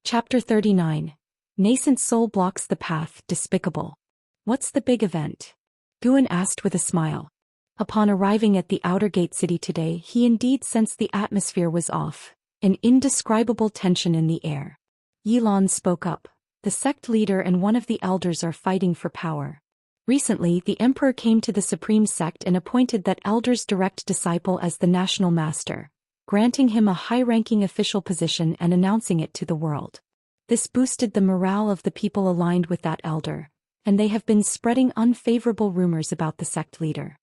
Chapter 39. Nascent Soul Blocks the Path, Despicable. What's the big event? Guan asked with a smile. Upon arriving at the outer gate city today, he indeed sensed the atmosphere was off, an indescribable tension in the air. Yilan spoke up. The sect leader and one of the elders are fighting for power. Recently, the emperor came to the supreme sect and appointed that elder's direct disciple as the national master, granting him a high-ranking official position and announcing it to the world. This boosted the morale of the people aligned with that elder, and they have been spreading unfavorable rumors about the sect leader.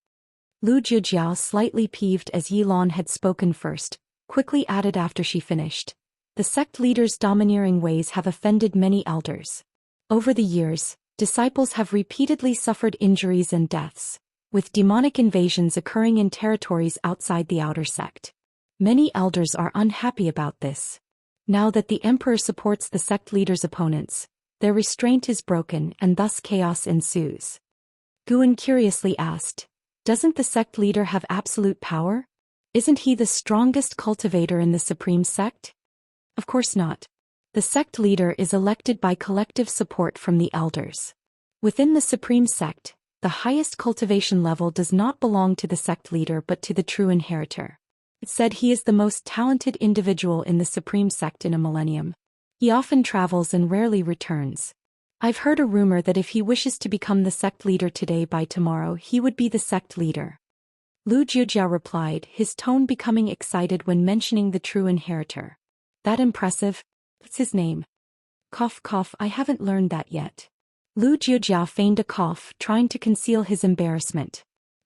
Lu Jiujiao, slightly peeved as Yilan had spoken first, quickly added after she finished. The sect leader's domineering ways have offended many elders. Over the years, disciples have repeatedly suffered injuries and deaths, with demonic invasions occurring in territories outside the outer sect. Many elders are unhappy about this. Now that the emperor supports the sect leader's opponents, their restraint is broken and thus chaos ensues. Guan curiously asked, "Doesn't the sect leader have absolute power? Isn't he the strongest cultivator in the supreme sect?" Of course not. The sect leader is elected by collective support from the elders. Within the supreme sect, the highest cultivation level does not belong to the sect leader but to the true inheritor. It's said he is the most talented individual in the supreme sect in a millennium. He often travels and rarely returns. I've heard a rumor that if he wishes to become the sect leader today, by tomorrow he would be the sect leader. Lu Jiujiao replied, his tone becoming excited when mentioning the true inheritor. That impressive? What's his name? Cough cough, I haven't learned that yet. Lu Jiujiao feigned a cough, trying to conceal his embarrassment.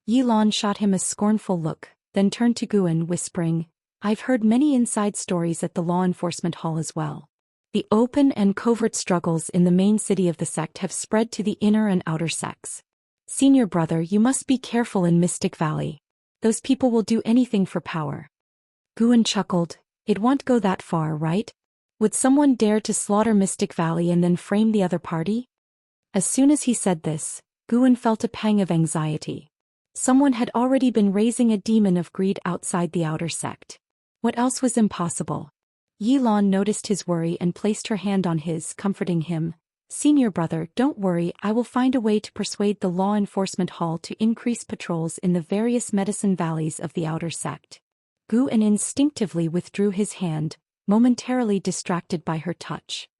Yilan shot him a scornful look, then turned to Guan, whispering, I've heard many inside stories at the law enforcement hall as well. The open and covert struggles in the main city of the sect have spread to the inner and outer sects. Senior brother, you must be careful in Mystic Valley. Those people will do anything for power. Guan chuckled. It won't go that far, right? Would someone dare to slaughter Mystic Valley and then frame the other party? As soon as he said this, Guan felt a pang of anxiety. Someone had already been raising a demon of greed outside the outer sect. What else was impossible? Yilan noticed his worry and placed her hand on his, comforting him. Senior brother, don't worry, I will find a way to persuade the law enforcement hall to increase patrols in the various medicine valleys of the outer sect. Guan instinctively withdrew his hand, momentarily distracted by her touch.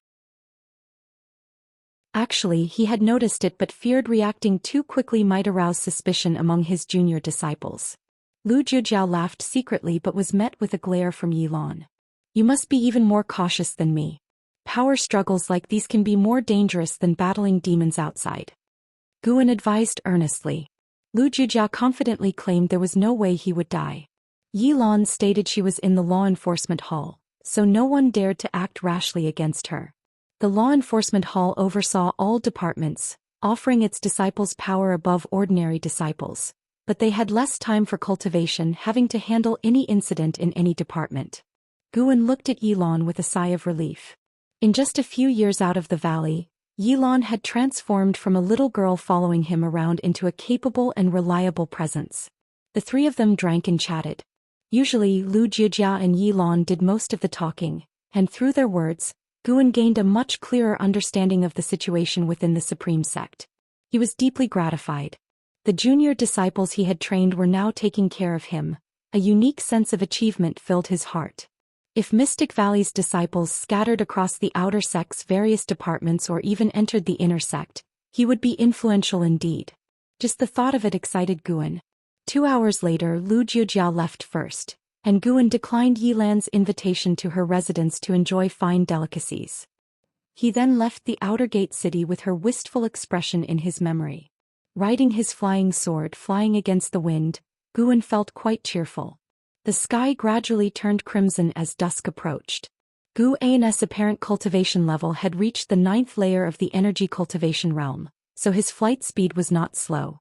Actually, he had noticed it but feared reacting too quickly might arouse suspicion among his junior disciples. Lu Jiujiao laughed secretly but was met with a glare from Yilan. You must be even more cautious than me. Power struggles like these can be more dangerous than battling demons outside. Guan advised earnestly. Lu Jiujiao confidently claimed there was no way he would die. Yilan stated she was in the law enforcement hall, so no one dared to act rashly against her. The law enforcement hall oversaw all departments, offering its disciples power above ordinary disciples, but they had less time for cultivation, having to handle any incident in any department. Guan looked at Yilan with a sigh of relief. In just a few years out of the valley, Yilan had transformed from a little girl following him around into a capable and reliable presence. The three of them drank and chatted. Usually Lu Jiujiao and Yilan did most of the talking, and through their words, Guan gained a much clearer understanding of the situation within the supreme sect. He was deeply gratified. The junior disciples he had trained were now taking care of him. A unique sense of achievement filled his heart. If Mystic Valley's disciples scattered across the outer sect's various departments or even entered the inner sect, he would be influential indeed. Just the thought of it excited Guan. 2 hours later, Lu Jiujiao left first, and Guan declined Yilan's invitation to her residence to enjoy fine delicacies. He then left the outer gate city with her wistful expression in his memory. Riding his flying sword flying against the wind, Guan felt quite cheerful. The sky gradually turned crimson as dusk approached. Guan's apparent cultivation level had reached the 9th layer of the energy cultivation realm, so his flight speed was not slow.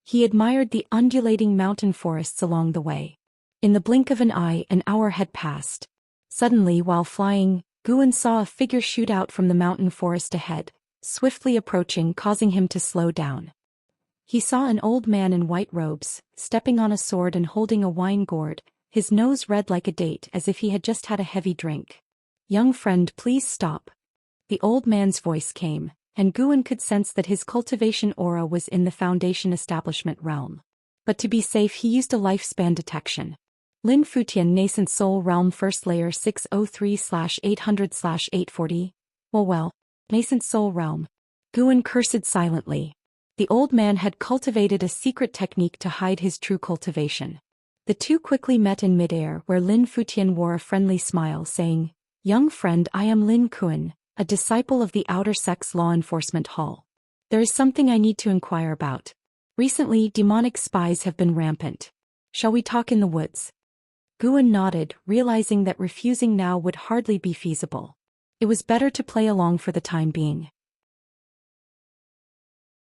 He admired the undulating mountain forests along the way. In the blink of an eye, an hour had passed. Suddenly, while flying, Guan saw a figure shoot out from the mountain forest ahead, swiftly approaching, causing him to slow down. He saw an old man in white robes, stepping on a sword and holding a wine gourd, his nose red like a date as if he had just had a heavy drink. Young friend, please stop. The old man's voice came, and Guan could sense that his cultivation aura was in the Foundation establishment realm. But to be safe he used a lifespan detection. Lin Futian Nascent Soul Realm First Layer 603/800/840. Well, Nascent Soul Realm. Guan cursed silently. The old man had cultivated a secret technique to hide his true cultivation. The two quickly met in midair where Lin Futian wore a friendly smile saying, "Young friend, I am Lin Kuan, a disciple of the Outer Sect's Law Enforcement Hall. There is something I need to inquire about. Recently, demonic spies have been rampant. Shall we talk in the woods?" Guan nodded, realizing that refusing now would hardly be feasible. It was better to play along for the time being.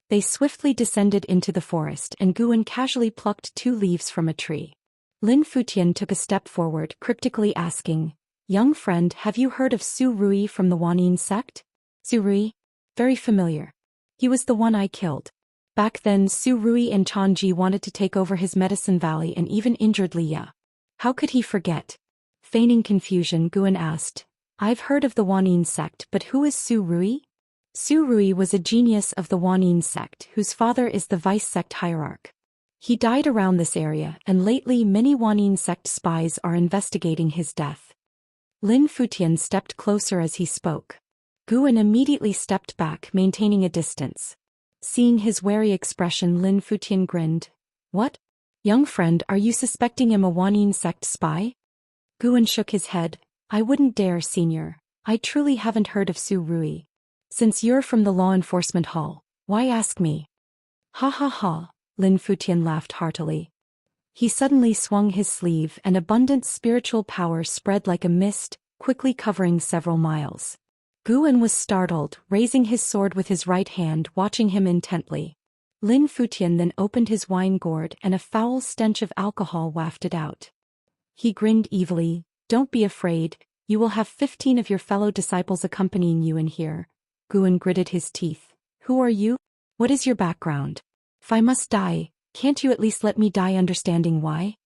They swiftly descended into the forest and Guan casually plucked 2 leaves from a tree. Lin Futian took a step forward, cryptically asking, "Young friend, have you heard of Su Rui from the Wanyin sect?" Su Rui? Very familiar. He was the one I killed. Back then Su Rui and Chanji wanted to take over his Medicine Valley and even injured Liya. How could he forget? Feigning confusion, Guan asked, "I've heard of the Wanyin sect, but who is Su Rui?" Su Rui was a genius of the Wanyin sect whose father is the vice sect hierarch. He died around this area and lately many Wanyin sect spies are investigating his death. Lin Futian stepped closer as he spoke. Guan immediately stepped back, maintaining a distance. Seeing his wary expression, Lin Futian grinned. "What? Young friend, are you suspecting him a Wanyin sect spy?" Guan shook his head. "I wouldn't dare, senior. I truly haven't heard of Su Rui. Since you're from the Law Enforcement Hall, why ask me?" "Ha ha ha," Lin Futian laughed heartily. He suddenly swung his sleeve and abundant spiritual power spread like a mist, quickly covering several miles. Guan was startled, raising his sword with his right hand, watching him intently. Lin Futian then opened his wine gourd and a foul stench of alcohol wafted out. He grinned evilly. "Don't be afraid, you will have 15 of your fellow disciples accompanying you in here." Guan gritted his teeth. "Who are you? What is your background? If I must die, can't you at least let me die understanding why?"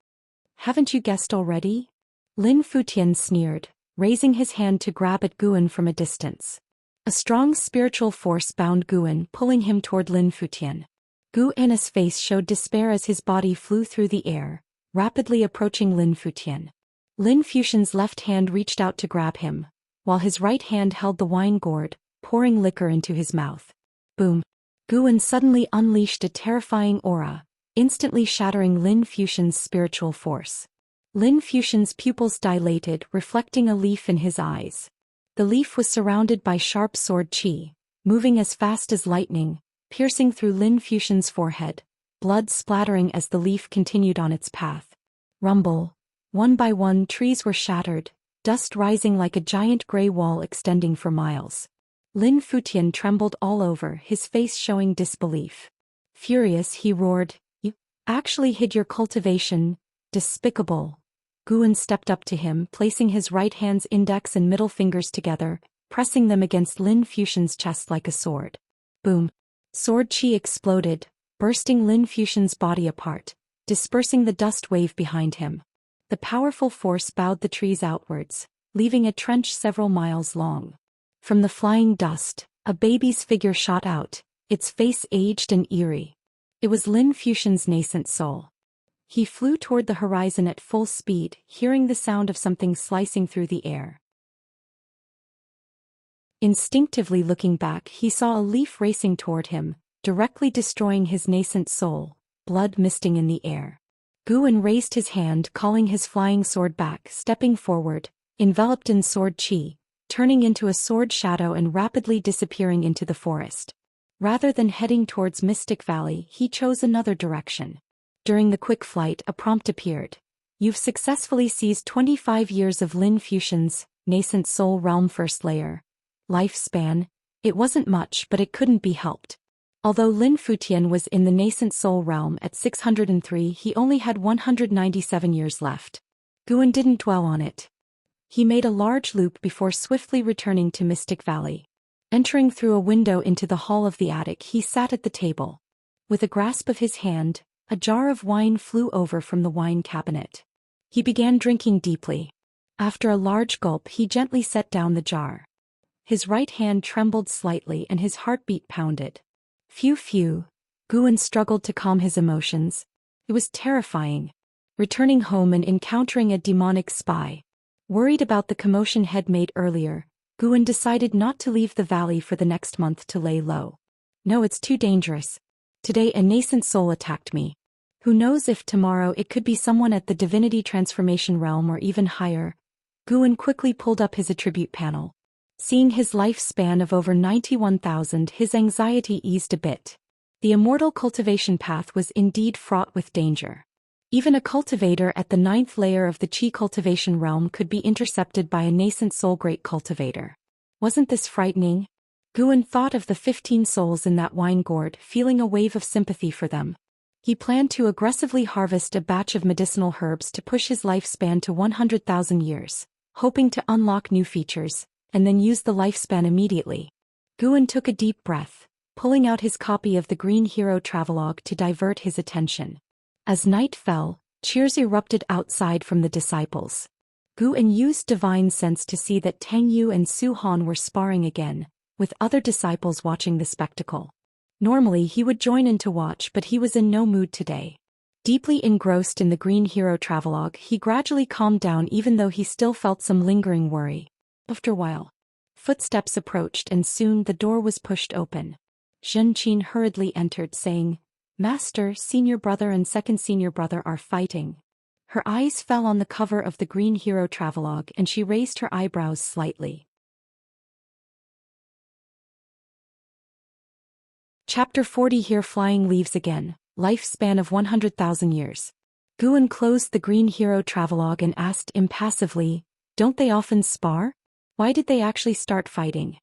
"Haven't you guessed already?" Lin Futian sneered, raising his hand to grab at Guan from a distance. A strong spiritual force bound Guan, pulling him toward Lin Futian. Guan's face showed despair as his body flew through the air, rapidly approaching Lin Futian. Lin Futian's left hand reached out to grab him, while his right hand held the wine gourd, pouring liquor into his mouth. Boom! Guan suddenly unleashed a terrifying aura, instantly shattering Lin Futian's spiritual force. Lin Futian's pupils dilated, reflecting a leaf in his eyes. The leaf was surrounded by sharp sword chi, moving as fast as lightning, piercing through Lin Futian's forehead, blood splattering as the leaf continued on its path. Rumble. One by one trees were shattered, dust rising like a giant gray wall extending for miles. Lin Futian trembled all over, his face showing disbelief. Furious, he roared, "You actually hid your cultivation, despicable." Guan stepped up to him, placing his right hand's index and middle fingers together, pressing them against Lin Futian's chest like a sword. Boom! Sword chi exploded, bursting Lin Futian's body apart, dispersing the dust wave behind him. The powerful force bowed the trees outwards, leaving a trench several miles long. From the flying dust, a baby's figure shot out, its face aged and eerie. It was Lin Futian's nascent soul. He flew toward the horizon at full speed, hearing the sound of something slicing through the air. Instinctively looking back, he saw a leaf racing toward him, directly destroying his nascent soul, blood misting in the air. Guan raised his hand, calling his flying sword back, stepping forward, enveloped in sword chi, turning into a sword shadow and rapidly disappearing into the forest. Rather than heading towards Mystic Valley, he chose another direction. During the quick flight, a prompt appeared. "You've successfully seized 25 years of Lin Futian's Nascent Soul Realm First Layer. Lifespan. It wasn't much, but it couldn't be helped." Although Lin Futian was in the Nascent Soul Realm at 603, he only had 197 years left. Guan didn't dwell on it. He made a large loop before swiftly returning to Mystic Valley. Entering through a window into the hall of the attic, he sat at the table. With a grasp of his hand, a jar of wine flew over from the wine cabinet. He began drinking deeply. After a large gulp he gently set down the jar. His right hand trembled slightly and his heartbeat pounded. Phew. Guan struggled to calm his emotions. It was terrifying. Returning home and encountering a demonic spy. Worried about the commotion Head made earlier, Guan decided not to leave the valley for the next month to lay low. No, it's too dangerous. Today a nascent soul attacked me. Who knows if tomorrow it could be someone at the Divinity transformation realm or even higher. Guan quickly pulled up his attribute panel. Seeing his lifespan of over 91,000, his anxiety eased a bit. The Immortal cultivation path was indeed fraught with danger. Even a cultivator at the 9th layer of the Qi cultivation realm could be intercepted by a nascent soul great cultivator. Wasn't this frightening? Guan thought of the 15 souls in that wine gourd, feeling a wave of sympathy for them. He planned to aggressively harvest a batch of medicinal herbs to push his lifespan to 100,000 years, hoping to unlock new features, and then use the lifespan immediately. Guan took a deep breath, pulling out his copy of the Green Hero Travelogue to divert his attention. As night fell, cheers erupted outside from the disciples. Guan used divine sense to see that Tang Yu and Su Han were sparring again, with other disciples watching the spectacle. Normally he would join in to watch, but he was in no mood today. Deeply engrossed in the Green Hero Travelogue, he gradually calmed down even though he still felt some lingering worry. After a while, footsteps approached and soon the door was pushed open. Xianxia hurriedly entered saying, "Master, senior brother and second senior brother are fighting." Her eyes fell on the cover of the Green Hero Travelogue and she raised her eyebrows slightly. Chapter 40 Here Flying Leaves Again, Lifespan of 100,000 Years. Guan closed the Green Hero Travelogue and asked impassively, "Don't they often spar? Why did they actually start fighting?"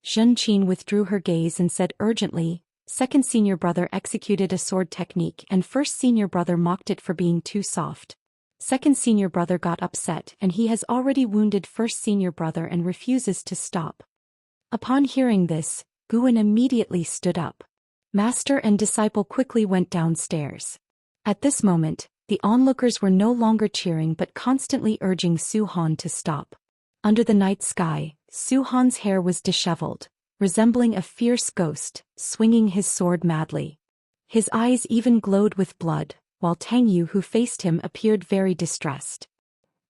Xianxia withdrew her gaze and said urgently, "Second senior brother executed a sword technique and first senior brother mocked it for being too soft. Second senior brother got upset and he has already wounded first senior brother and refuses to stop." Upon hearing this, Guan immediately stood up. Master and disciple quickly went downstairs. At this moment, the onlookers were no longer cheering but constantly urging Su Han to stop. Under the night sky, Su Han's hair was disheveled, resembling a fierce ghost, swinging his sword madly. His eyes even glowed with blood, while Tang Yu who faced him appeared very distressed.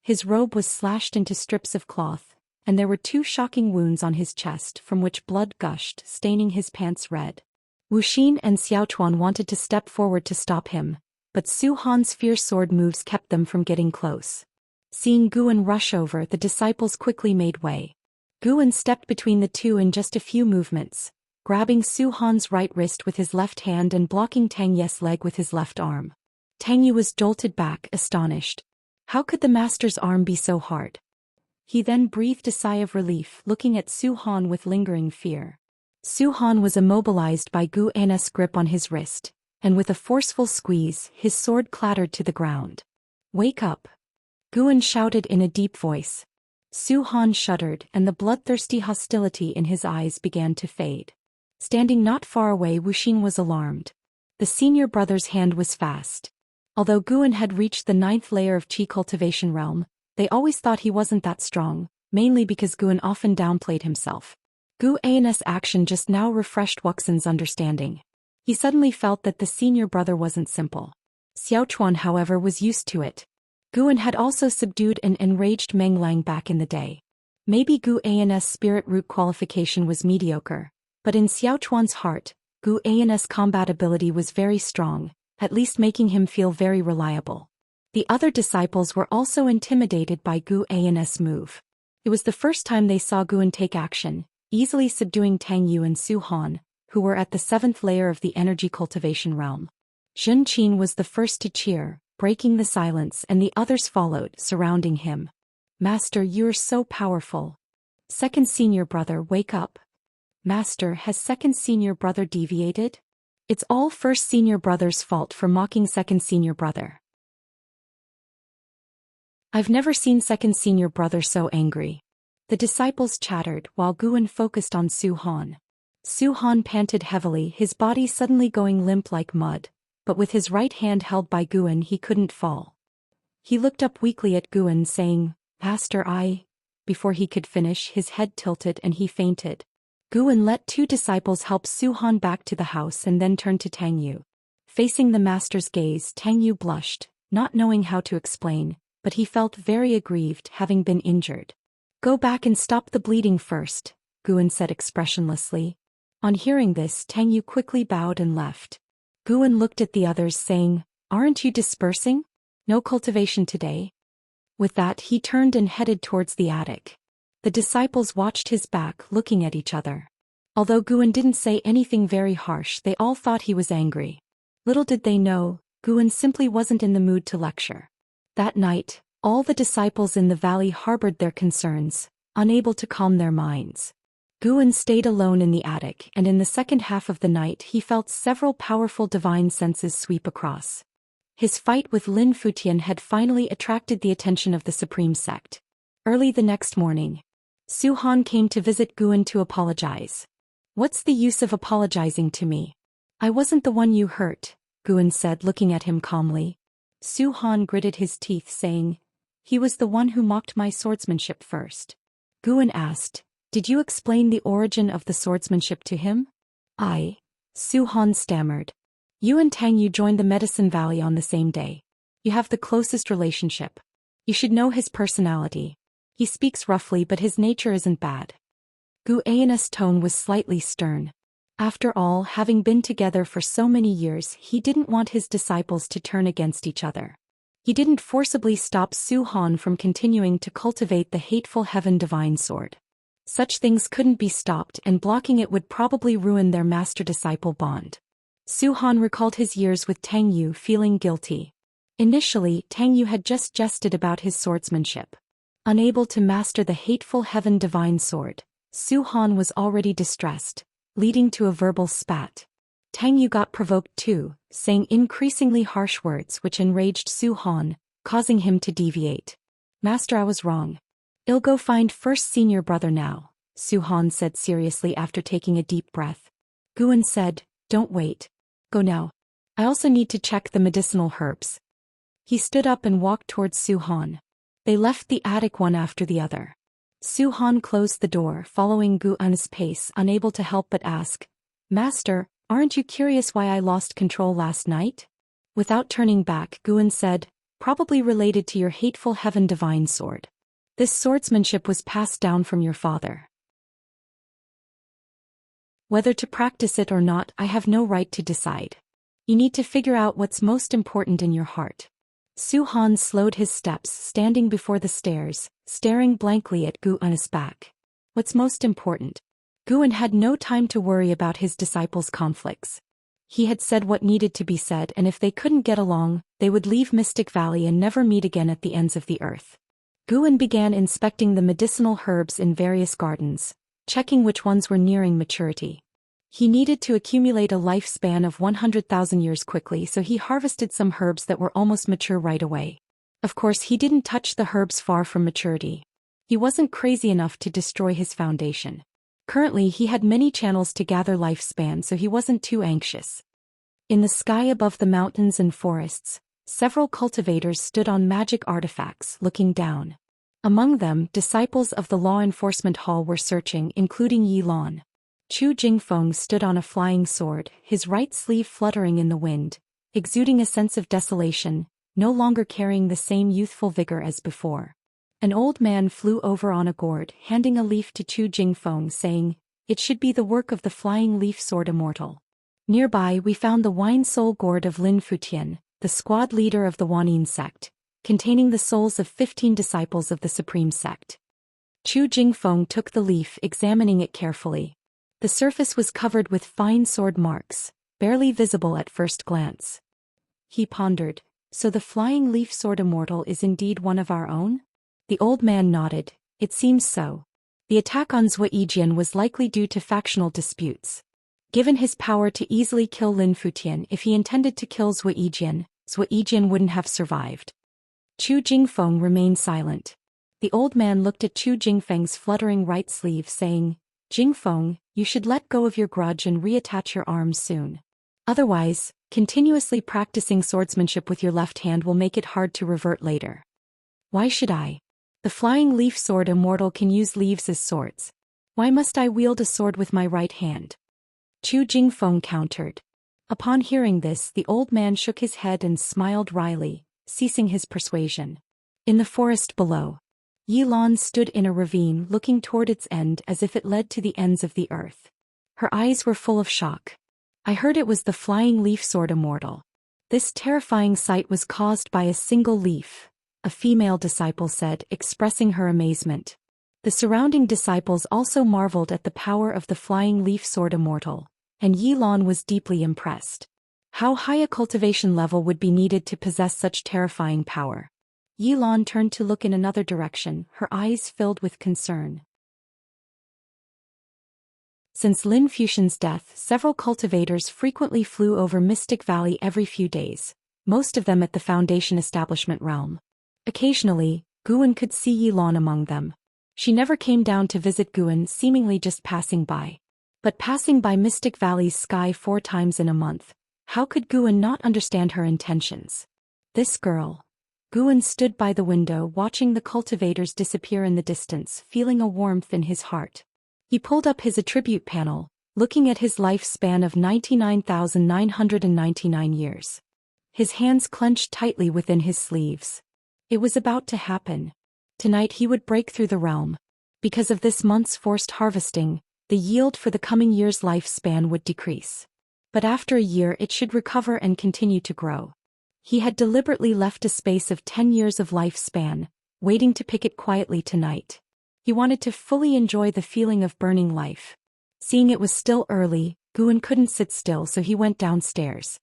His robe was slashed into strips of cloth, and there were 2 shocking wounds on his chest from which blood gushed, staining his pants red. Wuxia and Xiaochuan wanted to step forward to stop him, but Su Han's fierce sword moves kept them from getting close. Seeing Guan rush over, the disciples quickly made way. Guan stepped between the two in just a few movements, grabbing Su Han's right wrist with his left hand and blocking Tang Ye's leg with his left arm. Tang Yu was jolted back, astonished. How could the master's arm be so hard? He then breathed a sigh of relief, looking at Su Han with lingering fear. Su Han was immobilized by Guan's grip on his wrist, and with a forceful squeeze, his sword clattered to the ground. "Wake up!" Guan shouted in a deep voice. Su Han shuddered and the bloodthirsty hostility in his eyes began to fade. Standing not far away, Wuxia was alarmed. The senior brother's hand was fast. Although Guan had reached the 9th layer of Qi cultivation realm, they always thought he wasn't that strong, mainly because Guan often downplayed himself. Guan's action just now refreshed Wuxia's understanding. He suddenly felt that the senior brother wasn't simple. Xiaochuan, however, was used to it. Guan had also subdued an enraged Meng Lang back in the day. Maybe Guan's spirit root qualification was mediocre, but in Xiaochuan's heart, Guan's combat ability was very strong, at least making him feel very reliable. The other disciples were also intimidated by Guan's move. It was the first time they saw Guan take action, easily subduing Tang Yu and Su Han, who were at the 7th layer of the energy cultivation realm. Xianxia was the first to cheer, breaking the silence, and the others followed, surrounding him. "Master, you're so powerful." "Second senior brother, wake up." "Master, has second senior brother deviated?" "It's all first senior brother's fault for mocking second senior brother." "I've never seen second senior brother so angry." The disciples chattered while Guan focused on Su Han. Su Han panted heavily, his body suddenly going limp like mud, but with his right hand held by Guan he couldn't fall. He looked up weakly at Guan saying, Master, Before he could finish, his head tilted and he fainted. Guan let 2 disciples help Zhou Xian back to the house and then turned to Tang Yu. Facing the master's gaze, Tang Yu blushed, not knowing how to explain, but he felt very aggrieved, having been injured. Go back and stop the bleeding first, Guan said expressionlessly. On hearing this, Tang Yu quickly bowed and left. Guan looked at the others, saying, Aren't you dispersing? No cultivation today? With that, he turned and headed towards the attic. The disciples watched his back, looking at each other. Although Guan didn't say anything very harsh, they all thought he was angry. Little did they know, Guan simply wasn't in the mood to lecture. That night, all the disciples in the valley harbored their concerns, unable to calm their minds. Guan stayed alone in the attic, and in the second half of the night he felt several powerful divine senses sweep across. His fight with Lin Futian had finally attracted the attention of the Supreme Sect. Early the next morning, Zhou Xian came to visit Guan to apologize. What's the use of apologizing to me? I wasn't the one you hurt, Guan said, looking at him calmly. Zhou Xian gritted his teeth, saying, He was the one who mocked my swordsmanship first. Guan asked, Did you explain the origin of the swordsmanship to him? Zhou Xian stammered. You and Tang Yu joined the Medicine Valley on the same day. You have the closest relationship. You should know his personality. He speaks roughly, but his nature isn't bad. Guan's tone was slightly stern. After all, having been together for so many years, he didn't want his disciples to turn against each other. He didn't forcibly stop Zhou Xian from continuing to cultivate the hateful Heaven Divine Sword. Such things couldn't be stopped, and blocking it would probably ruin their master-disciple bond. Zhou Xian recalled his years with Tang Yu, feeling guilty. Initially, Tang Yu had just jested about his swordsmanship. Unable to master the hateful Heaven Divine Sword, Zhou Xian was already distressed, leading to a verbal spat. Tang Yu got provoked too, saying increasingly harsh words which enraged Zhou Xian, causing him to deviate. Master, I was wrong. I'll go find first senior brother now, Zhou Xian said seriously after taking a deep breath. Guan said, Don't wait. Go now. I also need to check the medicinal herbs. He stood up and walked towards Zhou Xian. They left the attic one after the other. Zhou Xian closed the door, following Guan's pace, unable to help but ask, Master, aren't you curious why I lost control last night? Without turning back, Guan said, Probably related to your hateful Heaven Divine Sword. This swordsmanship was passed down from your father. Whether to practice it or not, I have no right to decide. You need to figure out what's most important in your heart. Zhou Xian slowed his steps, standing before the stairs, staring blankly at Guan's back. What's most important? Guan had no time to worry about his disciples' conflicts. He had said what needed to be said, and if they couldn't get along, they would leave Mystic Valley and never meet again at the ends of the earth. Guan began inspecting the medicinal herbs in various gardens, checking which ones were nearing maturity. He needed to accumulate a lifespan of 100,000 years quickly, so he harvested some herbs that were almost mature right away. Of course, he didn't touch the herbs far from maturity. He wasn't crazy enough to destroy his foundation. Currently, he had many channels to gather lifespan, so he wasn't too anxious. In the sky above the mountains and forests, several cultivators stood on magic artifacts, looking down. Among them, disciples of the law enforcement hall were searching, including Yi Lan. Chu Jingfeng stood on a flying sword, his right sleeve fluttering in the wind, exuding a sense of desolation, no longer carrying the same youthful vigor as before. An old man flew over on a gourd, handing a leaf to Chu Jingfeng, saying, It should be the work of the flying leaf sword Immortal. Nearby we found the wine soul gourd of Lin Futian, the squad leader of the Wanin sect, containing the souls of 15 disciples of the Supreme Sect. Chu Jingfeng took the leaf, examining it carefully. The surface was covered with fine sword marks, barely visible at first glance. He pondered, So the flying leaf sword Immortal is indeed one of our own? The old man nodded, It seems so. The attack on Zhou Xian was likely due to factional disputes. Given his power to easily kill Lin Futian, if he intended to kill Zhou Xian wouldn't have survived. Chu Jingfeng remained silent. The old man looked at Chu Jingfeng's fluttering right sleeve, saying, Jingfeng, you should let go of your grudge and reattach your arms soon. Otherwise, continuously practicing swordsmanship with your left hand will make it hard to revert later. Why should I? The flying leaf sword Immortal can use leaves as swords. Why must I wield a sword with my right hand? Chu Jingfeng countered. Upon hearing this, the old man shook his head and smiled wryly, ceasing his persuasion. In the forest below, Yilan stood in a ravine looking toward its end as if it led to the ends of the earth. Her eyes were full of shock. I heard it was the flying leaf sword Immortal. This terrifying sight was caused by a single leaf, a female disciple said, expressing her amazement. The surrounding disciples also marveled at the power of the flying leaf sword Immortal, and Yilan was deeply impressed. How high a cultivation level would be needed to possess such terrifying power? Yilan turned to look in another direction, her eyes filled with concern. Since Lin Fuxian's death, several cultivators frequently flew over Mystic Valley every few days, most of them at the Foundation establishment realm. Occasionally, Guan could see Yilan among them. She never came down to visit Guan, seemingly just passing by. But passing by Mystic Valley's sky 4 times in a month, how could Guan not understand her intentions? This girl. Guan stood by the window watching the cultivators disappear in the distance, feeling a warmth in his heart. He pulled up his attribute panel, looking at his lifespan of 99,999 years. His hands clenched tightly within his sleeves. It was about to happen. Tonight he would break through the realm. Because of this month's forced harvesting, the yield for the coming year's lifespan would decrease. But after a year it should recover and continue to grow. He had deliberately left a space of 10 years of lifespan, waiting to pick it quietly tonight. He wanted to fully enjoy the feeling of burning life. Seeing it was still early, Guan couldn't sit still, so he went downstairs.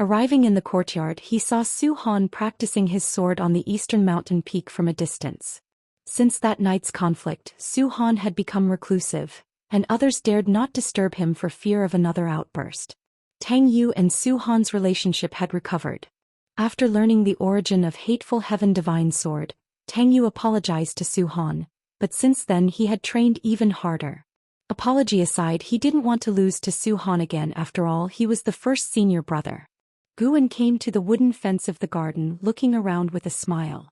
Arriving in the courtyard, he saw Su Han practicing his sword on the eastern mountain peak from a distance. Since that night's conflict, Su Han had become reclusive, and others dared not disturb him for fear of another outburst. Tang Yu and Su Han's relationship had recovered. After learning the origin of Hateful Heaven Divine Sword, Tang Yu apologized to Su Han, but since then he had trained even harder. Apology aside, he didn't want to lose to Su Han again. After all, he was the first senior brother. Guan came to the wooden fence of the garden, looking around with a smile.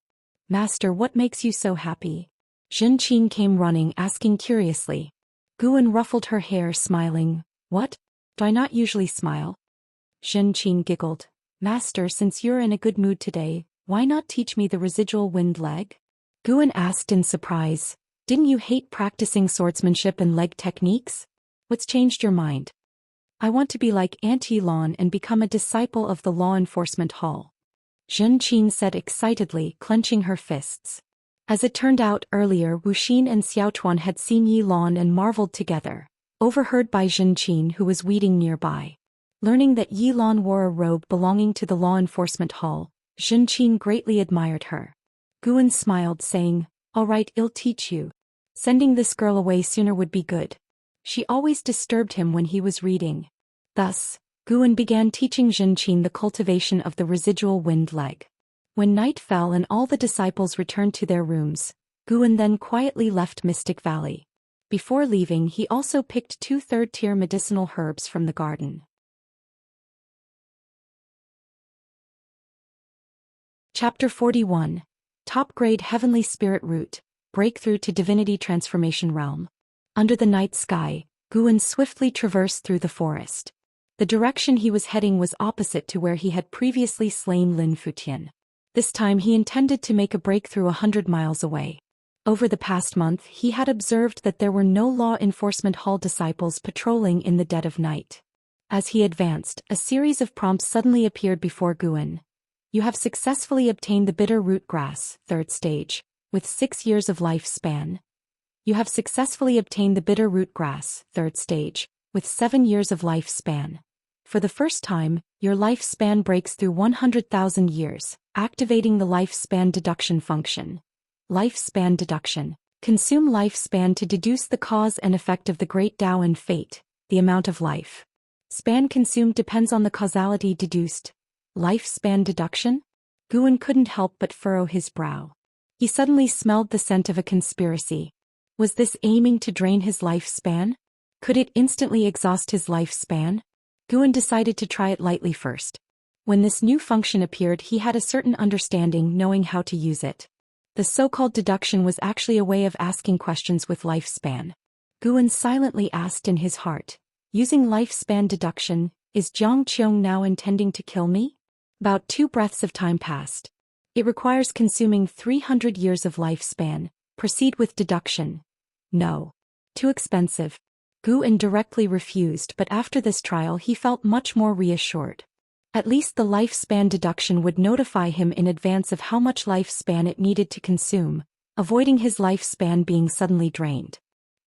Master, what makes you so happy? Zhenqin came running, asking curiously. Guan ruffled her hair, smiling. What? Do I not usually smile? Zhenqin giggled. Master, since you're in a good mood today, why not teach me the residual wind leg? Guan asked in surprise. Didn't you hate practicing swordsmanship and leg techniques? What's changed your mind? I want to be like Aunt Yilan and become a disciple of the law enforcement hall. Zhenqin said excitedly, clenching her fists. As it turned out, earlier Wuxia and Xiaochuan had seen Yilan and marveled together, overheard by Zhenqin, who was weeding nearby. Learning that Yilan wore a robe belonging to the law enforcement hall, Zhenqin greatly admired her. Guan smiled, saying, All right, I'll teach you. Sending this girl away sooner would be good. She always disturbed him when he was reading. Thus, Guan began teaching Zhenqin the cultivation of the residual wind leg. When night fell and all the disciples returned to their rooms, Guan then quietly left Mystic Valley. Before leaving, he also picked 2 third-tier medicinal herbs from the garden. Chapter 41. Top-grade Heavenly Spirit Root, Breakthrough to Divinity Transformation Realm. Under the night sky, Guan swiftly traversed through the forest. The direction he was heading was opposite to where he had previously slain Lin Fuxian. This time he intended to make a breakthrough 100 miles away. Over the past month, he had observed that there were no law enforcement hall disciples patrolling in the dead of night. As he advanced, a series of prompts suddenly appeared before Guan. You have successfully obtained the bitter root grass, 3rd stage, with 6 years of lifespan. You have successfully obtained the bitter root grass, 3rd stage, with 7 years of lifespan. For the first time, your lifespan breaks through 100,000 years, activating the lifespan deduction function. Lifespan deduction. Consume lifespan to deduce the cause and effect of the great Tao and fate, the amount of life. Span consumed depends on the causality deduced. Lifespan deduction? Guan couldn't help but furrow his brow. He suddenly smelled the scent of a conspiracy. Was this aiming to drain his lifespan? Could it instantly exhaust his lifespan? Guan decided to try it lightly first. When this new function appeared, he had a certain understanding, knowing how to use it. The so-called deduction was actually a way of asking questions with lifespan. Guan silently asked in his heart, using lifespan deduction, is Jiang Qiong now intending to kill me? About 2 breaths of time passed. It requires consuming 300 years of lifespan. Proceed with deduction. No. Too expensive. Guan directly refused, but after this trial he felt much more reassured. At least the lifespan deduction would notify him in advance of how much lifespan it needed to consume, avoiding his lifespan being suddenly drained.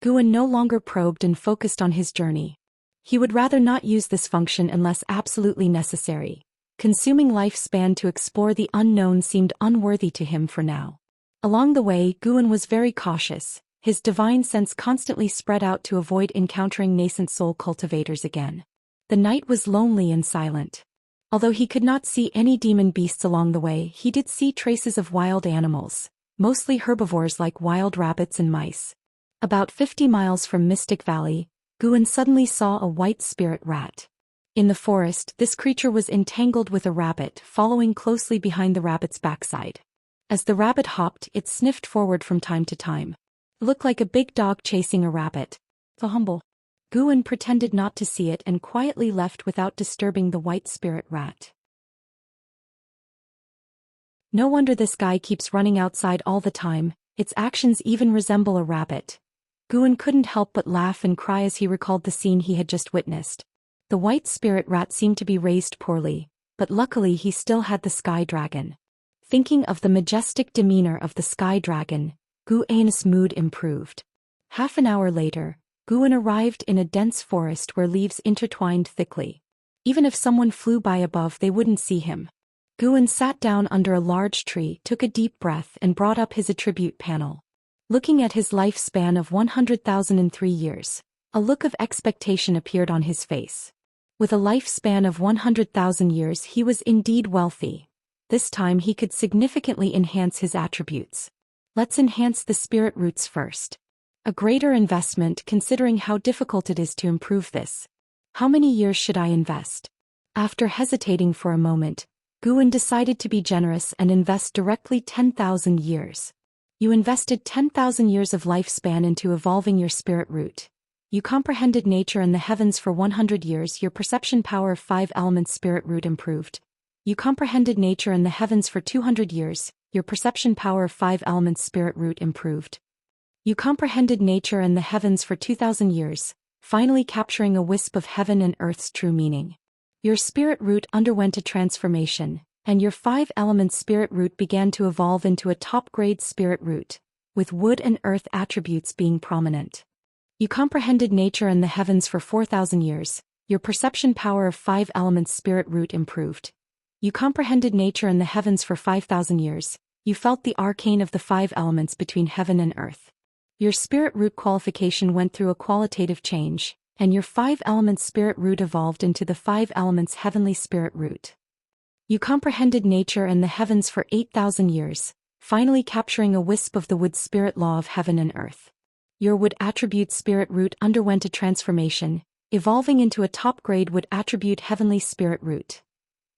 Guan no longer probed and focused on his journey. He would rather not use this function unless absolutely necessary. Consuming lifespan to explore the unknown seemed unworthy to him for now. Along the way, Guan was very cautious, his divine sense constantly spread out to avoid encountering nascent soul cultivators again. The night was lonely and silent. Although he could not see any demon beasts along the way, he did see traces of wild animals, mostly herbivores like wild rabbits and mice. About 50 miles from Mystic Valley, Guan suddenly saw a white spirit rat. In the forest, this creature was entangled with a rabbit, following closely behind the rabbit's backside. As the rabbit hopped, it sniffed forward from time to time. It looked like a big dog chasing a rabbit. The humble. Guan pretended not to see it and quietly left without disturbing the white spirit rat. No wonder this guy keeps running outside all the time, its actions even resemble a rabbit. Guan couldn't help but laugh and cry as he recalled the scene he had just witnessed. The white spirit rat seemed to be raised poorly, but luckily he still had the sky dragon. Thinking of the majestic demeanor of the sky dragon, Guan's mood improved. Half an hour later, Guan arrived in a dense forest where leaves intertwined thickly. Even if someone flew by above, they wouldn't see him. Guan sat down under a large tree, took a deep breath and brought up his attribute panel. Looking at his lifespan of 100,003 years, a look of expectation appeared on his face. With a lifespan of 100,000 years, he was indeed wealthy. This time he could significantly enhance his attributes. Let's enhance the spirit roots first. A greater investment considering how difficult it is to improve this. How many years should I invest? After hesitating for a moment, Guan decided to be generous and invest directly 10,000 years. You invested 10,000 years of lifespan into evolving your spirit root. You comprehended nature and the heavens for 100 years. Your perception power of 5 elements spirit root improved. You comprehended nature and the heavens for 200 years. Your perception power of 5 elements spirit root improved. You comprehended nature and the heavens for 2,000 years, finally capturing a wisp of heaven and earth's true meaning. Your spirit root underwent a transformation, and your 5 elements spirit root began to evolve into a top-grade spirit root, with wood and earth attributes being prominent. You comprehended nature and the heavens for 4,000 years, your perception power of 5 elements spirit root improved. You comprehended nature and the heavens for 5,000 years, you felt the arcane of the 5 elements between heaven and earth. Your spirit root qualification went through a qualitative change, and your 5 elements spirit root evolved into the 5 elements heavenly spirit root. You comprehended nature and the heavens for 8,000 years, finally capturing a wisp of the wood spirit law of heaven and earth. Your wood attribute spirit root underwent a transformation, evolving into a top-grade wood attribute heavenly spirit root.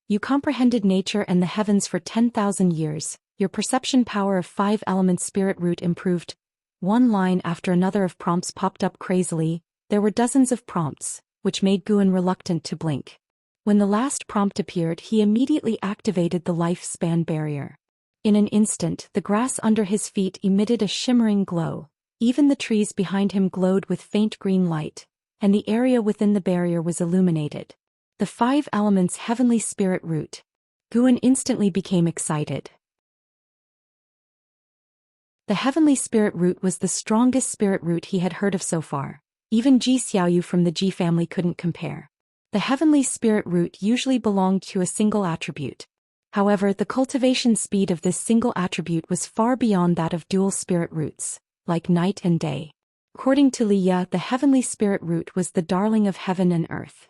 You comprehended nature and the heavens for 10,000 years, your perception power of 5 elements spirit root improved. One line after another of prompts popped up crazily. There were dozens of prompts, which made Guan reluctant to blink. When the last prompt appeared, he immediately activated the lifespan barrier. In an instant, the grass under his feet emitted a shimmering glow. Even the trees behind him glowed with faint green light, and the area within the barrier was illuminated. The 5 elements heavenly spirit root. Guan instantly became excited. The heavenly spirit root was the strongest spirit root he had heard of so far. Even Ji Xiaoyu from the Ji family couldn't compare. The heavenly spirit root usually belonged to a single attribute. However, the cultivation speed of this single attribute was far beyond that of dual spirit roots, like night and day. According to Li Ya, the heavenly spirit root was the darling of heaven and earth.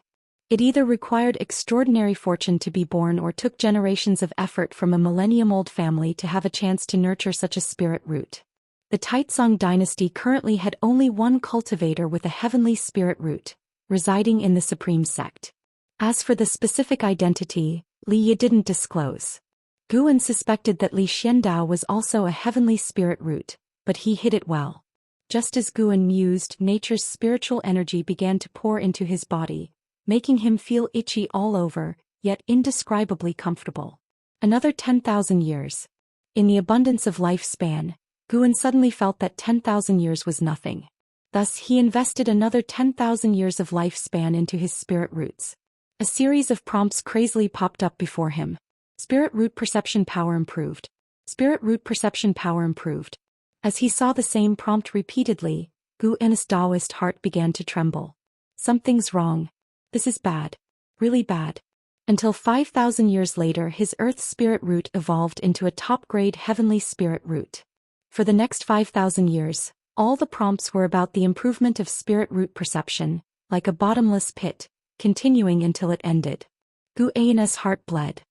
It either required extraordinary fortune to be born or took generations of effort from a millennium-old family to have a chance to nurture such a spirit root. The Taizong dynasty currently had only one cultivator with a heavenly spirit root, residing in the Supreme Sect. As for the specific identity, Li Ya didn't disclose. Guan suspected that Li Xiandao was also a heavenly spirit root, but he hid it well. Just as Guan mused, nature's spiritual energy began to pour into his body, making him feel itchy all over, yet indescribably comfortable. Another 10,000 years. In the abundance of lifespan, Guan suddenly felt that 10,000 years was nothing. Thus he invested another 10,000 years of lifespan into his spirit roots. A series of prompts crazily popped up before him. Spirit root perception power improved. Spirit root perception power improved. As he saw the same prompt repeatedly, Guan's Daoist heart began to tremble. Something's wrong. This is bad. Really bad. Until 5,000 years later his earth spirit root evolved into a top-grade heavenly spirit root. For the next 5,000 years, all the prompts were about the improvement of spirit root perception, like a bottomless pit, continuing until it ended. Guan's heart bled.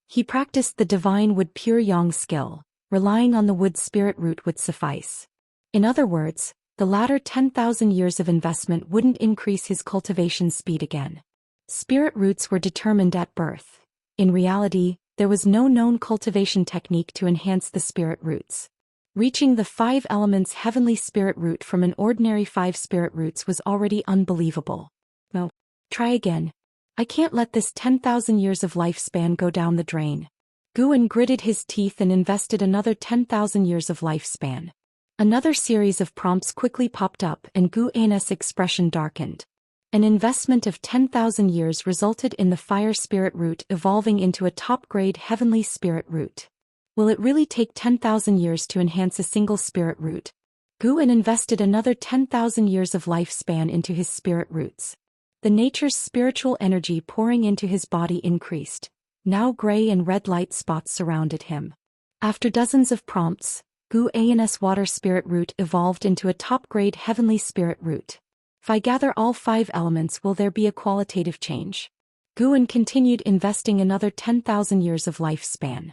He practiced the divine wood pure yang skill, relying on the wood spirit root would suffice. In other words, the latter 10,000 years of investment wouldn't increase his cultivation speed again. Spirit roots were determined at birth. In reality, there was no known cultivation technique to enhance the spirit roots. Reaching the 5 elements heavenly spirit root from an ordinary 5 spirit roots was already unbelievable. No. Try again. I can't let this 10,000 years of lifespan go down the drain. Guan gritted his teeth and invested another 10,000 years of lifespan. Another series of prompts quickly popped up and Guan's expression darkened. An investment of 10,000 years resulted in the fire spirit root evolving into a top-grade heavenly spirit root. Will it really take 10,000 years to enhance a single spirit root? Guan invested another 10,000 years of lifespan into his spirit roots. The nature's spiritual energy pouring into his body increased. Now gray and red light spots surrounded him. After dozens of prompts, Guan's water spirit root evolved into a top-grade heavenly spirit root. If I gather all 5 elements, will there be a qualitative change? Guan continued investing another 10,000 years of lifespan.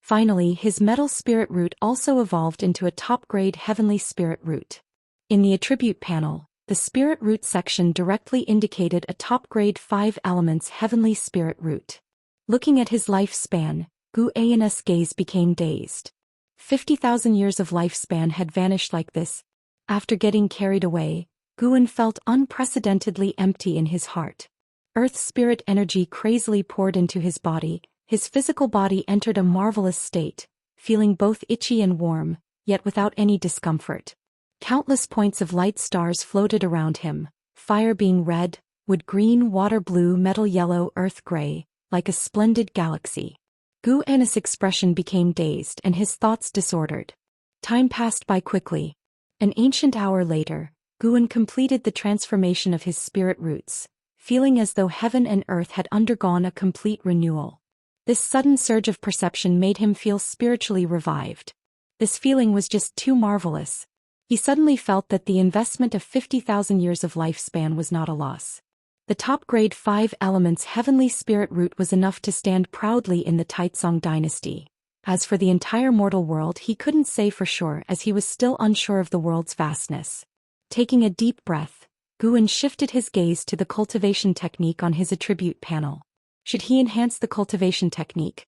Finally, his metal spirit root also evolved into a top-grade heavenly spirit root. In the attribute panel, the spirit root section directly indicated a top-grade 5 elements heavenly spirit root. Looking at his lifespan, Guan's gaze became dazed. 50,000 years of lifespan had vanished like this. After getting carried away, Guan felt unprecedentedly empty in his heart. Earth spirit energy crazily poured into his body. His physical body entered a marvelous state, feeling both itchy and warm, yet without any discomfort. Countless points of light stars floated around him, fire being red, wood green, water blue, metal yellow, earth gray, like a splendid galaxy. Guan's expression became dazed and his thoughts disordered. Time passed by quickly. An ancient hour later, Guan completed the transformation of his spirit roots, feeling as though heaven and earth had undergone a complete renewal. This sudden surge of perception made him feel spiritually revived. This feeling was just too marvelous. He suddenly felt that the investment of 50,000 years of lifespan was not a loss. The top-grade 5 elements heavenly spirit root was enough to stand proudly in the Taizong dynasty. As for the entire mortal world, he couldn't say for sure as he was still unsure of the world's vastness. Taking a deep breath, Guan shifted his gaze to the cultivation technique on his attribute panel. Should he enhance the cultivation technique?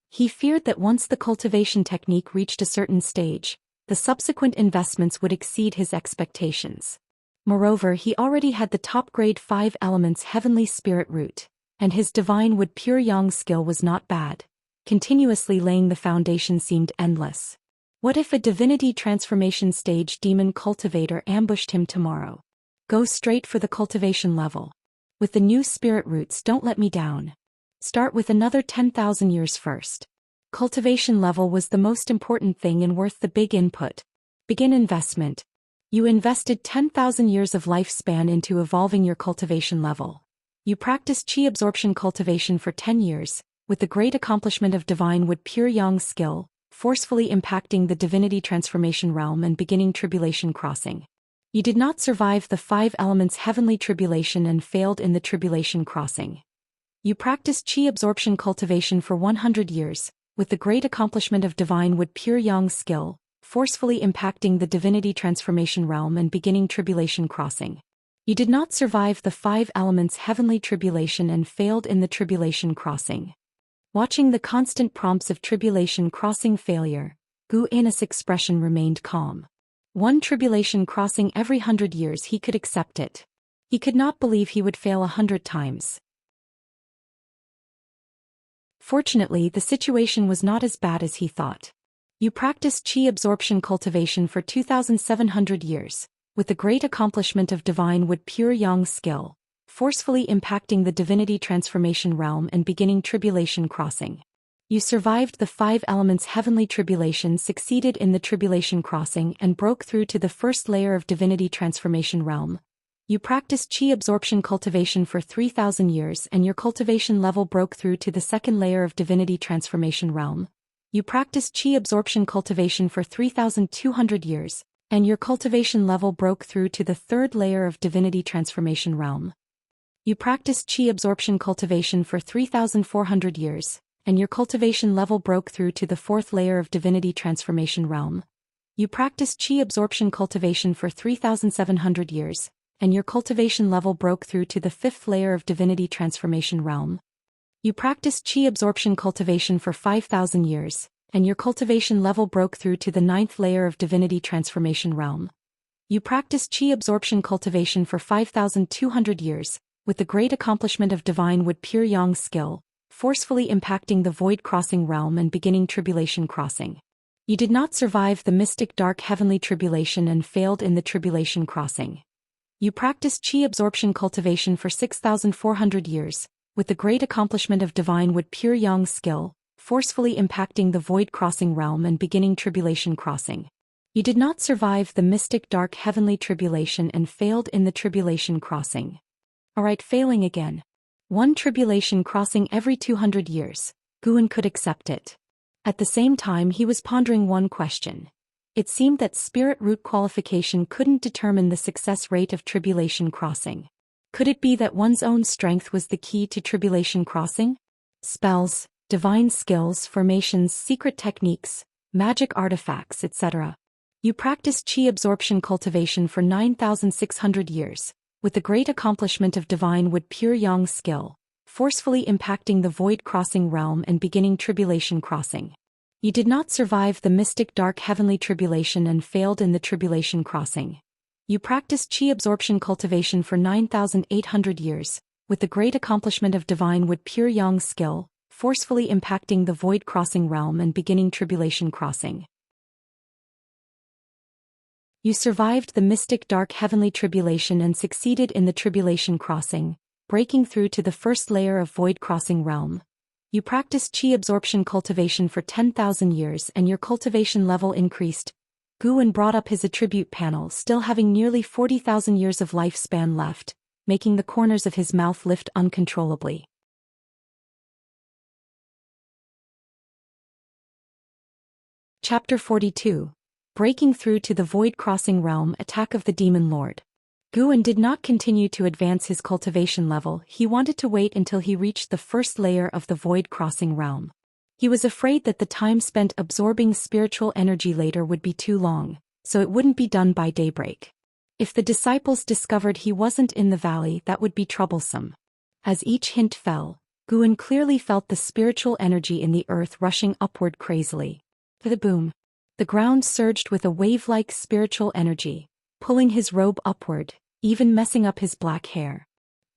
He feared that once the cultivation technique reached a certain stage, the subsequent investments would exceed his expectations. Moreover, he already had the top-grade 5 elements heavenly spirit root, and his divine wood pure yang skill was not bad. Continuously laying the foundation seemed endless. What if a divinity transformation stage demon cultivator ambushed him tomorrow? Go straight for the cultivation level. With the new spirit roots, don't let me down. Start with another 10,000 years first. Cultivation level was the most important thing and worth the big input. Begin investment. You invested 10,000 years of lifespan into evolving your cultivation level. You practiced chi absorption cultivation for 10 years, with the great accomplishment of divine wood pure yang skill, forcefully impacting the divinity transformation realm and beginning tribulation crossing. You did not survive the 5 elements heavenly tribulation and failed in the tribulation crossing. You practiced chi absorption cultivation for 100 years, with the great accomplishment of divine wood pure yang skill, forcefully impacting the divinity transformation realm and beginning tribulation crossing. You did not survive the 5 elements heavenly tribulation and failed in the tribulation crossing. Watching the constant prompts of tribulation crossing failure, Gu An's expression remained calm. One tribulation crossing every 100 years, he could accept it. He could not believe he would fail 100 times. Fortunately, the situation was not as bad as he thought. You practiced Qi absorption cultivation for 2,700 years, with the great accomplishment of divine wood pure yang skill, forcefully impacting the divinity transformation realm and beginning tribulation crossing. You survived the 5 elements heavenly tribulation, succeeded in the tribulation crossing and broke through to the first layer of divinity transformation realm. You practiced Qi absorption cultivation for 3,000 years and your cultivation level broke through to the second layer of divinity transformation realm. You practiced Qi absorption cultivation for 3,200 years, and your cultivation level broke through to the third layer of divinity transformation realm. You practiced Qi absorption cultivation for 3,400 years, and your cultivation level broke through to the fourth layer of divinity transformation realm. You practiced Qi absorption cultivation for 3,700 years, and your cultivation level broke through to the fifth layer of divinity transformation realm. You practiced Qi absorption cultivation for 5,000 years, and your cultivation level broke through to the ninth layer of divinity transformation realm. You practiced Qi absorption cultivation for 5,200 years, with the great accomplishment of divine wood pure yang skill, forcefully impacting the void crossing realm and beginning tribulation crossing. You did not survive the mystic dark heavenly tribulation and failed in the tribulation crossing. You practiced Qi absorption cultivation for 6,400 years, with the great accomplishment of divine wood pure yang skill, forcefully impacting the void crossing realm and beginning tribulation crossing. You did not survive the mystic dark heavenly tribulation and failed in the tribulation crossing. Alright, failing again. One tribulation crossing every 200 years, Guan could accept it. At the same time, he was pondering one question. It seemed that spirit root qualification couldn't determine the success rate of tribulation crossing. Could it be that one's own strength was the key to tribulation crossing? Spells, divine skills, formations, secret techniques, magic artifacts, etc. You practiced Qi absorption cultivation for 9,600 years, with the great accomplishment of divine wood pure yang skill, forcefully impacting the void crossing realm and beginning tribulation crossing. You did not survive the mystic dark heavenly tribulation and failed in the tribulation crossing. You practiced Qi absorption cultivation for 9,800 years, with the great accomplishment of divine wood pure yang skill, forcefully impacting the void crossing realm and beginning tribulation crossing. You survived the mystic dark heavenly tribulation and succeeded in the tribulation crossing, breaking through to the first layer of void crossing realm. You practiced Qi absorption cultivation for 10,000 years and your cultivation level increased. Guan brought up his attribute panel, still having nearly 40,000 years of lifespan left, making the corners of his mouth lift uncontrollably. Chapter 42. Breaking through to the void crossing realm, attack of the demon lord. Guan did not continue to advance his cultivation level. He wanted to wait until he reached the first layer of the void crossing realm. He was afraid that the time spent absorbing spiritual energy later would be too long, so it wouldn't be done by daybreak. If the disciples discovered he wasn't in the valley, that would be troublesome. As each hint fell, Guan clearly felt the spiritual energy in the earth rushing upward crazily. The boom. The ground surged with a wave-like spiritual energy, pulling his robe upward, even messing up his black hair.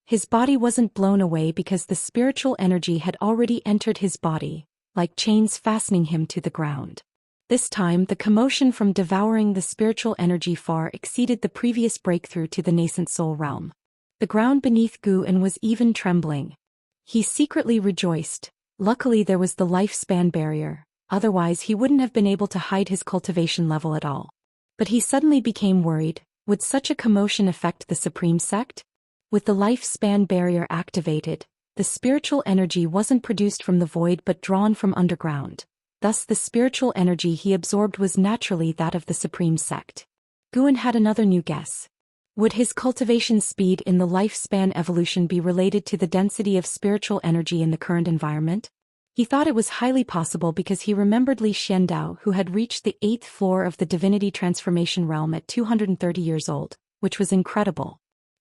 His body wasn't blown away because the spiritual energy had already entered his body, like chains fastening him to the ground. This time, the commotion from devouring the spiritual energy far exceeded the previous breakthrough to the nascent soul realm. The ground beneath Guan was even trembling. He secretly rejoiced. Luckily there was the lifespan barrier. Otherwise he wouldn't have been able to hide his cultivation level at all. But he suddenly became worried. Would such a commotion affect the Supreme Sect? With the lifespan barrier activated, the spiritual energy wasn't produced from the void but drawn from underground. Thus the spiritual energy he absorbed was naturally that of the Supreme Sect. Guan had another new guess. Would his cultivation speed in the lifespan evolution be related to the density of spiritual energy in the current environment? He thought it was highly possible because he remembered Li Xiandao, who had reached the 8th floor of the divinity transformation realm at 230 years old, which was incredible.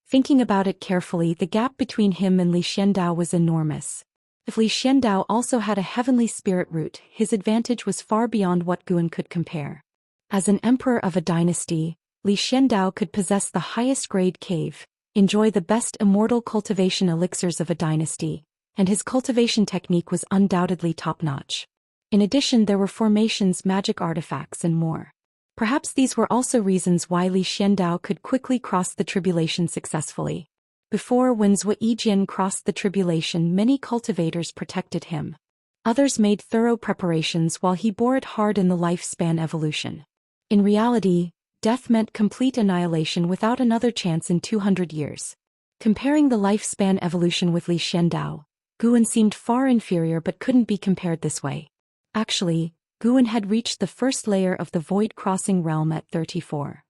Thinking about it carefully, the gap between him and Li Xiandao was enormous. If Li Xiandao also had a heavenly spirit root, his advantage was far beyond what Guan could compare. As an emperor of a dynasty, Li Xiandao could possess the highest grade cave, enjoy the best immortal cultivation elixirs of a dynasty, and his cultivation technique was undoubtedly top-notch. In addition, there were formations, magic artifacts, and more. Perhaps these were also reasons why Li Xiandao could quickly cross the tribulation successfully. Before, when Zhou Xian crossed the tribulation, many cultivators protected him. Others made thorough preparations while he bore it hard in the lifespan evolution. In reality, death meant complete annihilation without another chance in 200 years. Comparing the lifespan evolution with Li Xiandao, Guan seemed far inferior but couldn't be compared this way. Actually, Guan had reached the first layer of the void-crossing realm at 34.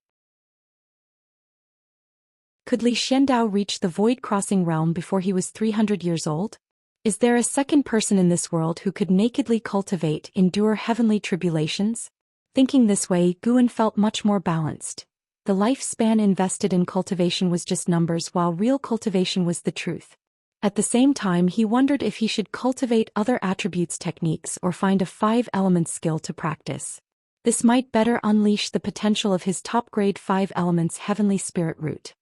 Could Li Xiandao reach the void-crossing realm before he was 300 years old? Is there a second person in this world who could nakedly cultivate, endure heavenly tribulations? Thinking this way, Guan felt much more balanced. The lifespan invested in cultivation was just numbers, while real cultivation was the truth. At the same time, he wondered if he should cultivate other attributes techniques or find a 5-element skill to practice. This might better unleash the potential of his top-grade 5 elements heavenly spirit root.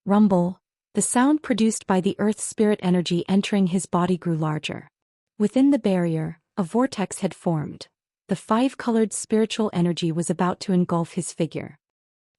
Rumble, the sound produced by the earth spirit energy entering his body grew larger. Within the barrier, a vortex had formed. The 5-colored spiritual energy was about to engulf his figure.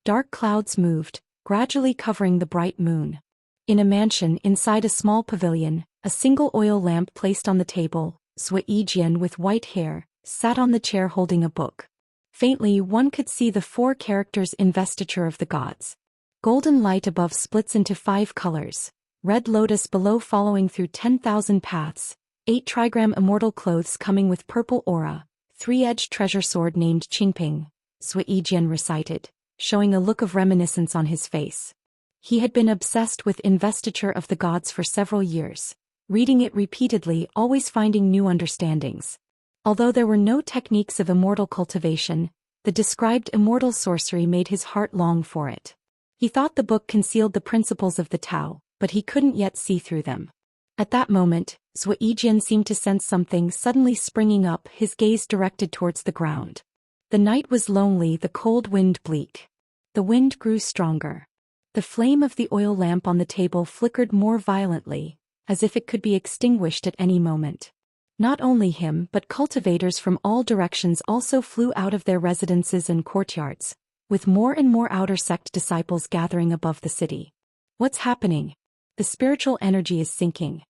Dark clouds moved, gradually covering the bright moon. In a mansion inside a small pavilion, a single oil lamp placed on the table, Zhou Xian with white hair, sat on the chair holding a book. Faintly, one could see the 4 characters investiture of the gods. Golden light above splits into 5 colors, red lotus below following through 10,000 paths, 8 trigram immortal clothes coming with purple aura, 3-edged treasure sword named Qingping, Zhou Xian recited, showing a look of reminiscence on his face. He had been obsessed with investiture of the gods for several years, reading it repeatedly, always finding new understandings. Although there were no techniques of immortal cultivation, the described immortal sorcery made his heart long for it. He thought the book concealed the principles of the Tao, but he couldn't yet see through them. At that moment, Zhou Xian seemed to sense something suddenly springing up, his gaze directed towards the ground. The night was lonely, the cold wind bleak. The wind grew stronger. The flame of the oil lamp on the table flickered more violently, as if it could be extinguished at any moment. Not only him but cultivators from all directions also flew out of their residences and courtyards, with more and more outer sect disciples gathering above the city. What's happening? The spiritual energy is sinking.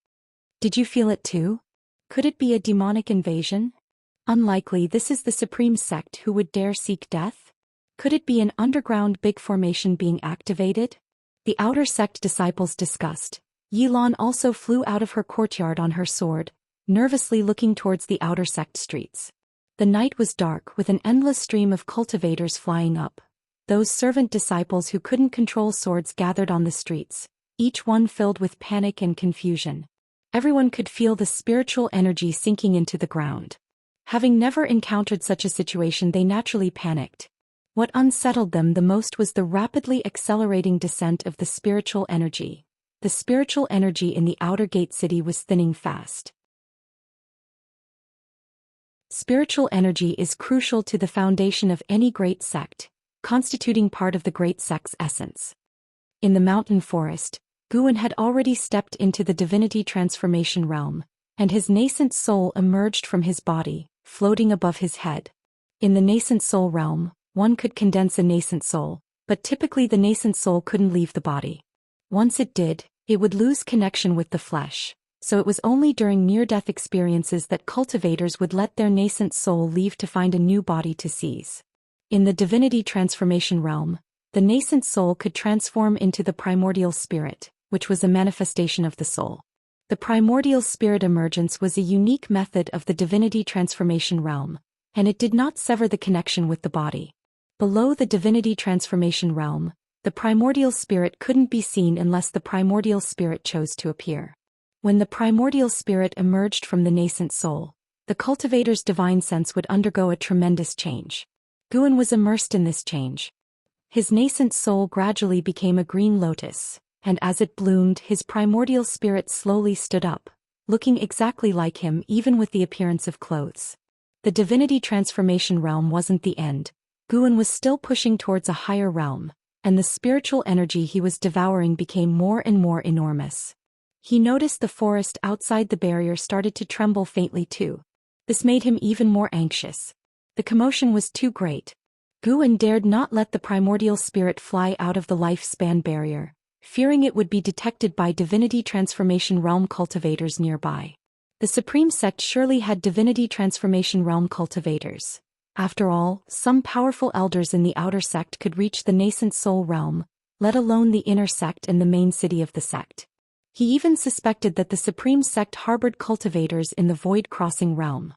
Did you feel it too? Could it be a demonic invasion? Unlikely, this is the supreme sect who would dare seek death? Could it be an underground big formation being activated? The outer sect disciples discussed. Yilan also flew out of her courtyard on her sword, nervously looking towards the outer sect streets. The night was dark with an endless stream of cultivators flying up. Those servant disciples who couldn't control swords gathered on the streets, each one filled with panic and confusion. Everyone could feel the spiritual energy sinking into the ground. Having never encountered such a situation, they naturally panicked. What unsettled them the most was the rapidly accelerating descent of the spiritual energy. The spiritual energy in the outer gate city was thinning fast. Spiritual energy is crucial to the foundation of any great sect, constituting part of the great sect's essence. In the mountain forest, Guan had already stepped into the divinity transformation realm, and his nascent soul emerged from his body, floating above his head. In the nascent soul realm, one could condense a nascent soul, but typically the nascent soul couldn't leave the body. Once it did, it would lose connection with the flesh, so it was only during near-death experiences that cultivators would let their nascent soul leave to find a new body to seize. In the divinity transformation realm, the nascent soul could transform into the primordial spirit, which was a manifestation of the soul. The primordial spirit emergence was a unique method of the divinity transformation realm, and it did not sever the connection with the body. Below the divinity transformation realm, the primordial spirit couldn't be seen unless the primordial spirit chose to appear. When the primordial spirit emerged from the nascent soul, the cultivator's divine sense would undergo a tremendous change. Guan was immersed in this change. His nascent soul gradually became a green lotus, and as it bloomed, his primordial spirit slowly stood up, looking exactly like him even with the appearance of clothes. The divinity transformation realm wasn't the end. Guan was still pushing towards a higher realm, and the spiritual energy he was devouring became more and more enormous. He noticed the forest outside the barrier started to tremble faintly too. This made him even more anxious. The commotion was too great. Guan dared not let the primordial spirit fly out of the lifespan barrier, fearing it would be detected by divinity transformation realm cultivators nearby. The Supreme Sect surely had divinity transformation realm cultivators. After all, some powerful elders in the outer sect could reach the nascent soul realm, let alone the inner sect and the main city of the sect. He even suspected that the Supreme Sect harbored cultivators in the void-crossing realm.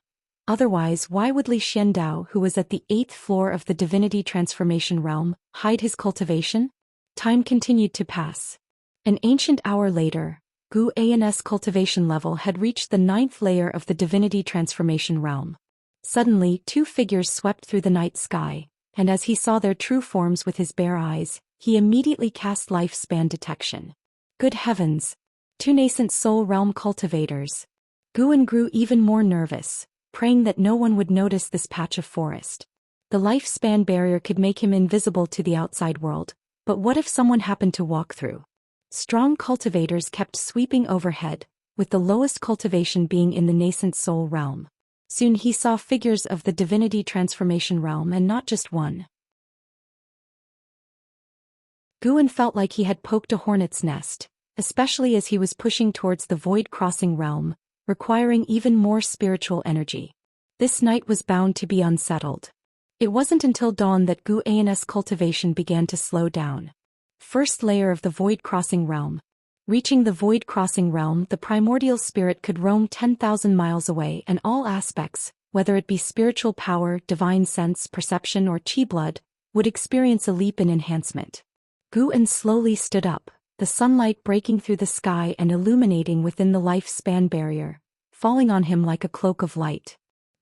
Otherwise, why would Li Xiandao, who was at the 8th floor of the divinity transformation realm, hide his cultivation? Time continued to pass. An ancient hour later, Gu An's cultivation level had reached the 9th layer of the divinity transformation realm. Suddenly, two figures swept through the night sky, and as he saw their true forms with his bare eyes, he immediately cast lifespan detection. Good heavens! Two nascent soul realm cultivators. Guan grew even more nervous, praying that no one would notice this patch of forest. The lifespan barrier could make him invisible to the outside world, but what if someone happened to walk through? Strong cultivators kept sweeping overhead, with the lowest cultivation being in the nascent soul realm. Soon he saw figures of the divinity transformation realm and not just one. Guan felt like he had poked a hornet's nest, especially as he was pushing towards the void-crossing realm, requiring even more spiritual energy. This night was bound to be unsettled. It wasn't until dawn that Gu An's cultivation began to slow down. First layer of the void-crossing realm. Reaching the void-crossing realm, the primordial spirit could roam 10,000 miles away, and all aspects, whether it be spiritual power, divine sense, perception, or chi blood, would experience a leap in enhancement. Guan slowly stood up, the sunlight breaking through the sky and illuminating within the lifespan barrier, falling on him like a cloak of light.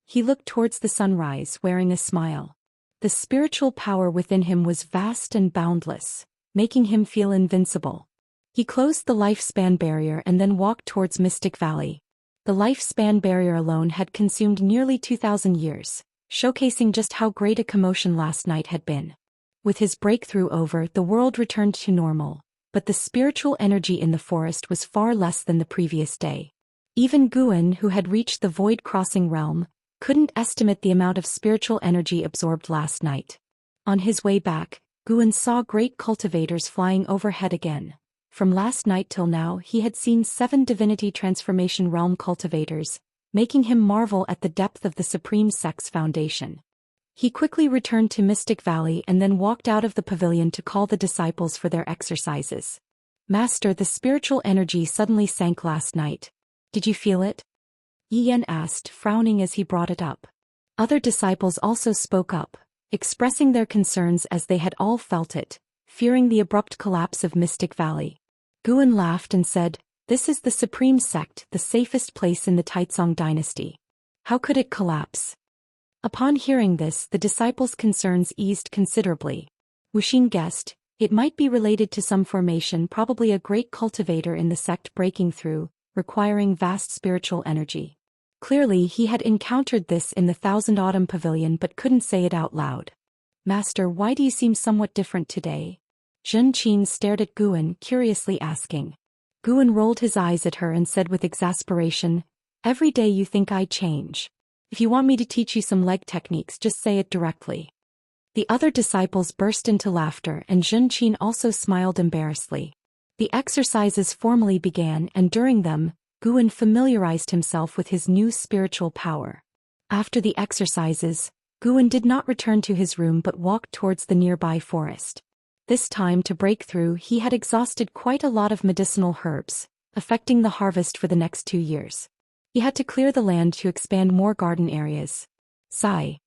He looked towards the sunrise, wearing a smile. The spiritual power within him was vast and boundless, making him feel invincible. He closed the lifespan barrier and then walked towards Mystic Valley. The lifespan barrier alone had consumed nearly 2,000 years, showcasing just how great a commotion last night had been. With his breakthrough over, the world returned to normal, but the spiritual energy in the forest was far less than the previous day. Even Guan, who had reached the void-crossing realm, couldn't estimate the amount of spiritual energy absorbed last night. On his way back, Guan saw great cultivators flying overhead again. From last night till now he had seen 7 divinity transformation realm cultivators, making him marvel at the depth of the Supreme Sect's foundation. He quickly returned to Mystic Valley and then walked out of the pavilion to call the disciples for their exercises. Master, the spiritual energy suddenly sank last night. Did you feel it? Yan asked, frowning as he brought it up. Other disciples also spoke up, expressing their concerns as they had all felt it, fearing the abrupt collapse of Mystic Valley. Guan laughed and said, "This is the Supreme Sect, the safest place in the Taizong dynasty. How could it collapse?" Upon hearing this, the disciples' concerns eased considerably. Wuxia guessed, it might be related to some formation, probably a great cultivator in the sect breaking through, requiring vast spiritual energy. Clearly he had encountered this in the Thousand Autumn Pavilion but couldn't say it out loud. "Master, why do you seem somewhat different today?" Zhou Xian stared at Guan, curiously asking. Guan rolled his eyes at her and said with exasperation, "Every day you think I change. If you want me to teach you some leg techniques, just say it directly." The other disciples burst into laughter and Zhou Xian also smiled embarrassedly. The exercises formally began and during them, Guan familiarized himself with his new spiritual power. After the exercises, Guan did not return to his room but walked towards the nearby forest. This time to break through he had exhausted quite a lot of medicinal herbs, affecting the harvest for the next 2 years. He had to clear the land to expand more garden areas. Sigh.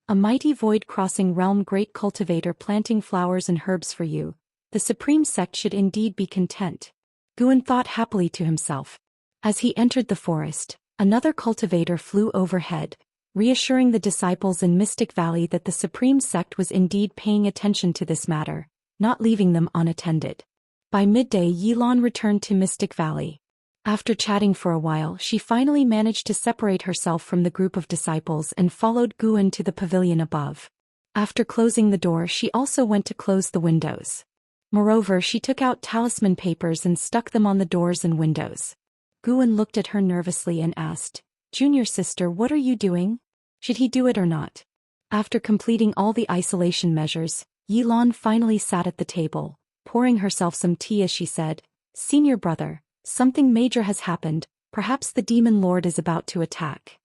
A mighty void-crossing realm, great cultivator planting flowers and herbs for you. The Supreme Sect should indeed be content. Guan thought happily to himself. As he entered the forest, another cultivator flew overhead, reassuring the disciples in Mystic Valley that the Supreme Sect was indeed paying attention to this matter, not leaving them unattended. By midday Yilan returned to Mystic Valley. After chatting for a while she finally managed to separate herself from the group of disciples and followed Guan to the pavilion above. After closing the door she also went to close the windows. Moreover, she took out talisman papers and stuck them on the doors and windows. Guan looked at her nervously and asked, "Junior sister, what are you doing? Should he do it or not?" After completing all the isolation measures, Yilan finally sat at the table, pouring herself some tea as she said, "Senior brother, something major has happened, perhaps the demon lord is about to attack."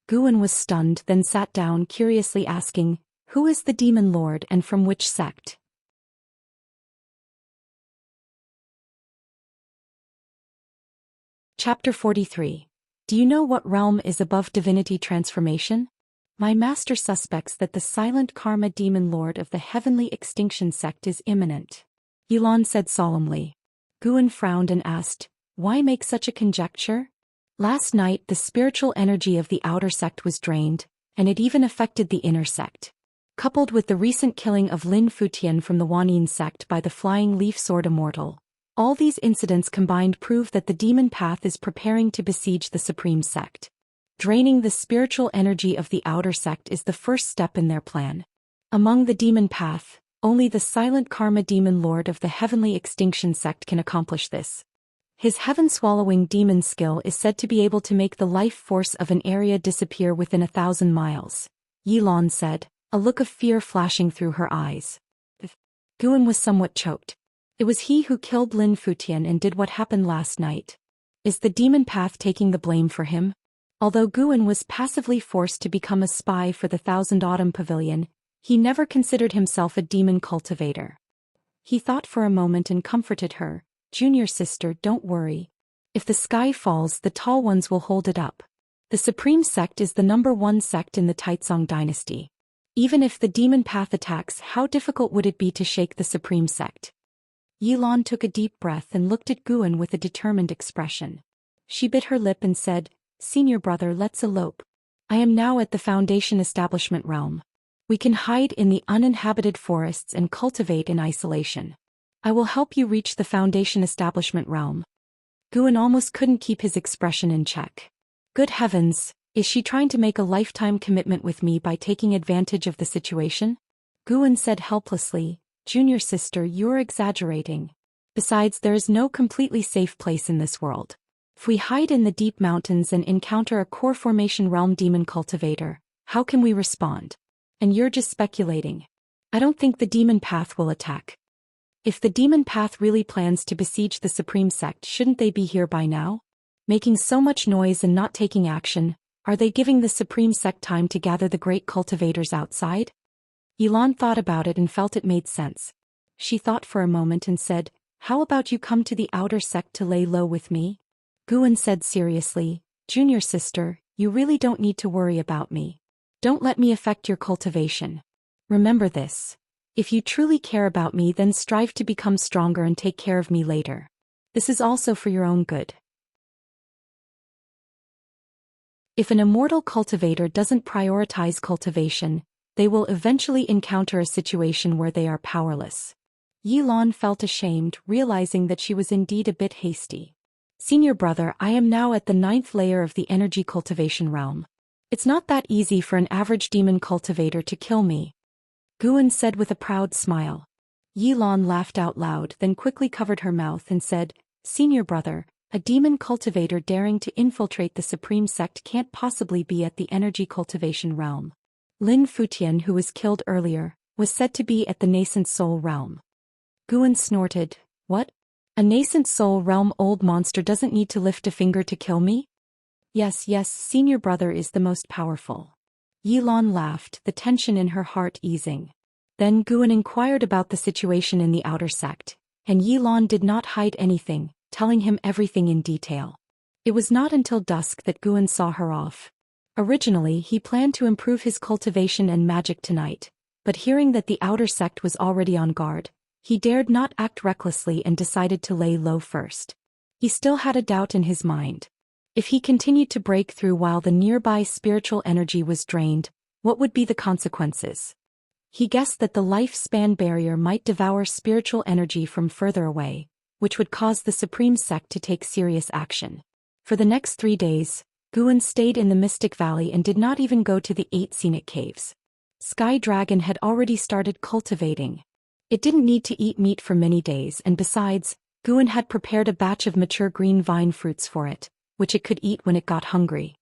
Guan was stunned, then sat down curiously asking, "Who is the demon lord and from which sect?" Chapter 43. Do you know what realm is above divinity transformation? My master suspects that the silent karma demon lord of the heavenly extinction sect is imminent. Yilan said solemnly. Guan frowned and asked, "Why make such a conjecture?" Last night the spiritual energy of the outer sect was drained, and it even affected the inner sect. Coupled with the recent killing of Lin Futian from the Wanyin sect by the flying leaf sword Immortal, all these incidents combined prove that the demon path is preparing to besiege the supreme sect. Draining the spiritual energy of the outer sect is the first step in their plan. Among the demon path, only the silent karma demon lord of the heavenly extinction sect can accomplish this. His heaven-swallowing demon skill is said to be able to make the life force of an area disappear within 1,000 miles. Yilan said, a look of fear flashing through her eyes. Guan was somewhat choked. It was he who killed Lin Futian and did what happened last night. Is the demon path taking the blame for him? Although Guan was passively forced to become a spy for the Thousand Autumn Pavilion, he never considered himself a demon cultivator. He thought for a moment and comforted her, "Junior sister, don't worry. If the sky falls, the tall ones will hold it up. The supreme sect is the #1 sect in the Taizong dynasty. Even if the demon path attacks, how difficult would it be to shake the supreme sect?" Yilan took a deep breath and looked at Guan with a determined expression. She bit her lip and said, "Senior brother, let's elope. I am now at the Foundation Establishment realm. We can hide in the uninhabited forests and cultivate in isolation. I will help you reach the Foundation Establishment realm." Guan almost couldn't keep his expression in check. Good heavens, is she trying to make a lifetime commitment with me by taking advantage of the situation? Guan said helplessly, "Junior sister, you're exaggerating. Besides, there is no completely safe place in this world. If we hide in the deep mountains and encounter a core formation realm demon cultivator, how can we respond? And you're just speculating. I don't think the demon path will attack. If the demon path really plans to besiege the supreme sect, shouldn't they be here by now? Making so much noise and not taking action, are they giving the supreme sect time to gather the great cultivators outside?" Yilan thought about it and felt it made sense. She thought for a moment and said, "How about you come to the outer sect to lay low with me?" Guan said seriously, "Junior sister, you really don't need to worry about me. Don't let me affect your cultivation. Remember this. If you truly care about me, then strive to become stronger and take care of me later. This is also for your own good." If an immortal cultivator doesn't prioritize cultivation, they will eventually encounter a situation where they are powerless. Yilan felt ashamed, realizing that she was indeed a bit hasty. "Senior brother, I am now at the 9th layer of the energy cultivation realm. It's not that easy for an average demon cultivator to kill me," Guan said with a proud smile. Yilan laughed out loud, then quickly covered her mouth and said, "Senior brother, a demon cultivator daring to infiltrate the supreme sect can't possibly be at the energy cultivation realm. Lin Futian, who was killed earlier, was said to be at the nascent soul realm." Guan snorted, "What? A nascent soul realm old monster doesn't need to lift a finger to kill me?" Yes, senior brother is the most powerful." Yilan laughed, the tension in her heart easing. Then Guan inquired about the situation in the outer sect, and Yilan did not hide anything, telling him everything in detail. It was not until dusk that Guan saw her off. Originally he planned to improve his cultivation and magic tonight, but hearing that the outer sect was already on guard, he dared not act recklessly and decided to lay low first. He still had a doubt in his mind. If he continued to break through while the nearby spiritual energy was drained, what would be the consequences? He guessed that the lifespan barrier might devour spiritual energy from further away, which would cause the Supreme Sect to take serious action. For the next 3 days, Guan stayed in the Mystic Valley and did not even go to the 8 scenic caves. Sky Dragon had already started cultivating. It didn't need to eat meat for many days, and besides, Guan had prepared a batch of mature green vine fruits for it, which it could eat when it got hungry.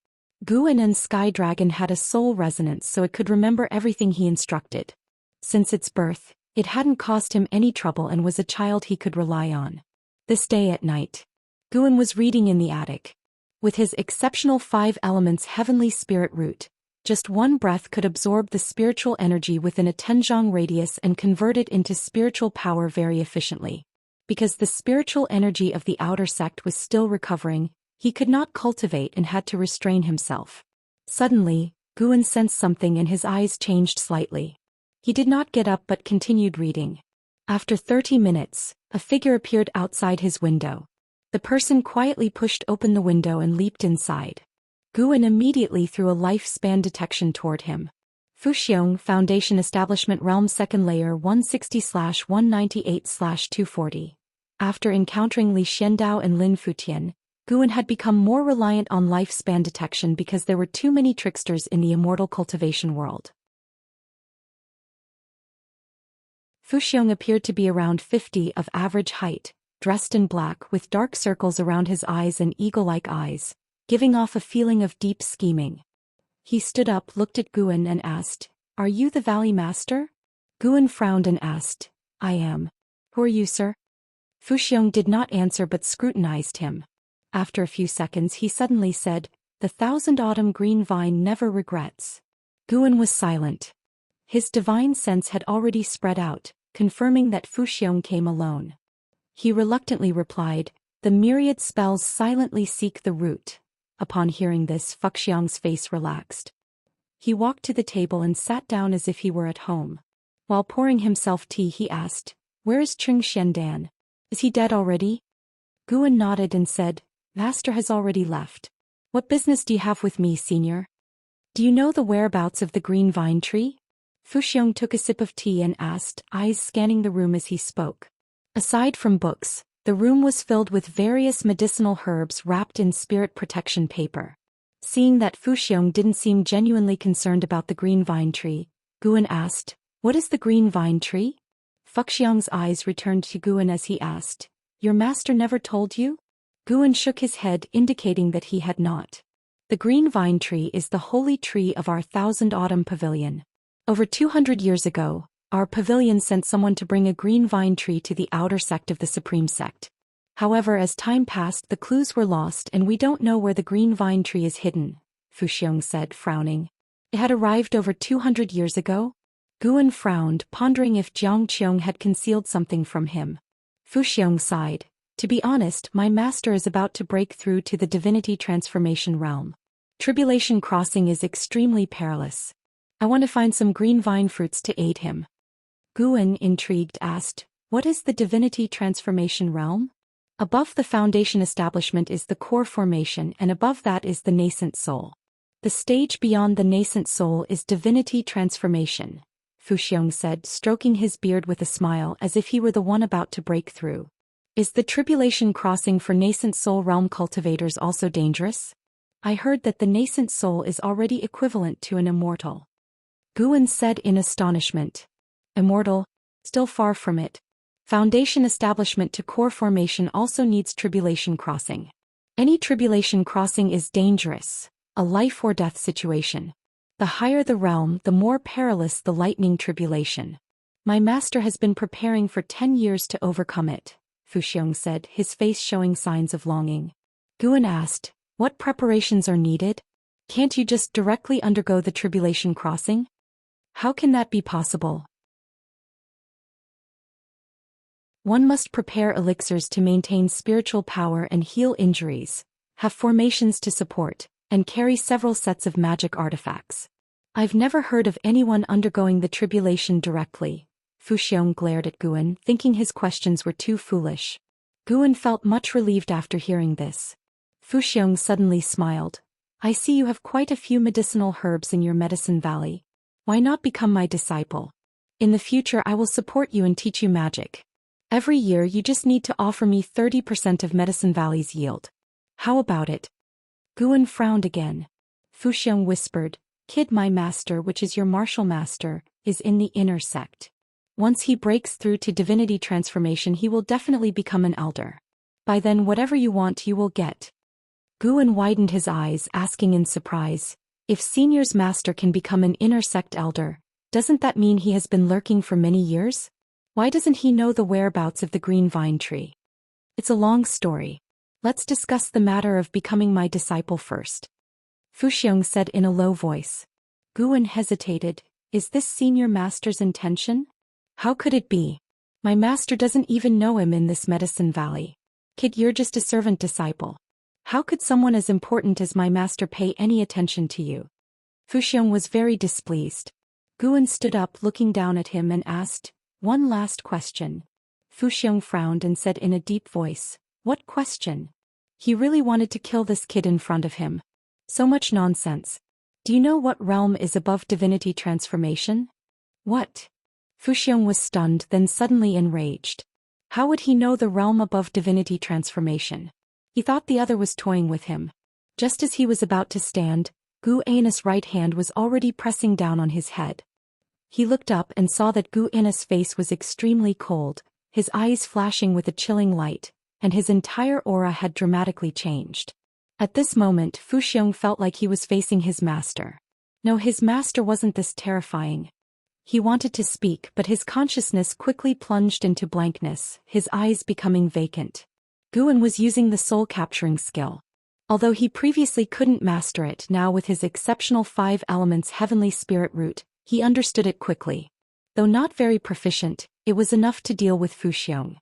Guan and Sky Dragon had a soul resonance, so it could remember everything he instructed. Since its birth, it hadn't caused him any trouble and was a child he could rely on. This day at night, Guan was reading in the attic. With his exceptional 5 elements heavenly spirit root, just one breath could absorb the spiritual energy within a 10-zhang radius and convert it into spiritual power very efficiently. Because the spiritual energy of the outer sect was still recovering, he could not cultivate and had to restrain himself. Suddenly, Guan sensed something and his eyes changed slightly. He did not get up but continued reading. After 30 minutes, a figure appeared outside his window. The person quietly pushed open the window and leaped inside. Guan immediately threw a lifespan detection toward him. Fuxiong Foundation Establishment Realm 2nd Layer 160/198/240. After encountering Li Xiandao and Lin Futian, Guan had become more reliant on lifespan detection because there were too many tricksters in the immortal cultivation world. Fuxiong appeared to be around 50 of average height, dressed in black with dark circles around his eyes and eagle-like eyes, giving off a feeling of deep scheming. He stood up, looked at Guan and asked, "Are you the Valley Master?" Guan frowned and asked, "I am. Who are you, sir?" Fuxiong did not answer but scrutinized him. After a few seconds he suddenly said, "The 1000 Autumn Green Vine never regrets." Guan was silent. His divine sense had already spread out, confirming that Fuxiong came alone. He reluctantly replied, "The myriad spells silently seek the root." Upon hearing this, Fuxiong's face relaxed. He walked to the table and sat down as if he were at home. While pouring himself tea he asked, "Where is Cheng Xiandan? Is he dead already?" Guan nodded and said, "Master has already left. What business do you have with me, senior? Do you know the whereabouts of the green vine tree?" Fuxiong took a sip of tea and asked, eyes scanning the room as he spoke. Aside from books, the room was filled with various medicinal herbs wrapped in spirit protection paper. Seeing that Fuxiong didn't seem genuinely concerned about the green vine tree, Guan asked, "What is the green vine tree?" Fuxiong's eyes returned to Guan as he asked, "Your master never told you?" Guan shook his head, indicating that he had not. "The green vine tree is the holy tree of our 1000 Autumn Pavilion. Over 200 years ago, our pavilion sent someone to bring a green vine tree to the outer sect of the Supreme Sect. However, as time passed, the clues were lost and we don't know where the green vine tree is hidden," Fuxiong said, frowning. "It had arrived over 200 years ago?" Guan frowned, pondering if Jiang Qiong had concealed something from him. Fuxiong sighed. "To be honest, my master is about to break through to the Divinity transformation realm. Tribulation crossing is extremely perilous. I want to find some green vine fruits to aid him." Guan, intrigued, asked, "What is the Divinity transformation realm?" "Above the Foundation establishment is the core formation and above that is the nascent soul. The stage beyond the nascent soul is Divinity transformation," Fuxiong said, stroking his beard with a smile as if he were the one about to break through. "Is the tribulation crossing for nascent soul realm cultivators also dangerous? I heard that the nascent soul is already equivalent to an immortal." Guan said in astonishment. "Immortal? Still far from it. Foundation establishment to core formation also needs tribulation crossing. Any tribulation crossing is dangerous, a life or death situation. The higher the realm, the more perilous the lightning tribulation. My master has been preparing for 10 years to overcome it," Fuxiong said, his face showing signs of longing. Guan asked, "What preparations are needed? Can't you just directly undergo the tribulation crossing?" "How can that be possible?" "One must prepare elixirs to maintain spiritual power and heal injuries, have formations to support, and carry several sets of magic artifacts. I've never heard of anyone undergoing the tribulation directly." Fuxiong glared at Guan, thinking his questions were too foolish. Guan felt much relieved after hearing this. Fuxiong suddenly smiled. "I see you have quite a few medicinal herbs in your medicine valley. Why not become my disciple? In the future I will support you and teach you magic." Every year you just need to offer me 30% of Medicine Valley's yield. How about it? Guan frowned again. Fu Xiong whispered, Kid, my master, which is your martial master, is in the inner sect. Once he breaks through to divinity transformation he will definitely become an elder. By then whatever you want you will get. Guan widened his eyes, asking in surprise, if Senior's master can become an inner sect elder, doesn't that mean he has been lurking for many years? Why doesn't he know the whereabouts of the green vine tree? It's a long story. Let's discuss the matter of becoming my disciple first. Fu Xiong said in a low voice. Guan hesitated. Is this senior master's intention? How could it be? My master doesn't even know him in this Medicine Valley. Kid, you're just a servant disciple. How could someone as important as my master pay any attention to you? Fu Xiong was very displeased. Guan stood up looking down at him and asked, one last question. Fu Xiong frowned and said in a deep voice, what question? He really wanted to kill this kid in front of him. So much nonsense. Do you know what realm is above divinity transformation? What? Fu Xiong was stunned, then suddenly enraged. How would he know the realm above divinity transformation? He thought the other was toying with him. Just as he was about to stand, Gu Anna's right hand was already pressing down on his head. He looked up and saw that Gu Anna's face was extremely cold, his eyes flashing with a chilling light, and his entire aura had dramatically changed. At this moment Fu Xiong felt like he was facing his master. No, his master wasn't this terrifying. He wanted to speak, but his consciousness quickly plunged into blankness, his eyes becoming vacant. Guan was using the soul-capturing skill. Although he previously couldn't master it, now with his exceptional 5 elements heavenly spirit root, he understood it quickly. Though not very proficient, it was enough to deal with Fu Xiong.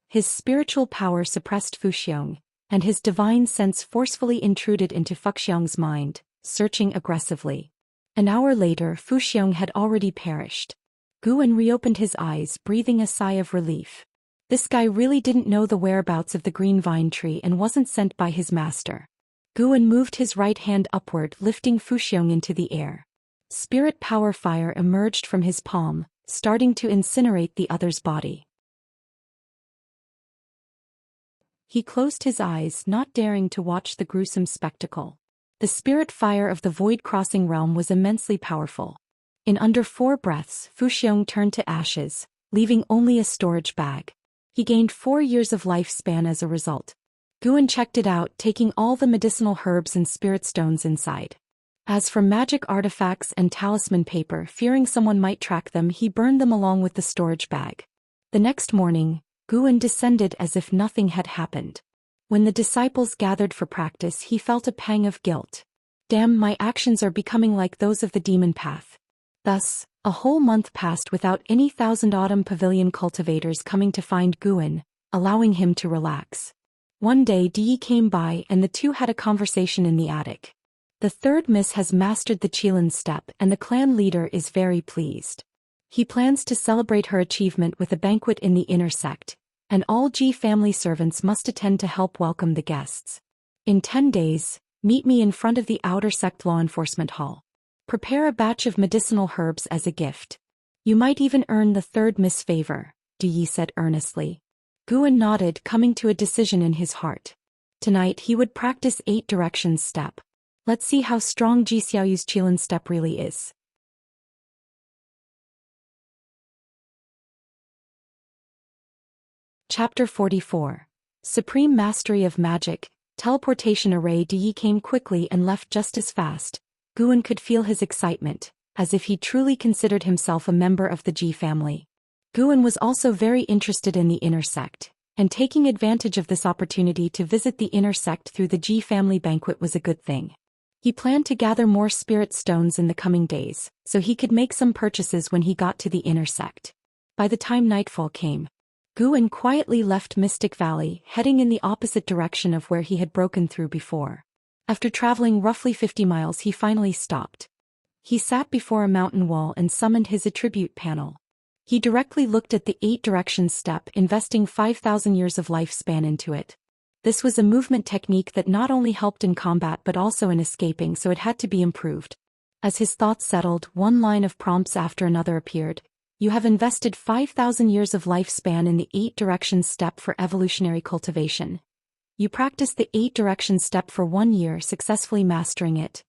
His spiritual power suppressed Fu Xiong, and his divine sense forcefully intruded into Fu Xiong's mind, searching aggressively. An hour later Fu Xiong had already perished. Guan reopened his eyes, breathing a sigh of relief. This guy really didn't know the whereabouts of the green vine tree and wasn't sent by his master. Guan moved his right hand upward, lifting Fu Xiong into the air. Spirit power fire emerged from his palm, starting to incinerate the other's body. He closed his eyes, not daring to watch the gruesome spectacle. The spirit fire of the void-crossing realm was immensely powerful. In under 4 breaths, Fu Xiong turned to ashes, leaving only a storage bag. He gained 4 years of lifespan as a result. Guan checked it out, taking all the medicinal herbs and spirit stones inside. As for magic artifacts and talisman paper, fearing someone might track them, he burned them along with the storage bag. The next morning, Guan descended as if nothing had happened. When the disciples gathered for practice, he felt a pang of guilt. Damn, my actions are becoming like those of the demon path. Thus, a whole month passed without any Thousand Autumn Pavilion cultivators coming to find Guan, allowing him to relax. One day Di came by and the two had a conversation in the attic. The third miss has mastered the Qilin step and the clan leader is very pleased. He plans to celebrate her achievement with a banquet in the inner sect, and all Ji family servants must attend to help welcome the guests. In 10 days, meet me in front of the outer sect law enforcement hall. Prepare a batch of medicinal herbs as a gift. You might even earn the third miss favor, Di said earnestly. Guan nodded, coming to a decision in his heart. Tonight he would practice 8 directions step. Let's see how strong Ji Xiaoyu's Qilin step really is. Chapter 44. Supreme Mastery of Magic, Teleportation Array. Di came quickly and left just as fast. Guan could feel his excitement, as if he truly considered himself a member of the Ji family. Guan was also very interested in the inner sect, and taking advantage of this opportunity to visit the inner sect through the Ji family banquet was a good thing. He planned to gather more spirit stones in the coming days, so he could make some purchases when he got to the inner sect. By the time nightfall came, Guan quietly left Mystic Valley, heading in the opposite direction of where he had broken through before. After traveling roughly 50 miles he finally stopped. He sat before a mountain wall and summoned his attribute panel. He directly looked at the 8 directions step, investing 5,000 years of lifespan into it. This was a movement technique that not only helped in combat but also in escaping, so it had to be improved. As his thoughts settled, one line of prompts after another appeared. You have invested 5,000 years of lifespan in the 8 directions step for evolutionary cultivation. You practice the 8 directions step for 1 year, successfully mastering it.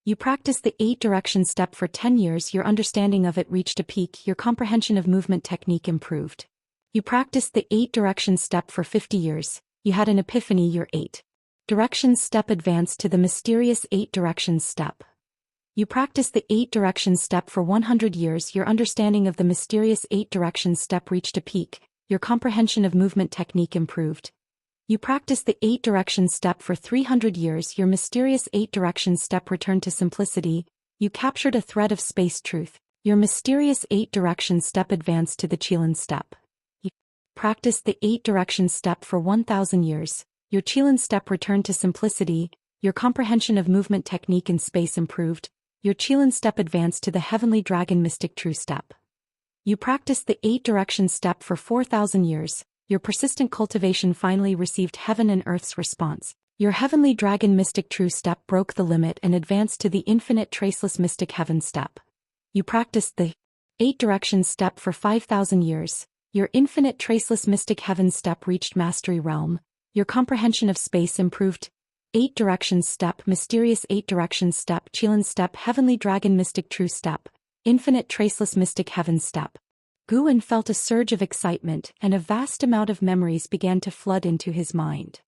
You practice the 8 directions step for 10 years, your understanding of it reached a peak, your comprehension of movement technique improved. You practiced the 8 directions step for 50 years, you had an epiphany, your 8 directions step advanced to the mysterious 8 directions step. You practice the 8 directions step for 100 years, your understanding of the mysterious 8 directions step reached a peak, your comprehension of movement technique improved. You practice the 8 directions step for 300 years, your mysterious 8 directions step returned to simplicity, you captured a thread of space truth, your mysterious 8 directions step advanced to the Qilan step. You practice the 8 directions step for 1,000 years, your Qilan step returned to simplicity, your comprehension of movement technique in space improved, your Qilan step advanced to the heavenly dragon mystic true step. You practiced the 8 directions step for 4,000 years, your persistent cultivation finally received heaven and earth's response. Your heavenly dragon mystic true step broke the limit and advanced to the infinite traceless mystic heaven step. You practiced the 8 directions step for 5,000 years, your infinite traceless mystic heaven step reached mastery realm, your comprehension of space improved. 8 directions step, mysterious 8 directions step, Qilan step, heavenly dragon mystic true step, infinite traceless mystic heaven step. Guan felt a surge of excitement, and a vast amount of memories began to flood into his mind.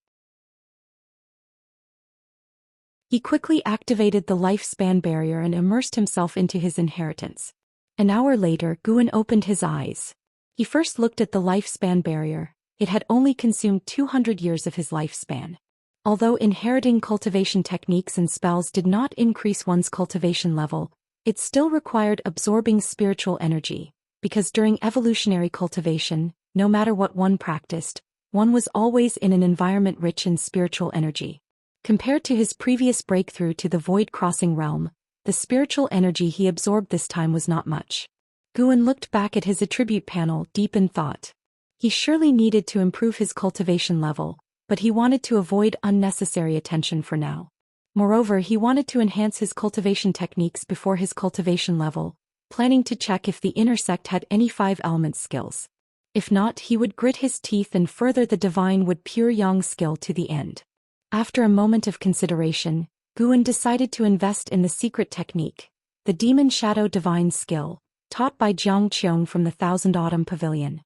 He quickly activated the lifespan barrier and immersed himself into his inheritance. An hour later, Guan opened his eyes. He first looked at the lifespan barrier. It had only consumed 200 years of his lifespan. Although inheriting cultivation techniques and spells did not increase one's cultivation level, it still required absorbing spiritual energy, because during evolutionary cultivation, no matter what one practiced, one was always in an environment rich in spiritual energy. Compared to his previous breakthrough to the void-crossing realm, the spiritual energy he absorbed this time was not much. Guan looked back at his attribute panel, deep in thought. He surely needed to improve his cultivation level, but he wanted to avoid unnecessary attention for now. Moreover, he wanted to enhance his cultivation techniques before his cultivation level, planning to check if the inner sect had any 5-element skills. If not, he would grit his teeth and further the divine wood pure yang skill to the end. After a moment of consideration, Guan decided to invest in the secret technique, the demon shadow divine skill, taught by Jiang Qiong from the Thousand Autumn Pavilion.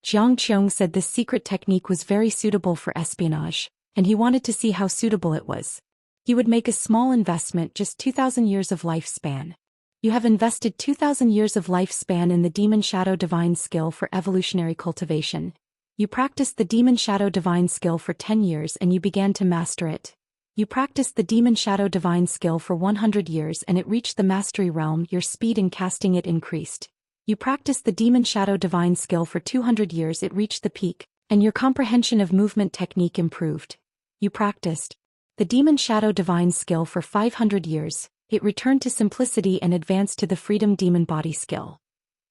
Jiang Qiong said this secret technique was very suitable for espionage, and he wanted to see how suitable it was. He would make a small investment, just 2,000 years of lifespan. You have invested 2,000 years of lifespan in the Demon Shadow Divine skill for evolutionary cultivation. You practiced the Demon Shadow Divine skill for 10 years and you began to master it. You practiced the Demon Shadow Divine skill for 100 years and it reached the mastery realm, your speed in casting it increased. You practiced the Demon Shadow Divine skill for 200 years, it reached the peak, and your comprehension of movement technique improved. You practiced the Demon Shadow Divine skill for 500 years, it returned to simplicity and advanced to the Freedom Demon Body skill.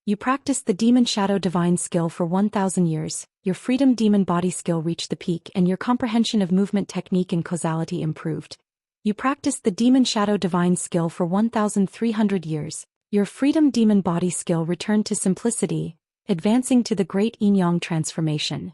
You practiced the Demon Shadow Divine skill for 1,000 years, your Freedom Demon Body skill reached the peak and your comprehension of movement technique and causality improved. You practiced the Demon Shadow Divine skill for 1,300 years, your Freedom Demon Body skill returned to simplicity, advancing to the Great Yin-Yang transformation.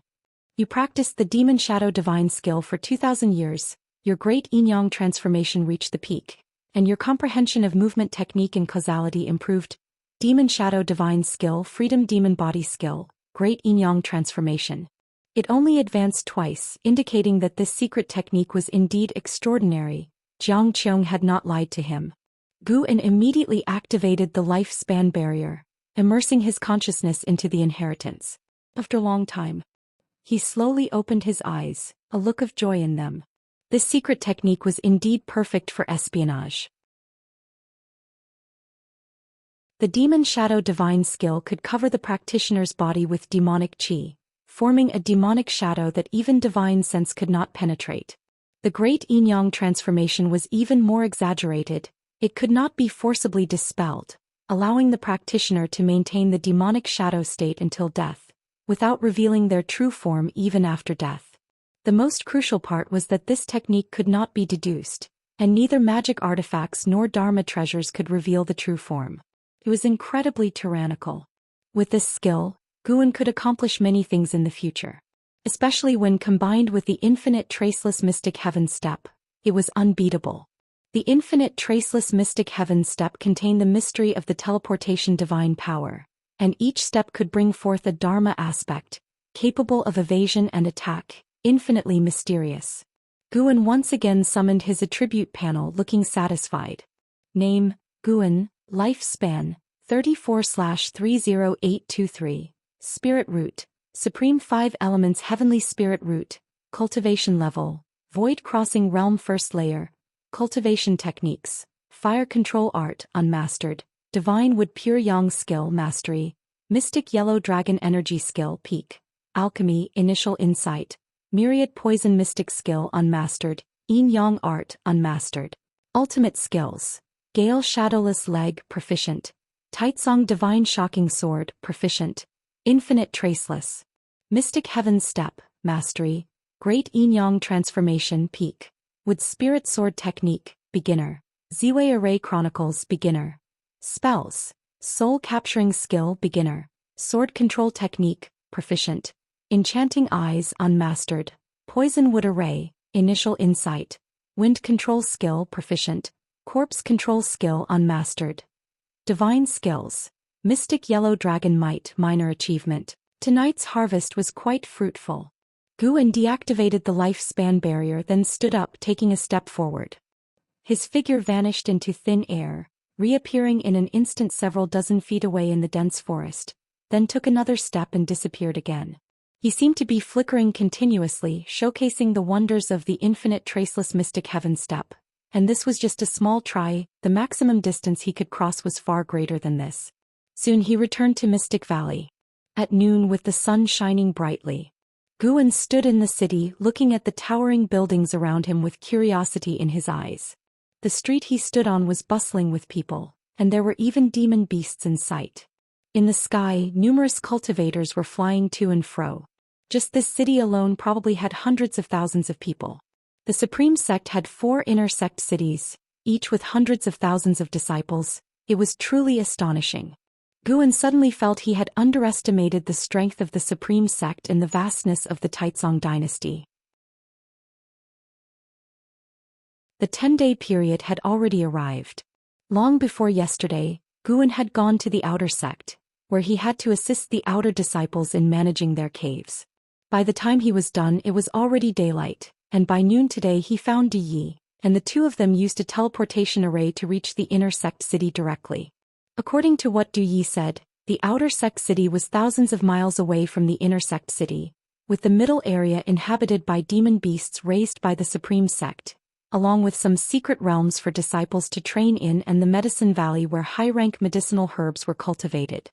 You practiced the Demon Shadow Divine skill for 2,000 years, your Great Yin-Yang transformation reached the peak, and your comprehension of movement technique and causality improved. Demon Shadow Divine skill, Freedom Demon Body skill, Great Yin-Yang transformation. It only advanced twice, indicating that this secret technique was indeed extraordinary. Jiang Qiong had not lied to him. Guan immediately activated the lifespan barrier, immersing his consciousness into the inheritance. After a long time, he slowly opened his eyes, a look of joy in them. This secret technique was indeed perfect for espionage. The Demon Shadow Divine skill could cover the practitioner's body with demonic qi, forming a demonic shadow that even divine sense could not penetrate. The Great Yin-Yang transformation was even more exaggerated. It could not be forcibly dispelled, allowing the practitioner to maintain the demonic shadow state until death, without revealing their true form even after death. The most crucial part was that this technique could not be deduced, and neither magic artifacts nor Dharma treasures could reveal the true form. It was incredibly tyrannical. With this skill, Guan could accomplish many things in the future. Especially when combined with the infinite traceless mystic heaven step, it was unbeatable. The infinite traceless mystic heaven step contained the mystery of the teleportation divine power, and each step could bring forth a dharma aspect, capable of evasion and attack, infinitely mysterious. Guan once again summoned his attribute panel looking satisfied. Name, Guan, lifespan, 34/30823, Spirit Root, Supreme 5 Elements Heavenly Spirit Root, Cultivation Level, Void Crossing Realm First Layer, Cultivation Techniques, Fire Control Art Unmastered, Divine Wood Pure Yang Skill Mastery, Mystic Yellow Dragon Energy Skill Peak, Alchemy Initial Insight, Myriad Poison Mystic Skill Unmastered, Yin Yang Art Unmastered, Ultimate Skills, Gale Shadowless Leg Proficient, Taitsong Divine Shocking Sword Proficient, Infinite Traceless, Mystic Heaven Step Mastery, Great Yin Yang Transformation Peak, Wood Spirit Sword Technique Beginner, Ziwei Array Chronicles Beginner, Spells, Soul Capturing Skill Beginner, Sword Control Technique Proficient, Enchanting Eyes Unmastered, Poison Wood Array, Initial Insight, Wind Control Skill Proficient, Corpse Control Skill Unmastered. Divine Skills, Mystic Yellow Dragon Might Minor Achievement. Tonight's harvest was quite fruitful. Guan deactivated the lifespan barrier, then stood up, taking a step forward. His figure vanished into thin air, reappearing in an instant several dozen feet away in the dense forest, then took another step and disappeared again. He seemed to be flickering continuously, showcasing the wonders of the infinite traceless mystic heaven step. And this was just a small try, the maximum distance he could cross was far greater than this. Soon he returned to Mystic Valley. At noon, with the sun shining brightly, Guan stood in the city, looking at the towering buildings around him with curiosity in his eyes. The street he stood on was bustling with people, and there were even demon beasts in sight. In the sky, numerous cultivators were flying to and fro. Just this city alone probably had hundreds of thousands of people. The Supreme Sect had 4 inner sect cities, each with hundreds of thousands of disciples. It was truly astonishing. Guan suddenly felt he had underestimated the strength of the Supreme Sect and the vastness of the Taitsong dynasty. The 10-day period had already arrived. Long before yesterday, Guan had gone to the outer sect, where he had to assist the outer disciples in managing their caves. By the time he was done, it was already daylight, and by noon today he found Du Yi, and the two of them used a teleportation array to reach the inner sect city directly. According to what Du Yi said, the outer sect city was thousands of miles away from the inner sect city, with the middle area inhabited by demon beasts raised by the Supreme Sect, along with some secret realms for disciples to train in, and the Medicine Valley where high-rank medicinal herbs were cultivated.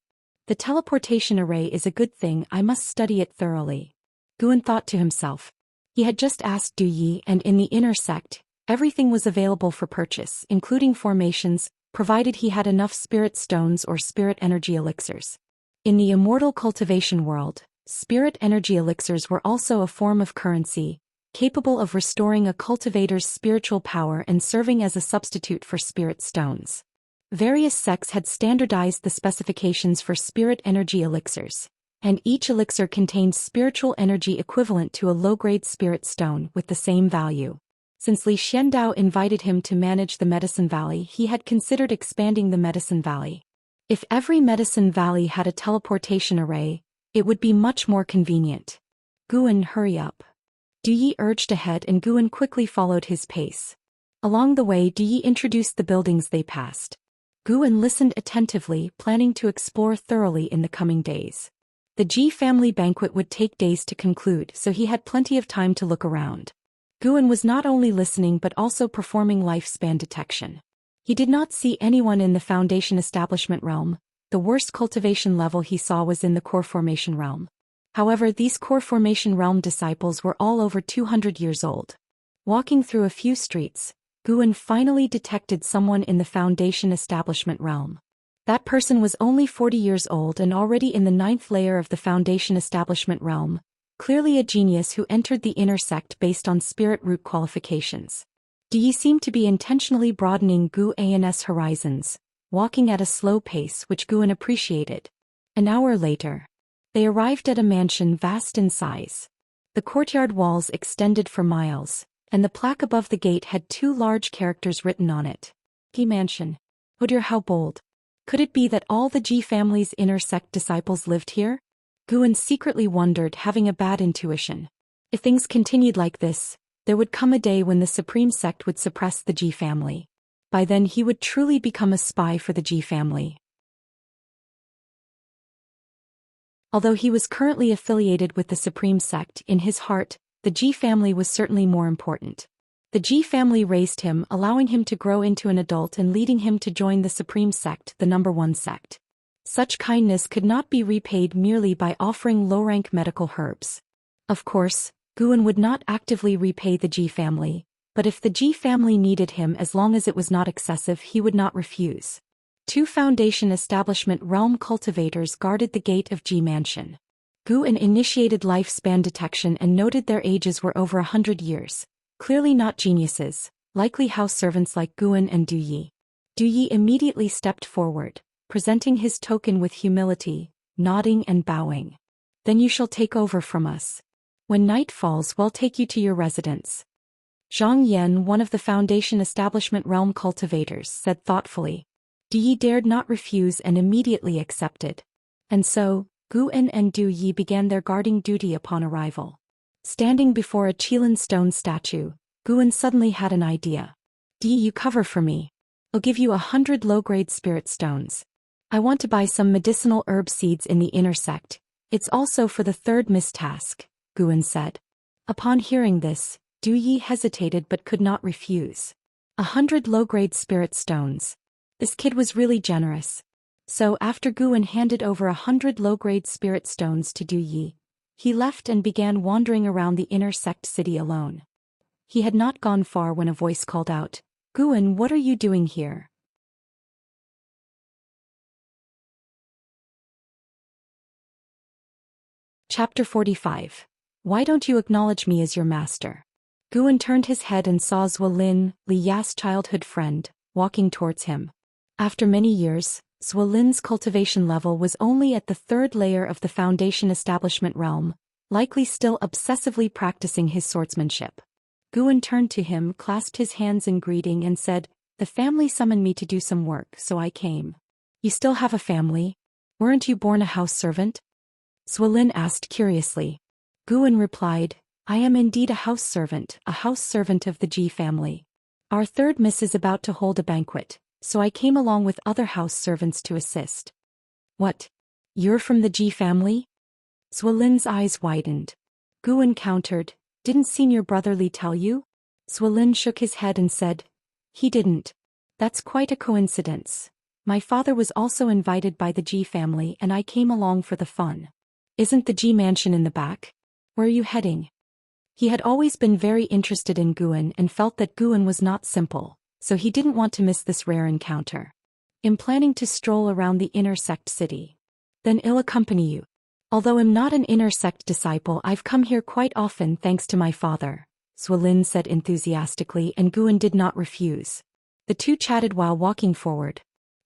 The teleportation array is a good thing, I must study it thoroughly. Guan thought to himself. He had just asked Du Yi, and in the inner sect, everything was available for purchase, including formations, provided he had enough spirit stones or spirit energy elixirs. In the immortal cultivation world, spirit energy elixirs were also a form of currency, capable of restoring a cultivator's spiritual power and serving as a substitute for spirit stones. Various sects had standardized the specifications for spirit energy elixirs, and each elixir contained spiritual energy equivalent to a low-grade spirit stone with the same value. Since Li Xiandao invited him to manage the Medicine Valley, he had considered expanding the Medicine Valley. If every Medicine Valley had a teleportation array, it would be much more convenient. Guan, hurry up. Du Yi urged ahead, and Guan quickly followed his pace. Along the way, Du Yi introduced the buildings they passed. Guan listened attentively, planning to explore thoroughly in the coming days. The Ji family banquet would take days to conclude, so he had plenty of time to look around. Guan was not only listening but also performing lifespan detection. He did not see anyone in the Foundation Establishment realm. The worst cultivation level he saw was in the Core Formation realm. However, these Core Formation realm disciples were all over 200 years old. Walking through a few streets, Guan finally detected someone in the Foundation Establishment realm. That person was only 40 years old and already in the 9th layer of the Foundation Establishment realm, clearly a genius who entered the inner sect based on spirit root qualifications. Du Yi seemed to be intentionally broadening Guan's horizons, walking at a slow pace, which Guan appreciated. An hour later, they arrived at a mansion vast in size. The courtyard walls extended for miles, and the plaque above the gate had 2 large characters written on it. Ji Mansion. Oh dear, how bold. Could it be that all the Ji family's inner sect disciples lived here? Guan secretly wondered, having a bad intuition. If things continued like this, there would come a day when the Supreme Sect would suppress the Ji family. By then he would truly become a spy for the Ji family. Although he was currently affiliated with the Supreme Sect, in his heart, the Ji family was certainly more important. The Ji family raised him, allowing him to grow into an adult and leading him to join the Supreme Sect, the #1 sect. Such kindness could not be repaid merely by offering low-rank medical herbs. Of course, Guan would not actively repay the Ji family, but if the Ji family needed him, as long as it was not excessive, he would not refuse. 2 Foundation Establishment realm cultivators guarded the gate of Ji Mansion. Guan initiated lifespan detection and noted their ages were over 100 years. Clearly not geniuses, likely house servants like Guan and Du Yi. Du Yi immediately stepped forward, presenting his token with humility, nodding and bowing. Then you shall take over from us. When night falls, we'll take you to your residence. Zhang Yan, one of the Foundation Establishment realm cultivators, said thoughtfully. Du Yi dared not refuse and immediately accepted. And so, Guan and Du Yi began their guarding duty upon arrival. Standing before a Qilin stone statue, Guan suddenly had an idea. Du Yi, you cover for me. I'll give you 100 low-grade spirit stones. I want to buy some medicinal herb seeds in the inner sect. It's also for the 3rd miss task, Guan said. Upon hearing this, Du Yi hesitated but could not refuse. 100 low-grade spirit stones. This kid was really generous. So after Guan handed over 100 low-grade spirit stones to Du Yi, he left and began wandering around the inner sect city alone. He had not gone far when a voice called out, Guan, what are you doing here? Chapter 45. Why don't you acknowledge me as your master? Guan turned his head and saw Zhou Lin, Li Ya's childhood friend, walking towards him. After many years, Zhou Lin's cultivation level was only at the 3rd layer of the Foundation Establishment realm, likely still obsessively practicing his swordsmanship. Guan turned to him, clasped his hands in greeting and said, The family summoned me to do some work, so I came. You still have a family? Weren't you born a house servant? Zhou Lin asked curiously. Guan replied, I am indeed a house servant of the Ji family. Our 3rd miss is about to hold a banquet, so I came along with other house servants to assist. What? You're from the Ji family? Zhou Lin's eyes widened. Guan countered, Didn't senior brother Li tell you? Zhou Lin shook his head and said, He didn't. That's quite a coincidence. My father was also invited by the Ji family and I came along for the fun. Isn't the Ji mansion in the back? Where are you heading? He had always been very interested in Guan and felt that Guan was not simple, so he didn't want to miss this rare encounter. I'm planning to stroll around the inner sect city. Then I'll accompany you. Although I'm not an inner sect disciple, I've come here quite often thanks to my father, Zhou Lin said enthusiastically, and Guan did not refuse. The two chatted while walking forward.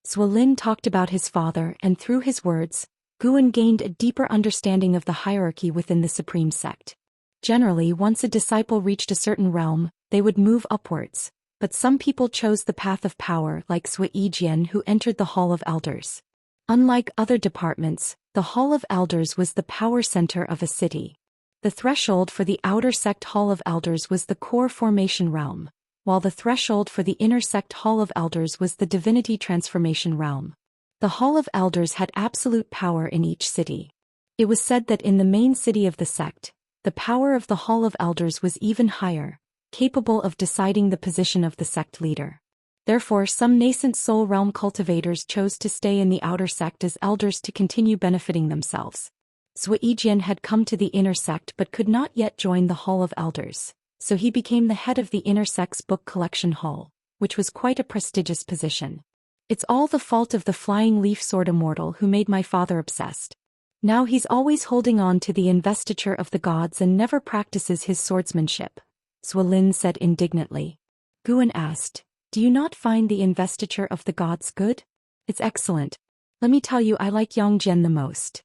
Zhou Lin talked about his father and through his words, Guan gained a deeper understanding of the hierarchy within the Supreme Sect. Generally, once a disciple reached a certain realm, they would move upwards, but some people chose the path of power like Zhou Xian, who entered the Hall of Elders. Unlike other departments, the Hall of Elders was the power center of a city. The threshold for the outer sect Hall of Elders was the core formation realm, while the threshold for the inner sect Hall of Elders was the divinity transformation realm. The Hall of Elders had absolute power in each city. It was said that in the main city of the sect, the power of the Hall of Elders was even higher, capable of deciding the position of the sect leader. Therefore, some nascent soul realm cultivators chose to stay in the outer sect as elders to continue benefiting themselves. Zhou Xian had come to the inner sect but could not yet join the Hall of Elders, so he became the head of the inner sect's book collection hall, which was quite a prestigious position. It's all the fault of the flying leaf sword Immortal who made my father obsessed. Now he's always holding on to the investiture of the gods and never practices his swordsmanship, Zhou Lin said indignantly. Guan asked, Do you not find the investiture of the gods good? It's excellent. Let me tell you, I like Yongjian the most.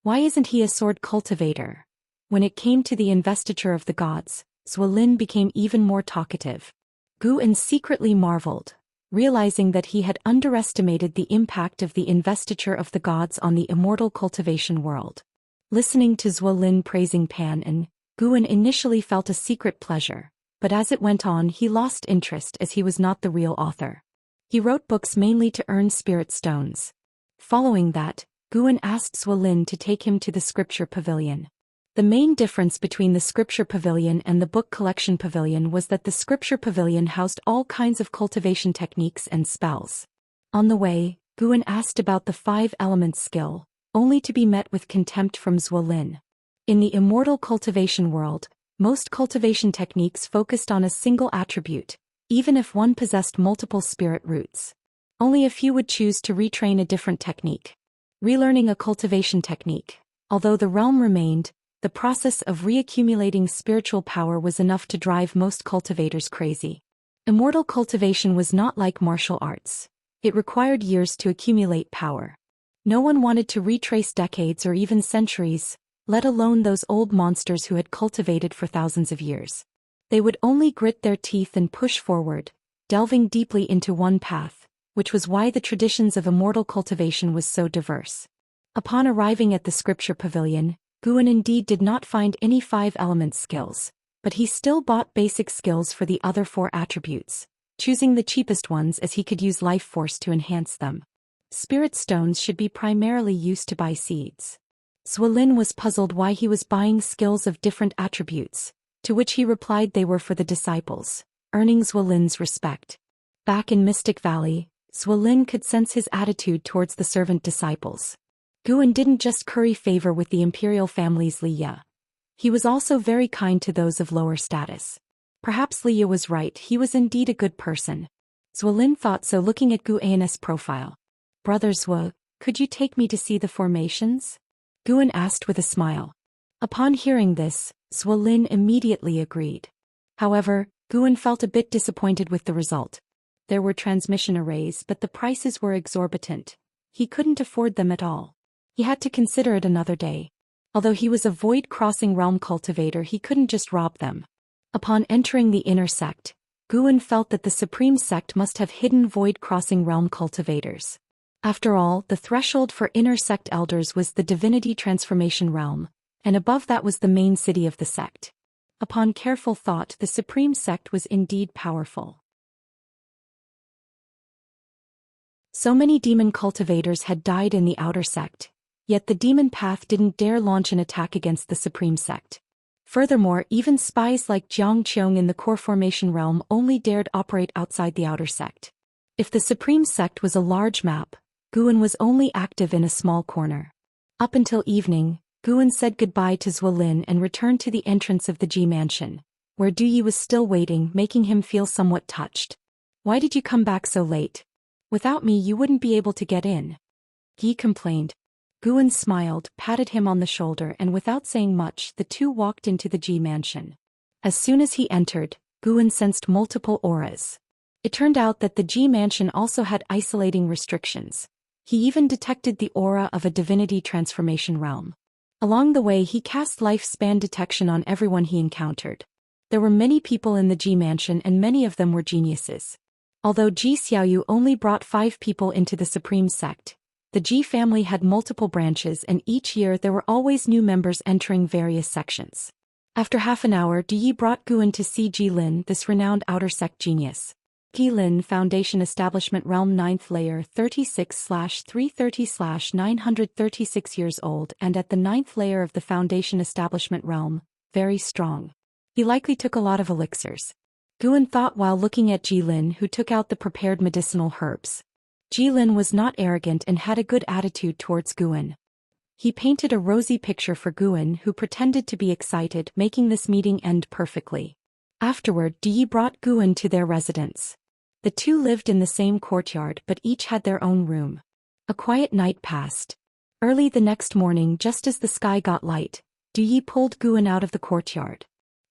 Why isn't he a sword cultivator? When it came to the investiture of the gods, Zhou Xian became even more talkative. Gu En secretly marveled, realizing that he had underestimated the impact of the investiture of the gods on the immortal cultivation world. Listening to Zhou Xian praising Pan En, Gu En initially felt a secret pleasure, but as it went on he lost interest as he was not the real author. He wrote books mainly to earn spirit stones. Following that, Gu En asked Zhou Xian to take him to the scripture pavilion. The main difference between the scripture pavilion and the book collection pavilion was that the scripture pavilion housed all kinds of cultivation techniques and spells. On the way, Gu En asked about the 5 elements skill, only to be met with contempt from Zhou Xian. In the immortal cultivation world, most cultivation techniques focused on a single attribute, even if one possessed multiple spirit roots. Only a few would choose to retrain a different technique. Relearning a cultivation technique, although the realm remained, the process of reaccumulating spiritual power was enough to drive most cultivators crazy. Immortal cultivation was not like martial arts. It required years to accumulate power. No one wanted to retrace decades or even centuries, let alone those old monsters who had cultivated for thousands of years. They would only grit their teeth and push forward, delving deeply into one path, which was why the traditions of immortal cultivation was so diverse. Upon arriving at the scripture pavilion, Gu En indeed did not find any 5 elements skills, but he still bought basic skills for the other 4 attributes, choosing the cheapest ones as he could use life force to enhance them. Spirit stones should be primarily used to buy seeds. Zhou Xian was puzzled why he was buying skills of different attributes, to which he replied they were for the disciples, earning Zhou Xian's respect. Back in Mystic Valley, Zhou Xian could sense his attitude towards the servant disciples. Gu En didn't just curry favor with the imperial family's Liya. He was also very kind to those of lower status. Perhaps Liya was right, he was indeed a good person. Zhou Xian thought so looking at Gu En's profile. Brother Zhou, could you take me to see the formations? Gu En asked with a smile. Upon hearing this, Zhou Xian immediately agreed. However, Gu En felt a bit disappointed with the result. There were transmission arrays but the prices were exorbitant. He couldn't afford them at all. He had to consider it another day. Although he was a void-crossing realm cultivator, he couldn't just rob them. Upon entering the inner sect, Gu En felt that the supreme sect must have hidden void-crossing realm cultivators. After all, the threshold for inner sect elders was the Divinity transformation realm, and above that was the main city of the sect. Upon careful thought, the supreme sect was indeed powerful. So many demon cultivators had died in the outer sect. Yet the demon path didn't dare launch an attack against the supreme sect. Furthermore, even spies like Jiang Qiong in the core formation realm only dared operate outside the outer sect. If the supreme sect was a large map, Gu En was only active in a small corner. Up until evening, Gu En said goodbye to Zhou Xian and returned to the entrance of the Ji mansion, where Du Yi was still waiting, making him feel somewhat touched. Why did you come back so late? Without me you wouldn't be able to get in. He complained. Gu En smiled, patted him on the shoulder and without saying much the two walked into the Ji mansion. As soon as he entered, Gu En sensed multiple auras. It turned out that the Ji mansion also had isolating restrictions. He even detected the aura of a divinity transformation realm. Along the way he cast lifespan detection on everyone he encountered. There were many people in the Ji mansion and many of them were geniuses. Although Ji Xiaoyu only brought 5 people into the supreme sect, the Ji family had multiple branches and each year there were always new members entering various sections. After half an hour, Du Yi brought Gu En to see Ji Lin, this renowned outer sect genius. Ji Lin, Foundation Establishment Realm 9th Layer 36/330/936 years old and at the 9th layer of the Foundation Establishment Realm, very strong. He likely took a lot of elixirs. Gu En thought while looking at Ji Lin, who took out the prepared medicinal herbs. Ji Lin was not arrogant and had a good attitude towards Gu En. He painted a rosy picture for Gu En, who pretended to be excited, making this meeting end perfectly. Afterward, Du Yi brought Gu En to their residence. The two lived in the same courtyard but each had their own room. A quiet night passed. Early the next morning, just as the sky got light, Du Yi pulled Gu En out of the courtyard.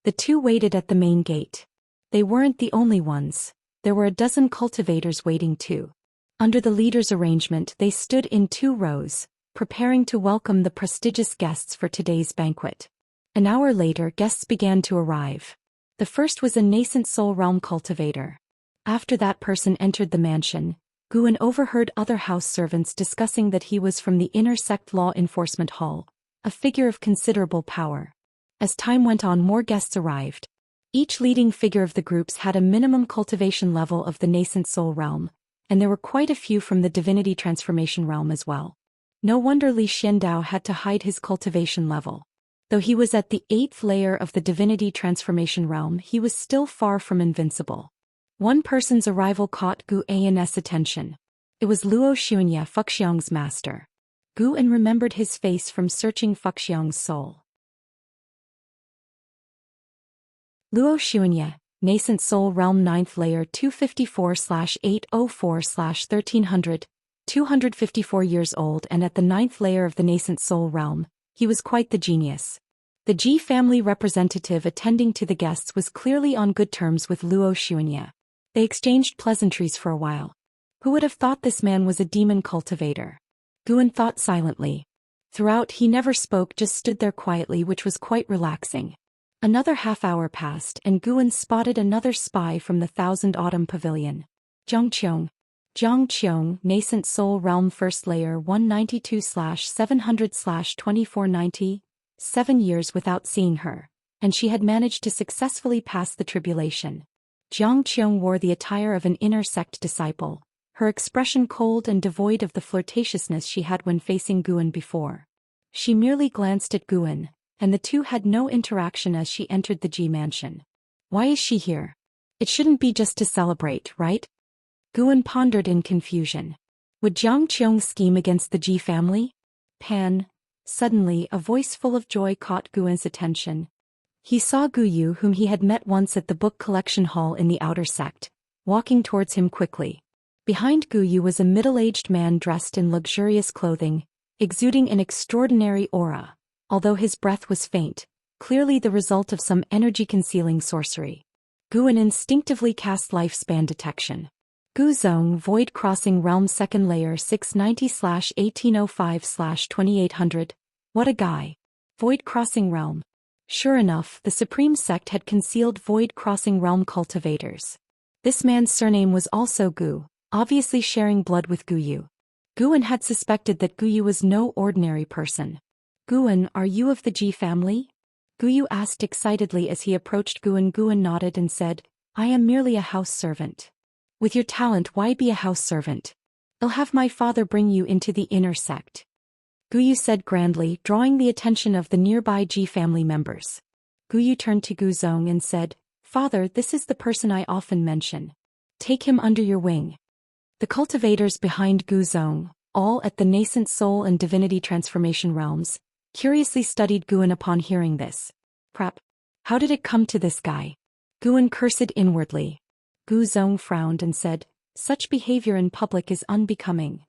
The two waited at the main gate. They weren't the only ones. there were a dozen cultivators waiting too. Under the leader's arrangement, they stood in 2 rows, preparing to welcome the prestigious guests for today's banquet. An hour later, guests began to arrive. The first was a nascent soul realm cultivator. After that person entered the mansion, Guan overheard other house servants discussing that he was from the inner sect law enforcement hall, a figure of considerable power. As time went on, more guests arrived. Each leading figure of the groups had a minimum cultivation level of the nascent soul realm, and there were quite a few from the divinity transformation realm as well. No wonder Li Xiandao had to hide his cultivation level. Though he was at the 8th layer of the divinity transformation realm, he was still far from invincible. One person's arrival caught Gu An's attention. It was Luo Xunya, Fuxiang's master. Gu An remembered his face from searching Fuxiang's soul. Luo Xunya, Nascent Soul Realm 9th Layer 254/804/1300, 254 years old, and at the 9th layer of the Nascent Soul Realm, he was quite the genius. The Ji family representative attending to the guests was clearly on good terms with Luo Xunya. They exchanged pleasantries for a while. Who would have thought this man was a demon cultivator? Guan thought silently. Throughout he never spoke, just stood there quietly, which was quite relaxing. Another half-hour passed and Guan spotted another spy from the Thousand Autumn Pavilion. Zhang Qiong, Nascent Soul Realm 1st Layer 192/700/2490, 7 years without seeing her, and she had managed to successfully pass the tribulation. Zhang Qiong wore the attire of an inner sect disciple, her expression cold and devoid of the flirtatiousness she had when facing Guan before. She merely glanced at Guan, and the two had no interaction as she entered the Ji mansion. Why is she here? It shouldn't be just to celebrate, right? Guan pondered in confusion. Would Zhang Qiong scheme against the Ji family? Pan. Suddenly, a voice full of joy caught Guan's attention. He saw Gu Yu, whom he had met once at the book collection hall in the outer sect, walking towards him quickly. Behind Gu Yu was a middle-aged man dressed in luxurious clothing, exuding an extraordinary aura, although his breath was faint, clearly the result of some energy-concealing sorcery. Guan instinctively cast lifespan detection. Gu Zong, Void Crossing Realm 2nd Layer 690/1805/2800. What a guy. Void Crossing Realm. Sure enough, the Supreme Sect had concealed Void Crossing Realm cultivators. This man's surname was also Gu, obviously sharing blood with Gu Yu. Guan had suspected that Gu Yu was no ordinary person. Guan, are you of the Ji family? Gu Yu asked excitedly as he approached Guan. Guan nodded and said, I am merely a house servant. With your talent, why be a house servant? I'll have my father bring you into the inner sect. Gu Yu said grandly, drawing the attention of the nearby Ji family members. Gu Yu turned to Gu Zong and said, Father, this is the person I often mention. Take him under your wing. The cultivators behind Gu Zong, all at the Nascent Soul and Divinity Transformation realms, curiously studied Guan upon hearing this. Prep. How did it come to this guy? Guan cursed inwardly. Gu Zong frowned and said, Such behavior in public is unbecoming.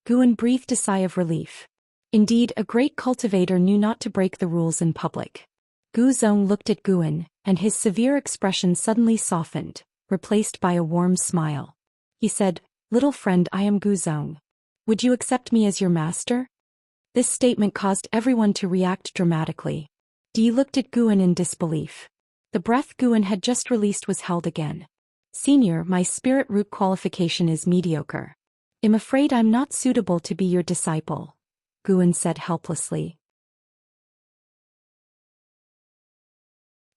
Guan breathed a sigh of relief. Indeed, a great cultivator knew not to break the rules in public. Gu Zong looked at Guan, and his severe expression suddenly softened, replaced by a warm smile. He said, Little friend, I am Gu Zong. Would you accept me as your master? This statement caused everyone to react dramatically. Di looked at Guan in disbelief. The breath Guan had just released was held again. Senior, my spirit root qualification is mediocre. I'm afraid I'm not suitable to be your disciple, Guan said helplessly.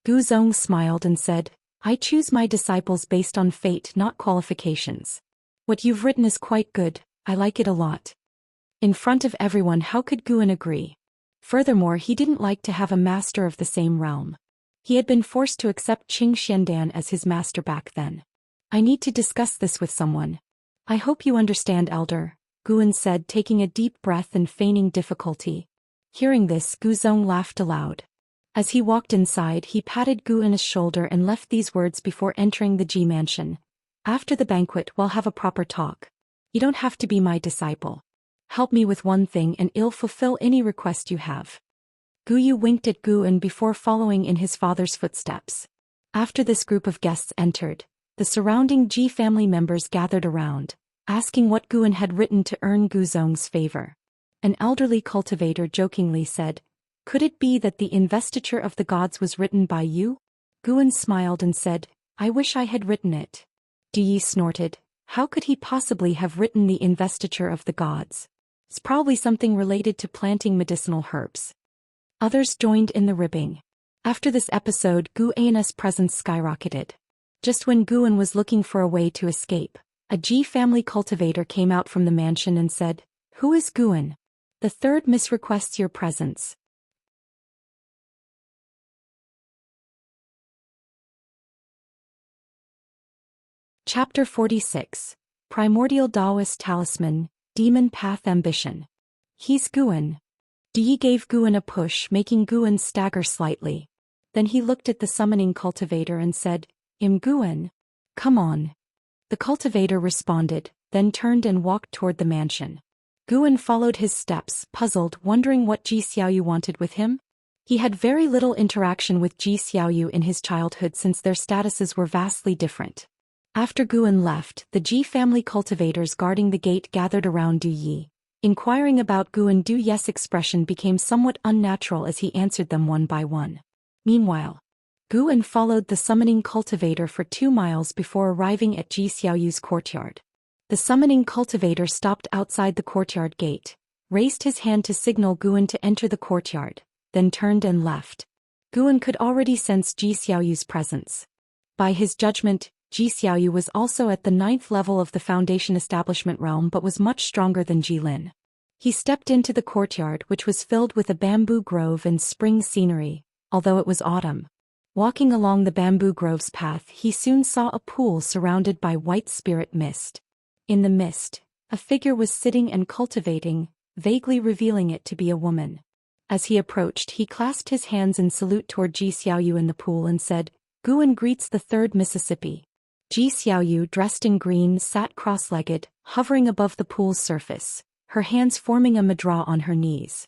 Gu Zong smiled and said, I choose my disciples based on fate, not qualifications. What you've written is quite good, I like it a lot. In front of everyone, how could Guan agree? Furthermore, he didn't like to have a master of the same realm. He had been forced to accept Qing Xiandan as his master back then. I need to discuss this with someone. I hope you understand, Elder, Guan said, taking a deep breath and feigning difficulty. Hearing this, Gu Zong laughed aloud. As he walked inside, he patted Gu on his shoulder and left these words before entering the Ji mansion. After the banquet, we'll have a proper talk. You don't have to be my disciple. Help me with one thing and I'll fulfill any request you have. Gu Yu winked at Guan before following in his father's footsteps. After this group of guests entered, The surrounding Ji family members gathered around, asking what Guan had written to earn Guzong's favor. An elderly cultivator jokingly said, "Could it be that the investiture of the gods was written by you?" Guan smiled and said, "I wish I had written it." Yi snorted, "How could he possibly have written the investiture of the gods? It's probably something related to planting medicinal herbs." Others joined in the ribbing. After this episode, Guan's presence skyrocketed. Just when Guan was looking for a way to escape, a Ji family cultivator came out from the mansion and said, "Who is Guan? The third miss requests your presence." Chapter 46. Primordial Daoist Talisman, Demon Path Ambition. "He's Guan." Yi gave Guan a push, making Guan stagger slightly. Then he looked at the summoning cultivator and said, Guan. Come on." The cultivator responded, then turned and walked toward the mansion. Guan followed his steps, puzzled, wondering what Ji Xiaoyu wanted with him. He had very little interaction with Ji Xiaoyu in his childhood since their statuses were vastly different. After Guan left, the Ji family cultivators guarding the gate gathered around Du Yi. Inquiring about Guan, Du Yi's expression became somewhat unnatural as he answered them one by one. Meanwhile, Guan followed the summoning cultivator for 2 miles before arriving at Ji Xiaoyu's courtyard. The summoning cultivator stopped outside the courtyard gate, raised his hand to signal Guan to enter the courtyard, then turned and left. Guan could already sense Ji Xiaoyu's presence. By his judgment, Ji Xiaoyu was also at the 9th level of the Foundation Establishment realm but was much stronger than Ji Lin. He stepped into the courtyard, which was filled with a bamboo grove and spring scenery, although it was autumn. Walking along the bamboo grove's path, he soon saw a pool surrounded by white spirit mist. In the mist, a figure was sitting and cultivating, vaguely revealing it to be a woman. As he approached, he clasped his hands in salute toward Ji Xiaoyu in the pool and said, "Guan greets the 3rd Mississippi." Ji Xiaoyu, dressed in green, sat cross-legged, hovering above the pool's surface, her hands forming a mudra on her knees.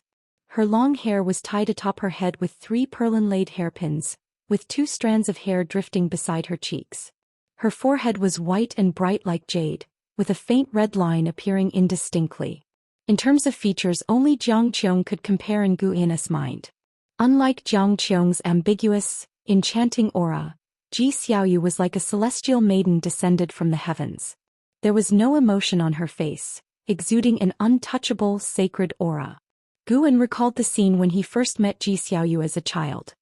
Her long hair was tied atop her head with 3 pearl-inlaid hairpins, with 2 strands of hair drifting beside her cheeks. Her forehead was white and bright like jade, with a faint red line appearing indistinctly. In terms of features, only Jiang Qiong could compare in Guan's mind. Unlike Jiang Qiong's ambiguous, enchanting aura, Ji Xiaoyu was like a celestial maiden descended from the heavens. There was no emotion on her face, exuding an untouchable, sacred aura. Guan recalled the scene when he first met Ji Xiaoyu as a child.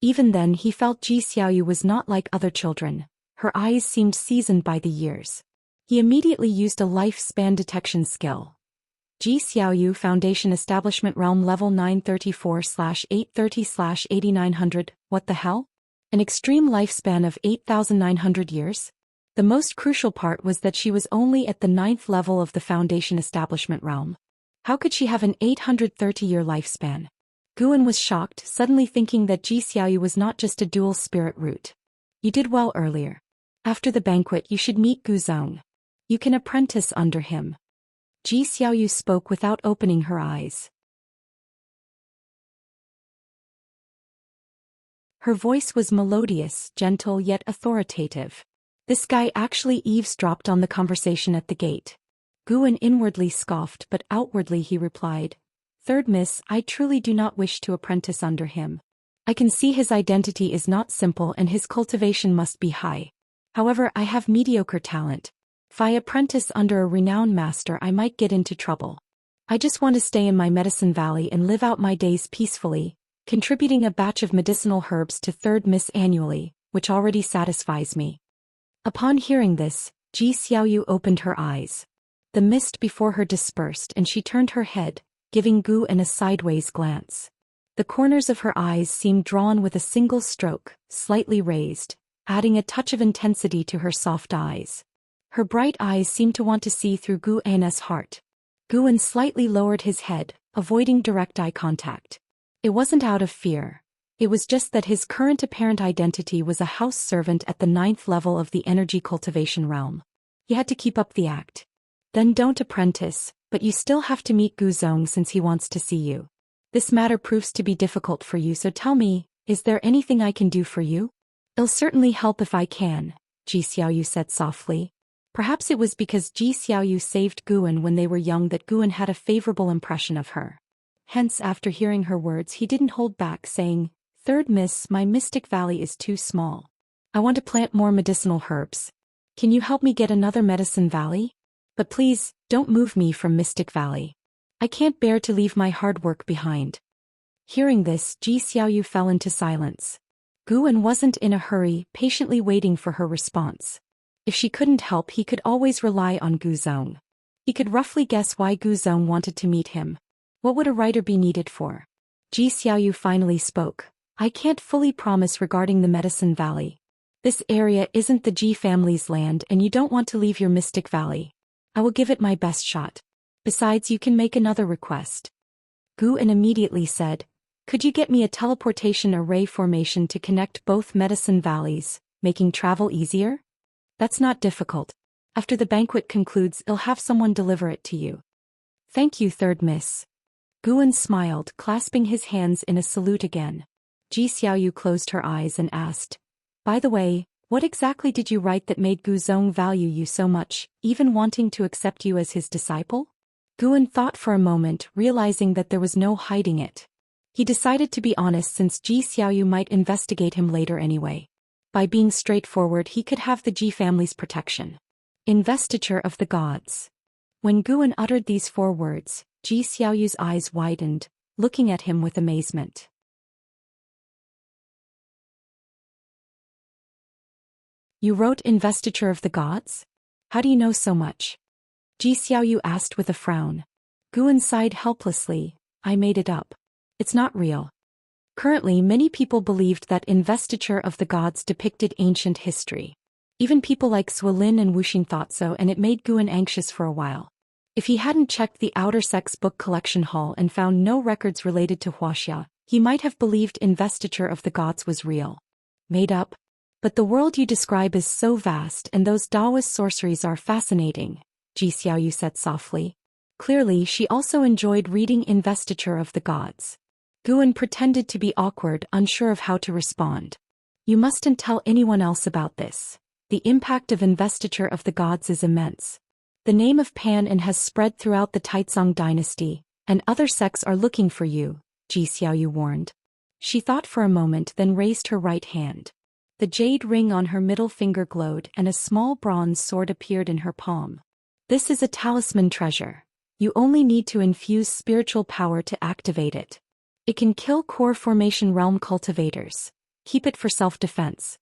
Even then he felt Ji Xiaoyu was not like other children, her eyes seemed seasoned by the years. He immediately used a lifespan detection skill. Ji Xiaoyu, Foundation Establishment Realm Level 934/830/8900, what the hell? An extreme lifespan of 8,900 years? The most crucial part was that she was only at the 9th level of the Foundation Establishment Realm. How could she have an 830-year lifespan? Guan was shocked, suddenly thinking that Ji Xiaoyu was not just a dual spirit root. "You did well earlier. After the banquet you should meet Guzong. You can apprentice under him." Ji Xiaoyu spoke without opening her eyes. Her voice was melodious, gentle yet authoritative. This guy actually eavesdropped on the conversation at the gate. Guan inwardly scoffed, but outwardly he replied, "Third Miss, I truly do not wish to apprentice under him. I can see his identity is not simple and his cultivation must be high. However, I have mediocre talent. If I apprentice under a renowned master I might get into trouble. I just want to stay in my medicine valley and live out my days peacefully, contributing a batch of medicinal herbs to 3rd Miss annually, which already satisfies me." Upon hearing this, Ji Xiaoyu opened her eyes. The mist before her dispersed and she turned her head, giving Guan a sideways glance. The corners of her eyes seemed drawn with a single stroke, slightly raised, adding a touch of intensity to her soft eyes. Her bright eyes seemed to want to see through Guan's heart. Guan slightly lowered his head, avoiding direct eye contact. It wasn't out of fear. It was just that his current apparent identity was a house servant at the 9th level of the energy cultivation realm. He had to keep up the act. "Then don't apprentice, but you still have to meet Guzong since he wants to see you. This matter proves to be difficult for you, so tell me, is there anything I can do for you?" "It'll certainly help if I can," Ji Xiaoyu said softly. Perhaps it was because Ji Xiaoyu saved Guan when they were young that Guan had a favorable impression of her. Hence, after hearing her words, he didn't hold back, saying, "Third Miss, my Mystic Valley is too small. I want to plant more medicinal herbs. Can you help me get another Medicine Valley? But please, don't move me from Mystic Valley. I can't bear to leave my hard work behind." Hearing this, Ji Xiaoyu fell into silence. Guan wasn't in a hurry, patiently waiting for her response. If she couldn't help, he could always rely on Gu Zong. He could roughly guess why Gu Zong wanted to meet him. What would a writer be needed for? Ji Xiaoyu finally spoke. "I can't fully promise regarding the Medicine Valley. This area isn't the Ji family's land and you don't want to leave your Mystic Valley. I will give it my best shot. Besides, you can make another request." Guan immediately said, "Could you get me a teleportation array formation to connect both Medicine Valleys, making travel easier? That's not difficult. After the banquet concludes, I'll have someone deliver it to you." "Thank you, Third Miss." Guan smiled, clasping his hands in a salute again. Ji Xiaoyu closed her eyes and asked, "By the way, what exactly did you write that made Gu Zong value you so much, even wanting to accept you as his disciple?" Guan thought for a moment, realizing that there was no hiding it. He decided to be honest since Ji Xiaoyu might investigate him later anyway. By being straightforward, he could have the Ji family's protection. Investiture of the gods. When Guan uttered these 4 words, Ji Xiaoyu's eyes widened, looking at him with amazement. "You wrote Investiture of the Gods? How do you know so much?" Ji Xiaoyu asked with a frown. Guan sighed helplessly. "I made it up. It's not real." Currently, many people believed that Investiture of the Gods depicted ancient history. Even people like Suolin and Wuxia thought so, and it made Guan anxious for a while. If he hadn't checked the Outer Sect's book collection hall and found no records related to Wuxia, he might have believed Investiture of the Gods was real. Made up? But the world you describe is so vast, and those Daoist sorceries are fascinating, Ji Xiaoyu said softly. Clearly, she also enjoyed reading Investiture of the Gods. Guan pretended to be awkward, unsure of how to respond. "You mustn't tell anyone else about this. The impact of Investiture of the Gods is immense. The name of Pan has spread throughout the Taizong dynasty, and other sects are looking for you," Ji Xiaoyu warned. She thought for a moment, then raised her right hand. The jade ring on her middle finger glowed, and a small bronze sword appeared in her palm. "This is a talisman treasure. You only need to infuse spiritual power to activate it. It can kill core formation realm cultivators. Keep it for self-defense."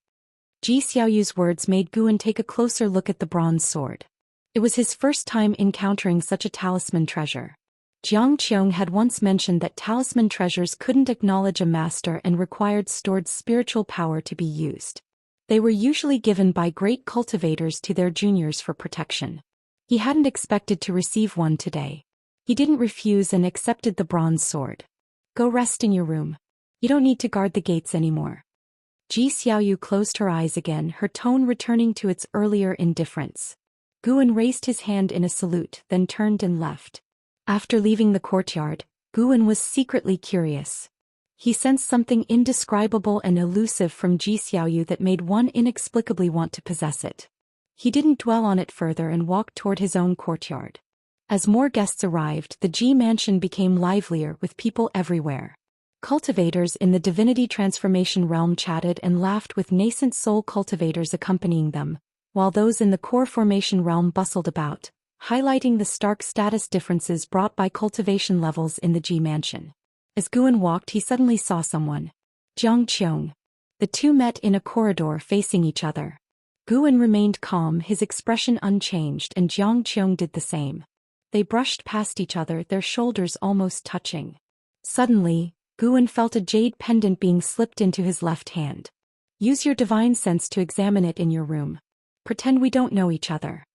Ji Xiaoyu's words made Guan take a closer look at the bronze sword. It was his first time encountering such a talisman treasure. Jiang Qiong had once mentioned that talisman treasures couldn't acknowledge a master and required stored spiritual power to be used. They were usually given by great cultivators to their juniors for protection. He hadn't expected to receive one today. He didn't refuse and accepted the bronze sword. "Go rest in your room. You don't need to guard the gates anymore." Ji Xiaoyu closed her eyes again, her tone returning to its earlier indifference. Guan raised his hand in a salute, then turned and left. After leaving the courtyard, Guan was secretly curious. He sensed something indescribable and elusive from Ji Xiaoyu that made one inexplicably want to possess it. He didn't dwell on it further and walked toward his own courtyard. As more guests arrived, the Ji mansion became livelier with people everywhere. Cultivators in the Divinity transformation realm chatted and laughed with nascent soul cultivators accompanying them, while those in the core formation realm bustled about, highlighting the stark status differences brought by cultivation levels in the Ji mansion. As Guan walked, he suddenly saw someone. Jiang Qiong. The two met in a corridor facing each other. Guan remained calm, his expression unchanged, and Jiang Qiong did the same. They brushed past each other, their shoulders almost touching. Suddenly, Guan felt a jade pendant being slipped into his left hand. "Use your divine sense to examine it in your room. Pretend we don't know each other."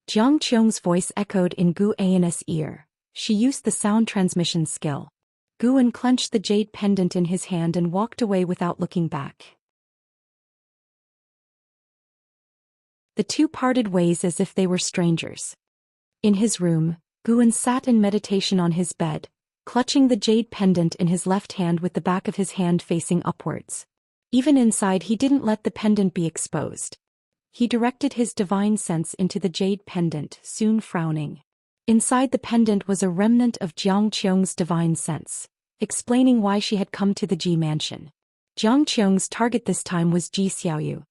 Jiang Qiong's voice echoed in Guan's ear. She used the sound transmission skill. Guan clenched the jade pendant in his hand and walked away without looking back. The two parted ways as if they were strangers. In his room, Guan sat in meditation on his bed, clutching the jade pendant in his left hand with the back of his hand facing upwards. Even inside, he didn't let the pendant be exposed. he directed his divine sense into the jade pendant, soon frowning. Inside the pendant was a remnant of Jiang Qiong's divine sense, explaining why she had come to the Ji mansion. Jiang Qiong's target this time was Ji Xiaoyu.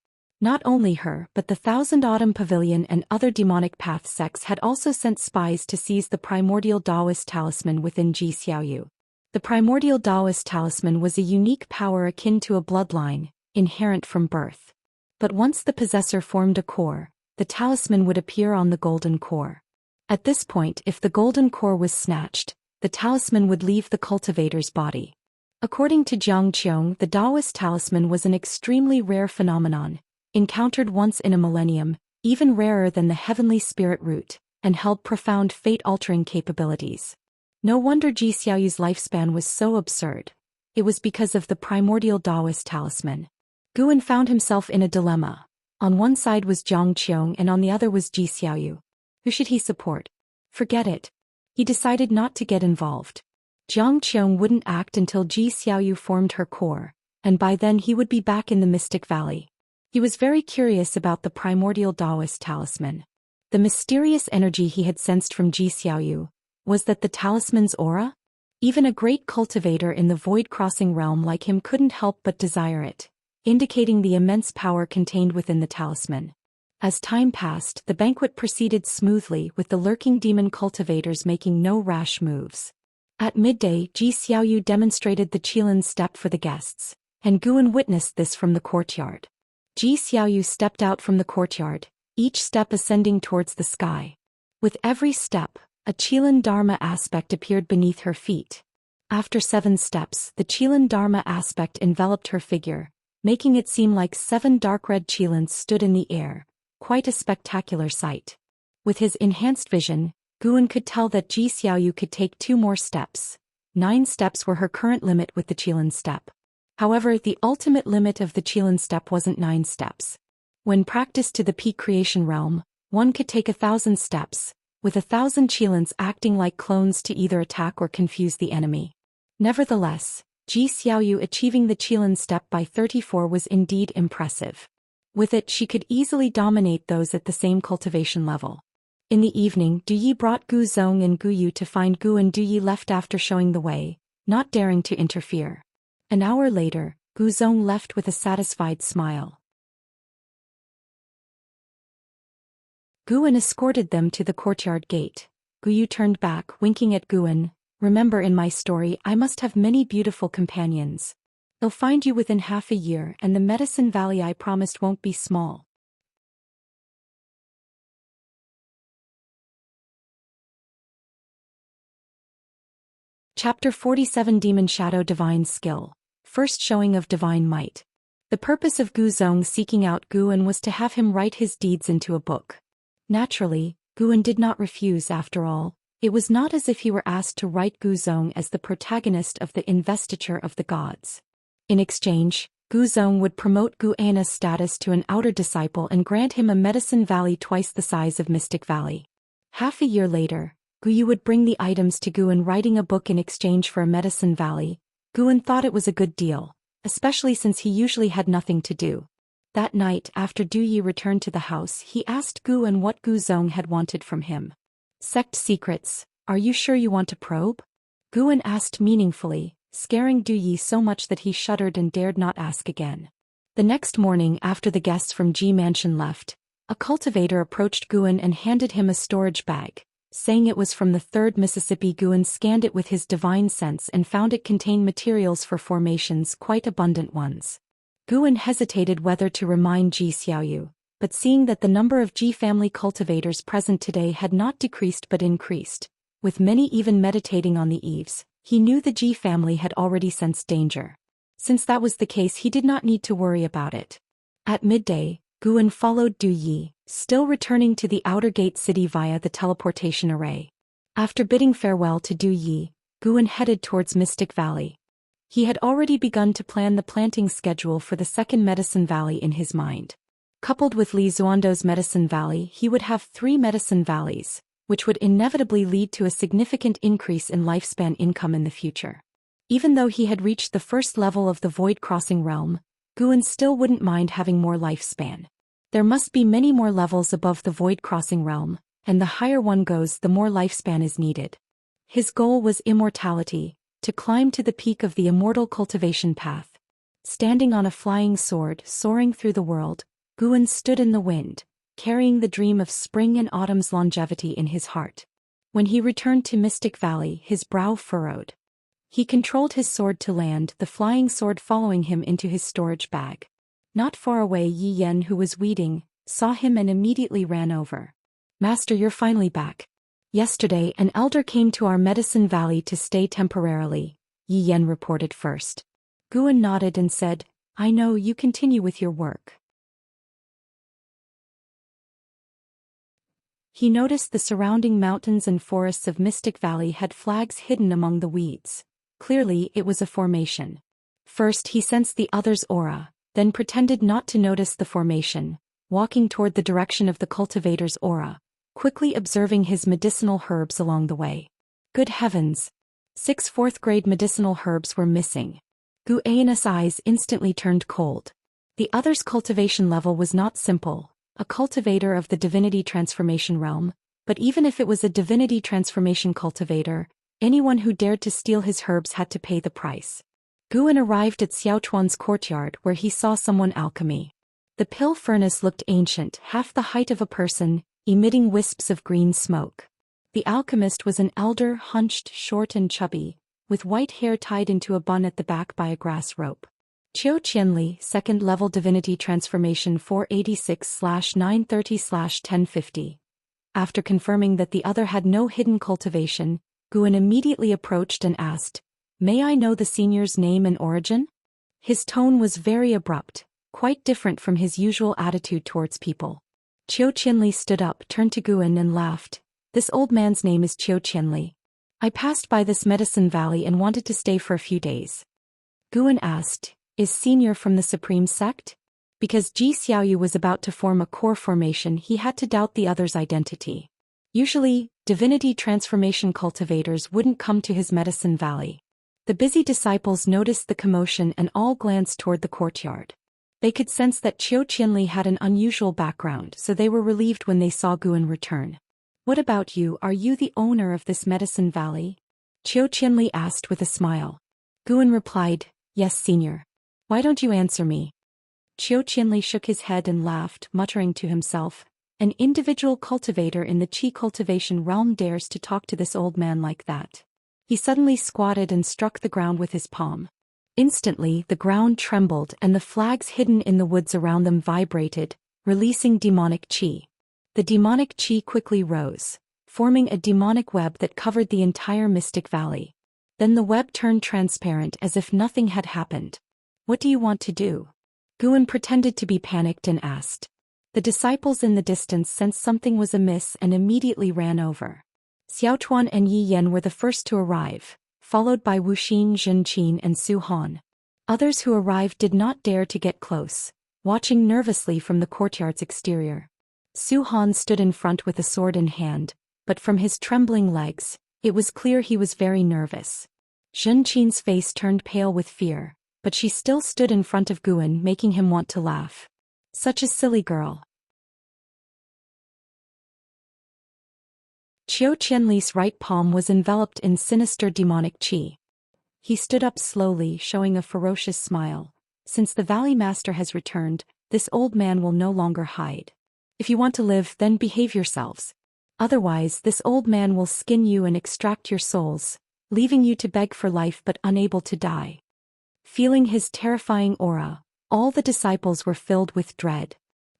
Not only her but the Thousand Autumn Pavilion and other demonic path sects had also sent spies to seize the primordial Daoist talisman within Ji Xiaoyu. The primordial Daoist talisman was a unique power akin to a bloodline, inherent from birth. But once the possessor formed a core, the talisman would appear on the golden core. At this point, if the golden core was snatched, the talisman would leave the cultivator's body. According to Jiang Qiong, the Daoist talisman was an extremely rare phenomenon, encountered once in a millennium, even rarer than the heavenly spirit root, and held profound fate-altering capabilities. No wonder Ji Xiaoyu's lifespan was so absurd. It was because of the primordial Daoist talisman. Guan found himself in a dilemma. On one side was Jiang Qiong and on the other was Ji Xiaoyu. Who should he support? Forget it. He decided not to get involved. Jiang Qiong wouldn't act until Ji Xiaoyu formed her core, and by then he would be back in the Mystic Valley. He was very curious about the primordial Daoist talisman. The mysterious energy he had sensed from Ji Xiaoyu, was that the talisman's aura? Even a great cultivator in the void-crossing realm like him couldn't help but desire it, indicating the immense power contained within the talisman. As time passed, the banquet proceeded smoothly with the lurking demon cultivators making no rash moves. At midday, Ji Xiaoyu demonstrated the Qilin step for the guests, and Guan witnessed this from the courtyard. Ji Xiaoyu stepped out from the courtyard, each step ascending towards the sky. With every step, a Qilin Dharma aspect appeared beneath her feet. After 7 steps, the Qilin Dharma aspect enveloped her figure, making it seem like 7 dark red Qilins stood in the air. Quite a spectacular sight. With his enhanced vision, Guan could tell that Ji Xiaoyu could take 2 more steps. 9 steps were her current limit with the Qilin step. However, the ultimate limit of the Qilin step wasn't 9 steps. When practiced to the peak creation realm, one could take 1,000 steps, with 1,000 Qilins acting like clones to either attack or confuse the enemy. Nevertheless, Ji Xiaoyu achieving the Qilin step by 34 was indeed impressive. With it she could easily dominate those at the same cultivation level. In the evening, Du Yi brought Gu Zong and Gu Yu to find Gu, and Du Yi left after showing the way, not daring to interfere. An hour later, Gu Zong left with a satisfied smile. Guan escorted them to the courtyard gate. Gu Yu turned back, winking at Guan. Remember, in my story I must have many beautiful companions. They'll find you within half a year, and the Medicine Valley I promised won't be small. Chapter 47 Demon Shadow Divine Skill. First showing of divine might. The purpose of Gu Zong seeking out Guan was to have him write his deeds into a book. Naturally, Guan did not refuse. After all, it was not as if he were asked to write Gu Zong as the protagonist of the investiture of the gods. In exchange, Gu Zong would promote Gu Ana's status to an outer disciple and grant him a Medicine Valley twice the size of Mystic Valley. Half a year later, Gu Yu would bring the items to Guan, writing a book in exchange for a Medicine Valley. Guan thought it was a good deal, especially since he usually had nothing to do. That night, after Du Yi returned to the house, he asked Guan what Gu Zong had wanted from him. Sect secrets, are you sure you want to probe? Guan asked meaningfully, scaring Du Yi so much that he shuddered and dared not ask again. The next morning, after the guests from Ji Mansion left, a cultivator approached Guan and handed him a storage bag, saying it was from the 3rd Mississippi. Guan scanned it with his divine sense and found it contained materials for formations, quite abundant ones. Guan hesitated whether to remind Ji Xiaoyu, but seeing that the number of Ji family cultivators present today had not decreased but increased, with many even meditating on the eaves, he knew the Ji family had already sensed danger. Since that was the case, he did not need to worry about it. At midday, Guan followed Du Yi, still returning to the outer gate city via the teleportation array. After bidding farewell to Du Yi, Guan headed towards Mystic Valley. He had already begun to plan the planting schedule for the 2nd Medicine Valley in his mind. Coupled with Li Xuando's Medicine Valley, he would have 3 Medicine Valleys, which would inevitably lead to a significant increase in lifespan income in the future. Even though he had reached the 1st level of the Void Crossing realm, Guan still wouldn't mind having more lifespan. There must be many more levels above the void-crossing realm, and the higher one goes the more lifespan is needed. His goal was immortality, to climb to the peak of the immortal cultivation path. Standing on a flying sword soaring through the world, Guan stood in the wind, carrying the dream of spring and autumn's longevity in his heart. When he returned to Mystic Valley, his brow furrowed. He controlled his sword to land, the flying sword following him into his storage bag. Not far away, Yi Yan, who was weeding, saw him and immediately ran over. "Master, you're finally back. Yesterday, an elder came to our Medicine Valley to stay temporarily," Yi Yan reported first. Guan nodded and said, "I know, you continue with your work." He noticed the surrounding mountains and forests of Mystic Valley had flags hidden among the weeds. Clearly, it was a formation. First, he sensed the other's aura, then pretended not to notice the formation, walking toward the direction of the cultivator's aura, quickly observing his medicinal herbs along the way. Good heavens! 6 fourth-grade medicinal herbs were missing. Guan's eyes instantly turned cold. The other's cultivation level was not simple, a cultivator of the Divinity transformation realm, but even if it was a Divinity transformation cultivator, anyone who dared to steal his herbs had to pay the price. Guan arrived at Xiaochuan's courtyard where he saw someone alchemy. The pill furnace looked ancient, half the height of a person, emitting wisps of green smoke. The alchemist was an elder, hunched, short and chubby, with white hair tied into a bun at the back by a grass rope. Zhou Xian, 2nd level Divinity Transformation 486/930/1050. After confirming that the other had no hidden cultivation, Guan immediately approached and asked, "May I know the senior's name and origin?" His tone was very abrupt, quite different from his usual attitude towards people. Zhou Xian stood up, turned to Guan and laughed. "This old man's name is Zhou Xian. I passed by this Medicine Valley and wanted to stay for a few days." Guan asked, "Is senior from the Supreme Sect?" Because Ji Xiaoyu was about to form a core formation, he had to doubt the other's identity. Usually, Divinity transformation cultivators wouldn't come to his Medicine Valley. The busy disciples noticed the commotion and all glanced toward the courtyard. They could sense that Zhou Xian had an unusual background, so they were relieved when they saw Guan return. "What about you? Are you the owner of this Medicine Valley?" Zhou Xian asked with a smile. Guan replied, "Yes, senior. Why don't you answer me?" Zhou Xian shook his head and laughed, muttering to himself, "An individual cultivator in the Qi cultivation realm dares to talk to this old man like that." He suddenly squatted and struck the ground with his palm. Instantly, the ground trembled and the flags hidden in the woods around them vibrated, releasing demonic qi. The demonic qi quickly rose, forming a demonic web that covered the entire Mystic Valley. Then the web turned transparent as if nothing had happened. "What do you want to do?" Guan pretended to be panicked and asked. The disciples in the distance sensed something was amiss and immediately ran over. Xiaochuan and Yi Yan were the first to arrive, followed by Wuxia, Zhenqin and Su Han. Others who arrived did not dare to get close, watching nervously from the courtyard's exterior. Su Han stood in front with a sword in hand, but from his trembling legs, it was clear he was very nervous. Zhenqin's face turned pale with fear, but she still stood in front of Guan, making him want to laugh. Such a silly girl. Zhou Qianli's right palm was enveloped in sinister demonic qi. He stood up slowly, showing a ferocious smile. "Since the Valley Master has returned, this old man will no longer hide. If you want to live, then behave yourselves. Otherwise, this old man will skin you and extract your souls, leaving you to beg for life but unable to die." Feeling his terrifying aura, all the disciples were filled with dread.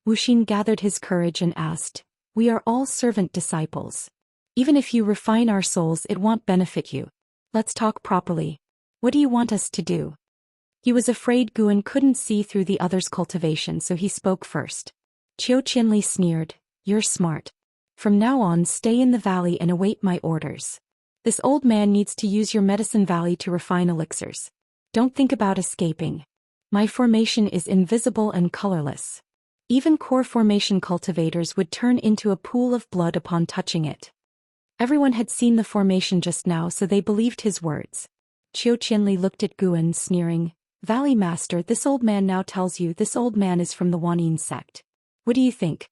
Wuxia gathered his courage and asked, "We are all servant disciples. Even if you refine our souls, it won't benefit you. Let's talk properly. What do you want us to do?" He was afraid Guan couldn't see through the other's cultivation, so he spoke first. Zhou Qian sneered, "You're smart. From now on, stay in the valley and await my orders. This old man needs to use your Medicine Valley to refine elixirs. Don't think about escaping. My formation is invisible and colorless. Even core formation cultivators would turn into a pool of blood upon touching it." Everyone had seen the formation just now, so they believed his words. Zhou Qian looked at Guan, sneering, "Valley Master, this old man now tells you this old man is from the Wanyin sect. What do you think?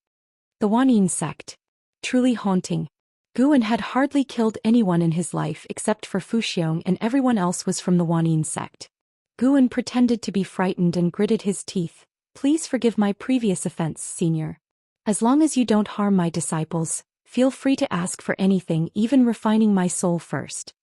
The Wanyin sect. Truly haunting. Guan had hardly killed anyone in his life except for Fuxiong, and everyone else was from the Wanyin sect. Guan pretended to be frightened and gritted his teeth. Please forgive my previous offense, senior. As long as you don't harm my disciples, feel free to ask for anything, even refining my soul first.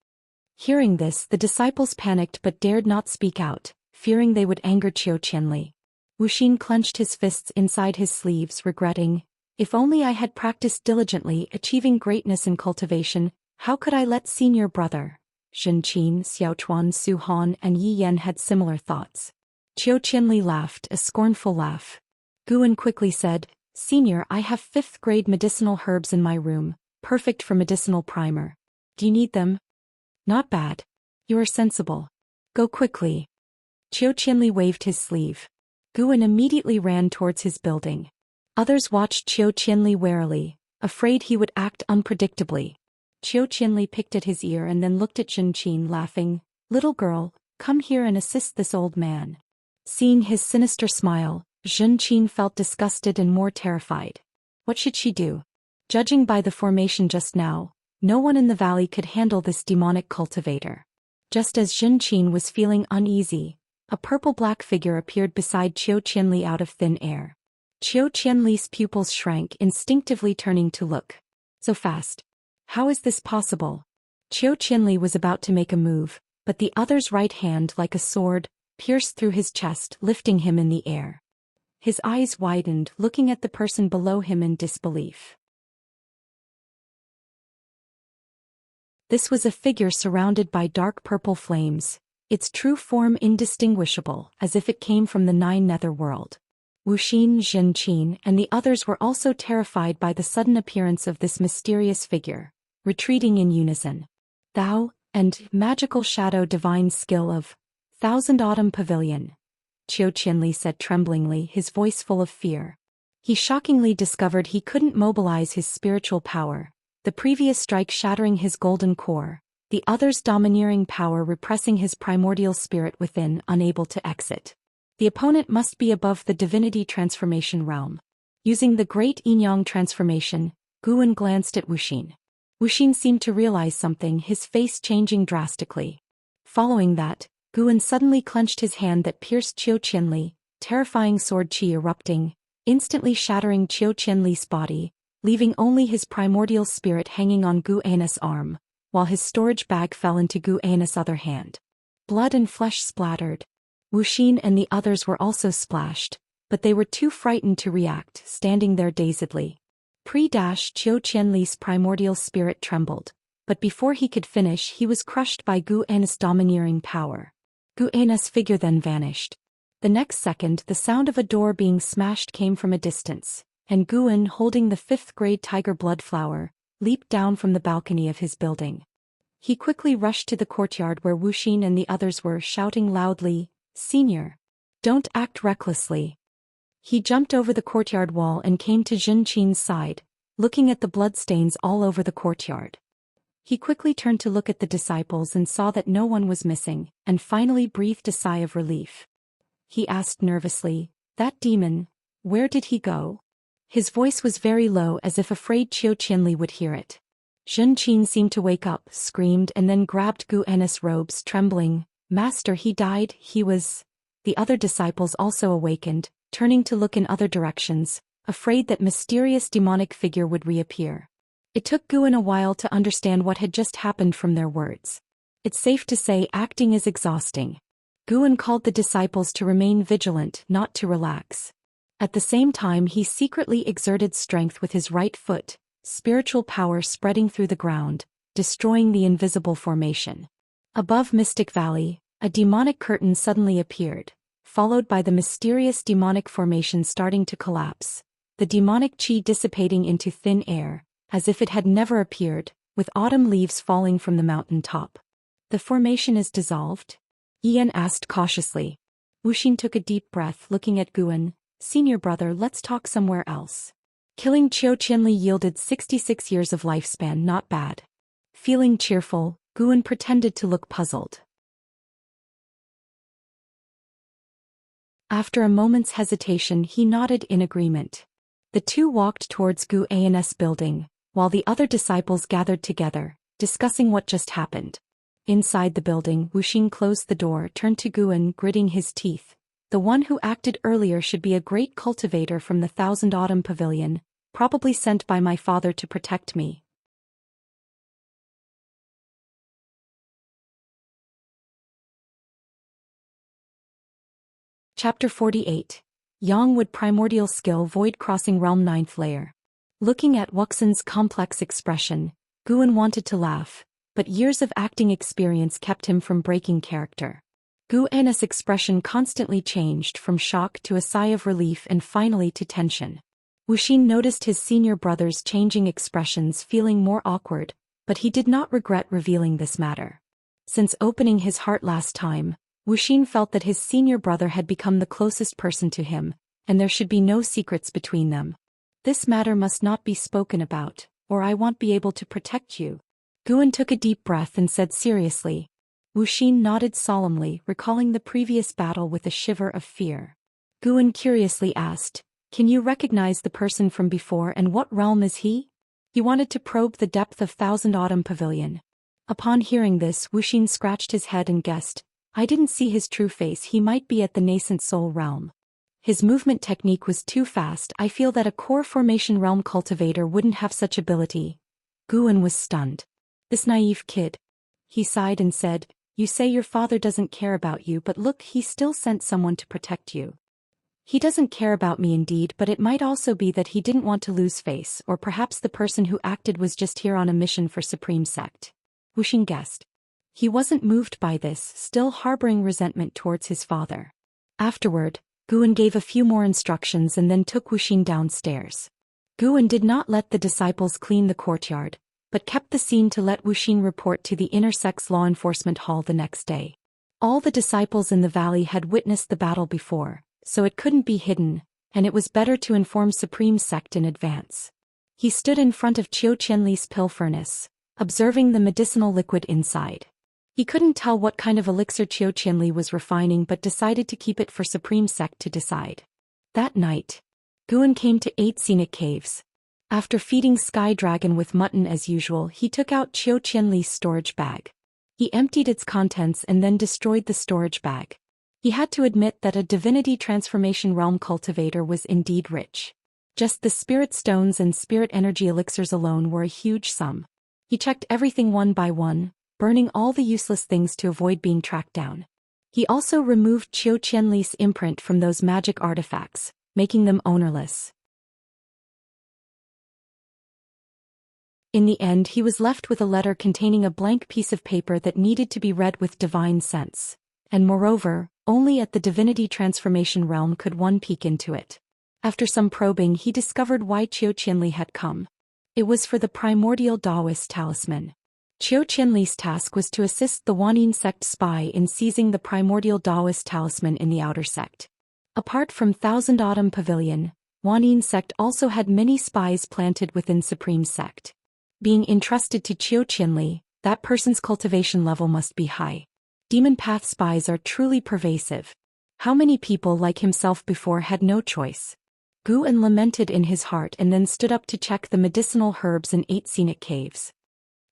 Hearing this, the disciples panicked but dared not speak out, fearing they would anger Zhou Xian. Wuxia clenched his fists inside his sleeves, regretting, if only I had practiced diligently achieving greatness in cultivation, how could I let senior brother? Zhenqin, Xiaochuan, Su Han, and Yi Yan had similar thoughts. Zhou Qianli laughed, a scornful laugh. Guan quickly said, Senior, I have 5th grade medicinal herbs in my room, perfect for medicinal primer. Do you need them? Not bad. You are sensible. Go quickly. Zhou Qianli waved his sleeve. Guan immediately ran towards his building. Others watched Zhou Qianli warily, afraid he would act unpredictably. Zhou Qianli picked at his ear and then looked at Zhenqin, laughing. Little girl, come here and assist this old man. Seeing his sinister smile, Zhenqin felt disgusted and more terrified. What should she do? Judging by the formation just now, no one in the valley could handle this demonic cultivator. Just as Zhenqin was feeling uneasy, a purple-black figure appeared beside Zhou Qianli out of thin air. Zhou Qianli's pupils shrank, instinctively turning to look. So fast. How is this possible? Zhou Qianli was about to make a move, but the other's right hand, like a sword, pierced through his chest, lifting him in the air. His eyes widened, looking at the person below him in disbelief. This was a figure surrounded by dark purple flames, its true form indistinguishable, as if it came from the 9 netherworld. Wuxia, Zhenqin, and the others were also terrified by the sudden appearance of this mysterious figure, retreating in unison. Thou, and magical shadow divine skill of Thousand Autumn Pavilion, Zhou Qianli said tremblingly, his voice full of fear. He shockingly discovered he couldn't mobilize his spiritual power, the previous strike shattering his golden core, the other's domineering power repressing his primordial spirit within, unable to exit. The opponent must be above the divinity transformation realm. Using the great Yin-Yang transformation, Guan glanced at Wuxia. Wuxia seemed to realize something, his face changing drastically. Following that, Guan suddenly clenched his hand that pierced Zhou Qianli, terrifying sword chi erupting, instantly shattering Zhou Qianli's body, leaving only his primordial spirit hanging on Guan's arm, while his storage bag fell into Guan's other hand. Blood and flesh splattered. Wuxia and the others were also splashed, but they were too frightened to react, standing there dazedly. Zhou Qianli's primordial spirit trembled, but before he could finish he was crushed by Guan's domineering power. Guan's figure then vanished. The next second the sound of a door being smashed came from a distance, and Guan, holding the 5th grade tiger blood flower, leaped down from the balcony of his building. He quickly rushed to the courtyard where Wuxia and the others were, shouting loudly, Senior! Don't act recklessly. He jumped over the courtyard wall and came to Zhenqin's side, looking at the bloodstains all over the courtyard. He quickly turned to look at the disciples and saw that no one was missing, and finally breathed a sigh of relief. He asked nervously, That demon, where did he go? His voice was very low, as if afraid Zhou Qianli would hear it. Zhenqin seemed to wake up, screamed, and then grabbed Guan's robes, trembling. Master, he died, he was... The other disciples also awakened, turning to look in other directions, afraid that mysterious demonic figure would reappear. It took Guan a while to understand what had just happened from their words. It's safe to say acting is exhausting. Guan called the disciples to remain vigilant, not to relax. At the same time he secretly exerted strength with his right foot, spiritual power spreading through the ground, destroying the invisible formation. Above Mystic Valley, a demonic curtain suddenly appeared, followed by the mysterious demonic formation starting to collapse, the demonic chi dissipating into thin air, as if it had never appeared, with autumn leaves falling from the mountain top. The formation is dissolved? Ian asked cautiously. Wuxia took a deep breath, looking at Guan. Senior brother, let's talk somewhere else. Killing Zhou Qianli yielded 66 years of lifespan, not bad. Feeling cheerful, Guan pretended to look puzzled. After a moment's hesitation he nodded in agreement. The two walked towards Gu An's building, while the other disciples gathered together, discussing what just happened. Inside the building, Wuxia closed the door, turned to Guan, gritting his teeth. The one who acted earlier should be a great cultivator from the Thousand Autumn Pavilion, probably sent by my father to protect me. Chapter 48. Yang Would Primordial Skill Void Crossing Realm 9th Layer. Looking at Wuxia's complex expression, Guan wanted to laugh, but years of acting experience kept him from breaking character. Gu An's expression constantly changed from shock to a sigh of relief and finally to tension. Wuxia noticed his senior brother's changing expressions, feeling more awkward, but he did not regret revealing this matter. Since opening his heart last time, Wuxia felt that his senior brother had become the closest person to him, and there should be no secrets between them. This matter must not be spoken about, or I won't be able to protect you. Guan took a deep breath and said seriously. Wuxia nodded solemnly, recalling the previous battle with a shiver of fear. Guan curiously asked, "Can you recognize the person from before, and what realm is he?" He wanted to probe the depth of Thousand Autumn Pavilion. Upon hearing this, Wuxia scratched his head and guessed, "I didn't see his true face. He might be at the Nascent Soul realm. His movement technique was too fast. I feel that a core formation realm cultivator wouldn't have such ability." Guan was stunned. This naive kid. He sighed and said, "You say your father doesn't care about you, but look, he still sent someone to protect you." "He doesn't care about me indeed, but it might also be that he didn't want to lose face, or perhaps the person who acted was just here on a mission for Supreme Sect." Wuxia guessed. He wasn't moved by this, still harboring resentment towards his father. Afterward, Guan gave a few more instructions and then took Wuxia downstairs. Guan did not let the disciples clean the courtyard, but kept the scene to let Wuxia report to the Inner Sect's law enforcement hall the next day. All the disciples in the valley had witnessed the battle before, so it couldn't be hidden, and it was better to inform Supreme Sect in advance. He stood in front of Zhou Xian's pill furnace, observing the medicinal liquid inside. He couldn't tell what kind of elixir Zhou Xian was refining, but decided to keep it for Supreme Sect to decide. That night, Guan came to 8 scenic caves. After feeding Sky Dragon with mutton as usual, he took out Zhou Xian's storage bag. He emptied its contents and then destroyed the storage bag. He had to admit that a Divinity Transformation Realm cultivator was indeed rich. Just the spirit stones and spirit energy elixirs alone were a huge sum. He checked everything one by one, burning all the useless things to avoid being tracked down. He also removed Zhou Xian's imprint from those magic artifacts, making them ownerless. In the end, he was left with a letter containing a blank piece of paper that needed to be read with divine sense. And moreover, only at the Divinity Transformation Realm could one peek into it. After some probing, he discovered why Zhou Xian had come. It was for the Primordial Daoist Talisman. Zhou Xian's task was to assist the Wanyin Sect spy in seizing the Primordial Daoist Talisman in the Outer Sect. Apart from Thousand Autumn Pavilion, Wanyin Sect also had many spies planted within Supreme Sect. Being entrusted to Zhou Xian, that person's cultivation level must be high. Demon Path spies are truly pervasive. How many people like himself before had no choice? Guan lamented in his heart and then stood up to check the medicinal herbs in 8 scenic caves.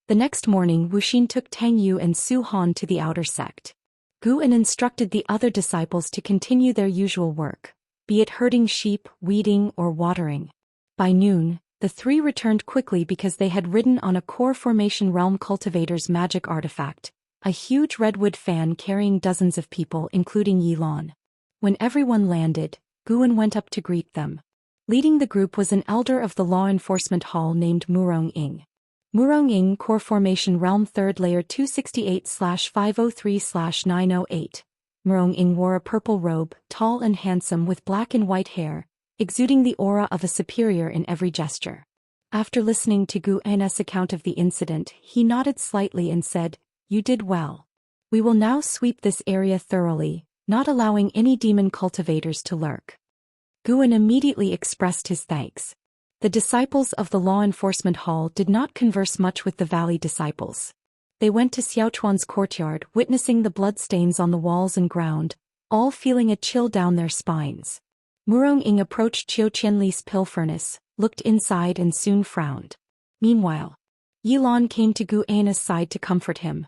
The next morning, Wuxia took Tang Yu and Su Han to the Outer Sect. Guan instructed the other disciples to continue their usual work, be it herding sheep, weeding, or watering. By noon, the 3 returned quickly because they had ridden on a core formation realm cultivator's magic artifact, a huge redwood fan carrying dozens of people including Yilan. When everyone landed, Guan went up to greet them. Leading the group was an elder of the law enforcement hall named Murong Ying. Murong Ying, Core Formation Realm 3rd Layer 268/503/908. Murong Ying wore a purple robe, tall and handsome with black and white hair, exuding the aura of a superior in every gesture. After listening to Guan's account of the incident, he nodded slightly and said, "You did well. We will now sweep this area thoroughly, not allowing any demon cultivators to lurk." Guan immediately expressed his thanks. The disciples of the law enforcement hall did not converse much with the valley disciples. They went to Xiaochuan's courtyard, witnessing the bloodstains on the walls and ground, all feeling a chill down their spines. Murong Ying approached Qiu Qianli's pill furnace, looked inside and soon frowned. Meanwhile, Yilan came to Gu Anna's side to comfort him.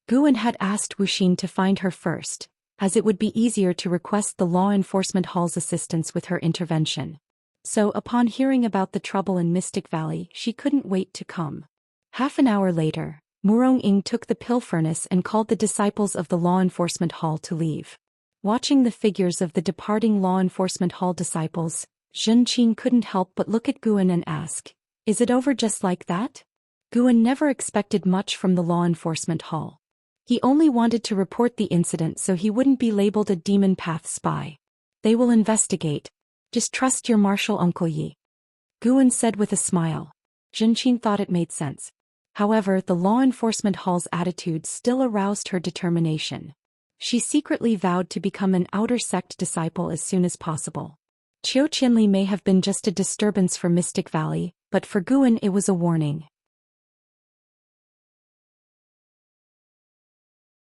Guan had asked Wuxin to find her first, as it would be easier to request the law enforcement hall's assistance with her intervention. So upon hearing about the trouble in Mystic Valley, she couldn't wait to come. Half an hour later, Murong Ying took the pill furnace and called the disciples of the law enforcement hall to leave. Watching the figures of the departing law enforcement hall disciples, Zhengqin couldn't help but look at Guan and ask, "Is it over just like that?" Guan never expected much from the law enforcement hall. He only wanted to report the incident so he wouldn't be labeled a demon path spy. "They will investigate. Just trust your martial Uncle Yi," Guan said with a smile. Zhengqin thought it made sense. However, the law enforcement hall's attitude still aroused her determination. She secretly vowed to become an outer sect disciple as soon as possible. Qiu Qianli may have been just a disturbance for Mystic Valley, but for Guan it was a warning.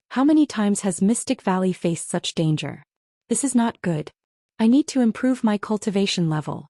How many times has Mystic Valley faced such danger? This is not good. I need to improve my cultivation level.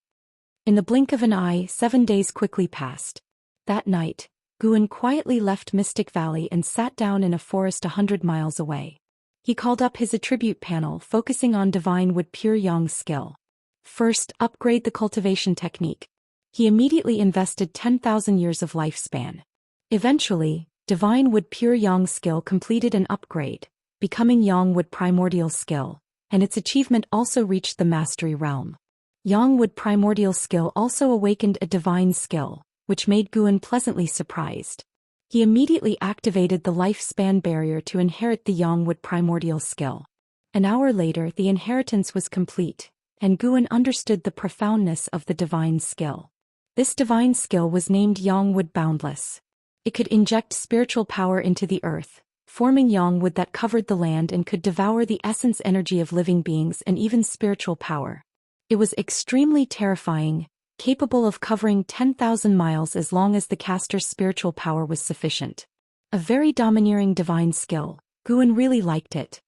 In the blink of an eye, 7 days quickly passed. That night, Guan quietly left Mystic Valley and sat down in a forest 100 miles away. He called up his attribute panel, focusing on Divine Wood Pure Yang skill. First, upgrade the cultivation technique. He immediately invested 10,000 years of lifespan. Eventually, Divine Wood Pure Yang skill completed an upgrade, becoming Yang Wood Primordial skill, and its achievement also reached the mastery realm. Yang Wood Primordial skill also awakened a divine skill, which made Guan pleasantly surprised. He immediately activated the lifespan barrier to inherit the Yang Wood Primordial skill. An hour later, the inheritance was complete, and Guan understood the profoundness of the divine skill. This divine skill was named Yang Wood Boundless. It could inject spiritual power into the earth, forming Yang Wood that covered the land and could devour the essence energy of living beings and even spiritual power. It was extremely terrifying, capable of covering 10,000 miles as long as the caster's spiritual power was sufficient. A very domineering divine skill. Guan really liked it.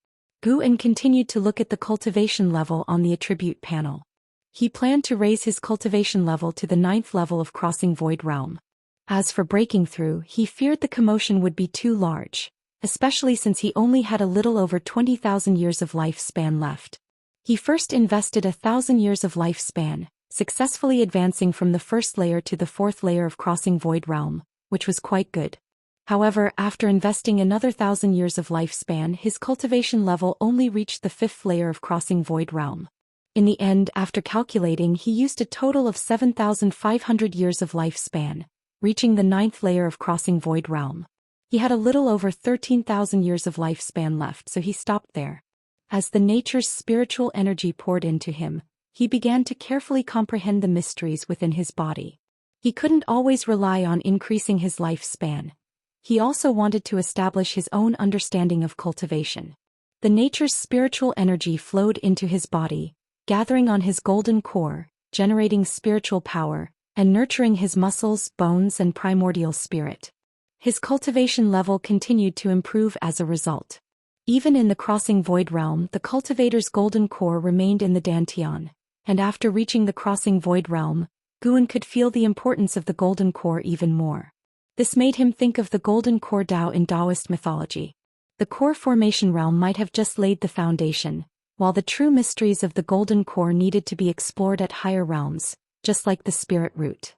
Guan continued to look at the cultivation level on the attribute panel. He planned to raise his cultivation level to the 9th level of crossing Void Realm. As for breaking through, he feared the commotion would be too large, especially since he only had a little over 20,000 years of lifespan left. He first invested 1,000 years of lifespan, successfully advancing from the 1st layer to the 4th layer of crossing Void Realm, which was quite good. However, after investing another 1,000 years of lifespan, his cultivation level only reached the 5th layer of crossing Void Realm. In the end, after calculating, he used a total of 7,500 years of lifespan, reaching the 9th layer of crossing Void Realm. He had a little over 13,000 years of lifespan left, so he stopped there. As the nature's spiritual energy poured into him, he began to carefully comprehend the mysteries within his body. He couldn't always rely on increasing his lifespan. He also wanted to establish his own understanding of cultivation. The nature's spiritual energy flowed into his body, gathering on his golden core, generating spiritual power, and nurturing his muscles, bones, and primordial spirit. His cultivation level continued to improve as a result. Even in the crossing Void Realm, the cultivator's golden core remained in the Dantian. And after reaching the crossing Void Realm, Guan could feel the importance of the golden core even more. This made him think of the golden core Dao in Daoist mythology. The core formation realm might have just laid the foundation, while the true mysteries of the golden core needed to be explored at higher realms, just like the spirit root.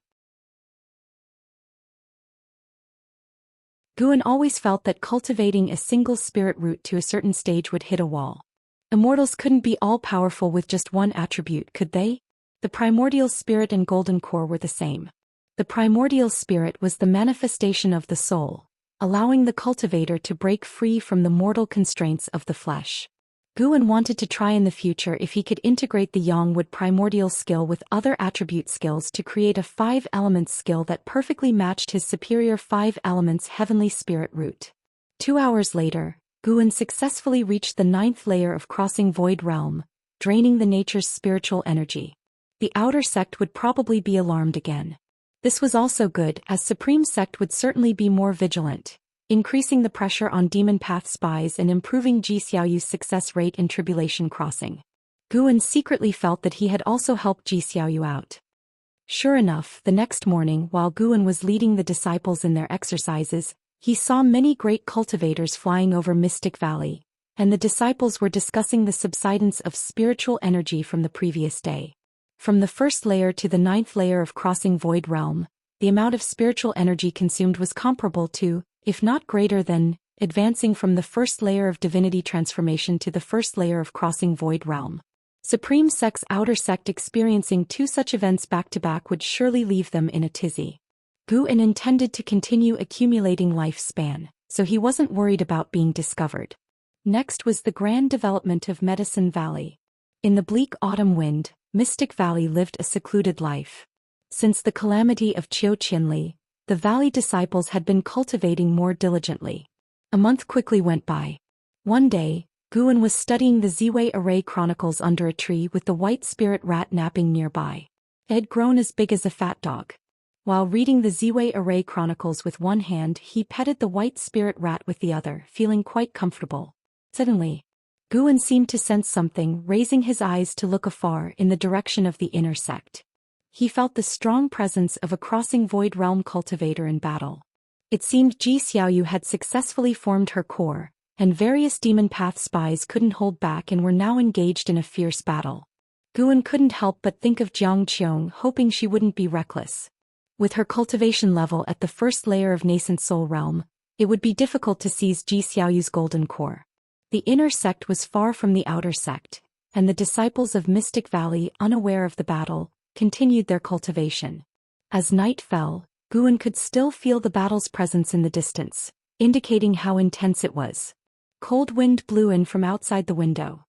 Guan always felt that cultivating a single spirit root to a certain stage would hit a wall. Immortals couldn't be all-powerful with just one attribute, could they? The primordial spirit and golden core were the same. The primordial spirit was the manifestation of the soul, allowing the cultivator to break free from the mortal constraints of the flesh. Guan wanted to try in the future if he could integrate the Yang Wood primordial skill with other attribute skills to create a 5-element skill that perfectly matched his superior 5 elements heavenly spirit root. 2 hours later, Guan successfully reached the 9th layer of crossing Void Realm, draining the nature's spiritual energy. The outer sect would probably be alarmed again. This was also good, as Supreme Sect would certainly be more vigilant, increasing the pressure on demon path spies and improving Ji Xiaoyu's success rate in tribulation crossing. Guan secretly felt that he had also helped Ji Xiaoyu out. Sure enough, the next morning while Guan was leading the disciples in their exercises, he saw many great cultivators flying over Mystic Valley, and the disciples were discussing the subsidence of spiritual energy from the previous day. From the first layer to the 9th layer of crossing Void Realm, the amount of spiritual energy consumed was comparable to, if not greater than, advancing from the first layer of Divinity transformation to the first layer of crossing Void Realm. Supreme Sect's outer sect experiencing 2 such events back-to-back would surely leave them in a tizzy. Guan intended to continue accumulating lifespan, so he wasn't worried about being discovered. Next was the grand development of Medicine Valley. In the bleak autumn wind, Mystic Valley lived a secluded life. Since the calamity of Qianli, the valley disciples had been cultivating more diligently. A month quickly went by. One day, Guan was studying the Ziwei Array Chronicles under a tree with the white spirit rat napping nearby. It had grown as big as a fat dog. While reading the Ziwei Array Chronicles with one hand, he petted the white spirit rat with the other, feeling quite comfortable. Suddenly, Guan seemed to sense something, raising his eyes to look afar in the direction of the inner sect. He felt the strong presence of a crossing Void Realm cultivator in battle. It seemed Ji Xiaoyu had successfully formed her core, and various demon path spies couldn't hold back and were now engaged in a fierce battle. Guan couldn't help but think of Jiang Qiong, hoping she wouldn't be reckless. With her cultivation level at the first layer of Nascent Soul Realm, it would be difficult to seize Ji Xiaoyu's golden core. The inner sect was far from the outer sect, and the disciples of Mystic Valley, unaware of the battle, continued their cultivation. As night fell, Guan could still feel the battle's presence in the distance, indicating how intense it was. Cold wind blew in from outside the window.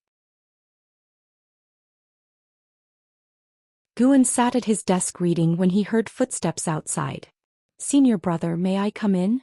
Guan sat at his desk reading when he heard footsteps outside. "Senior brother, may I come in?"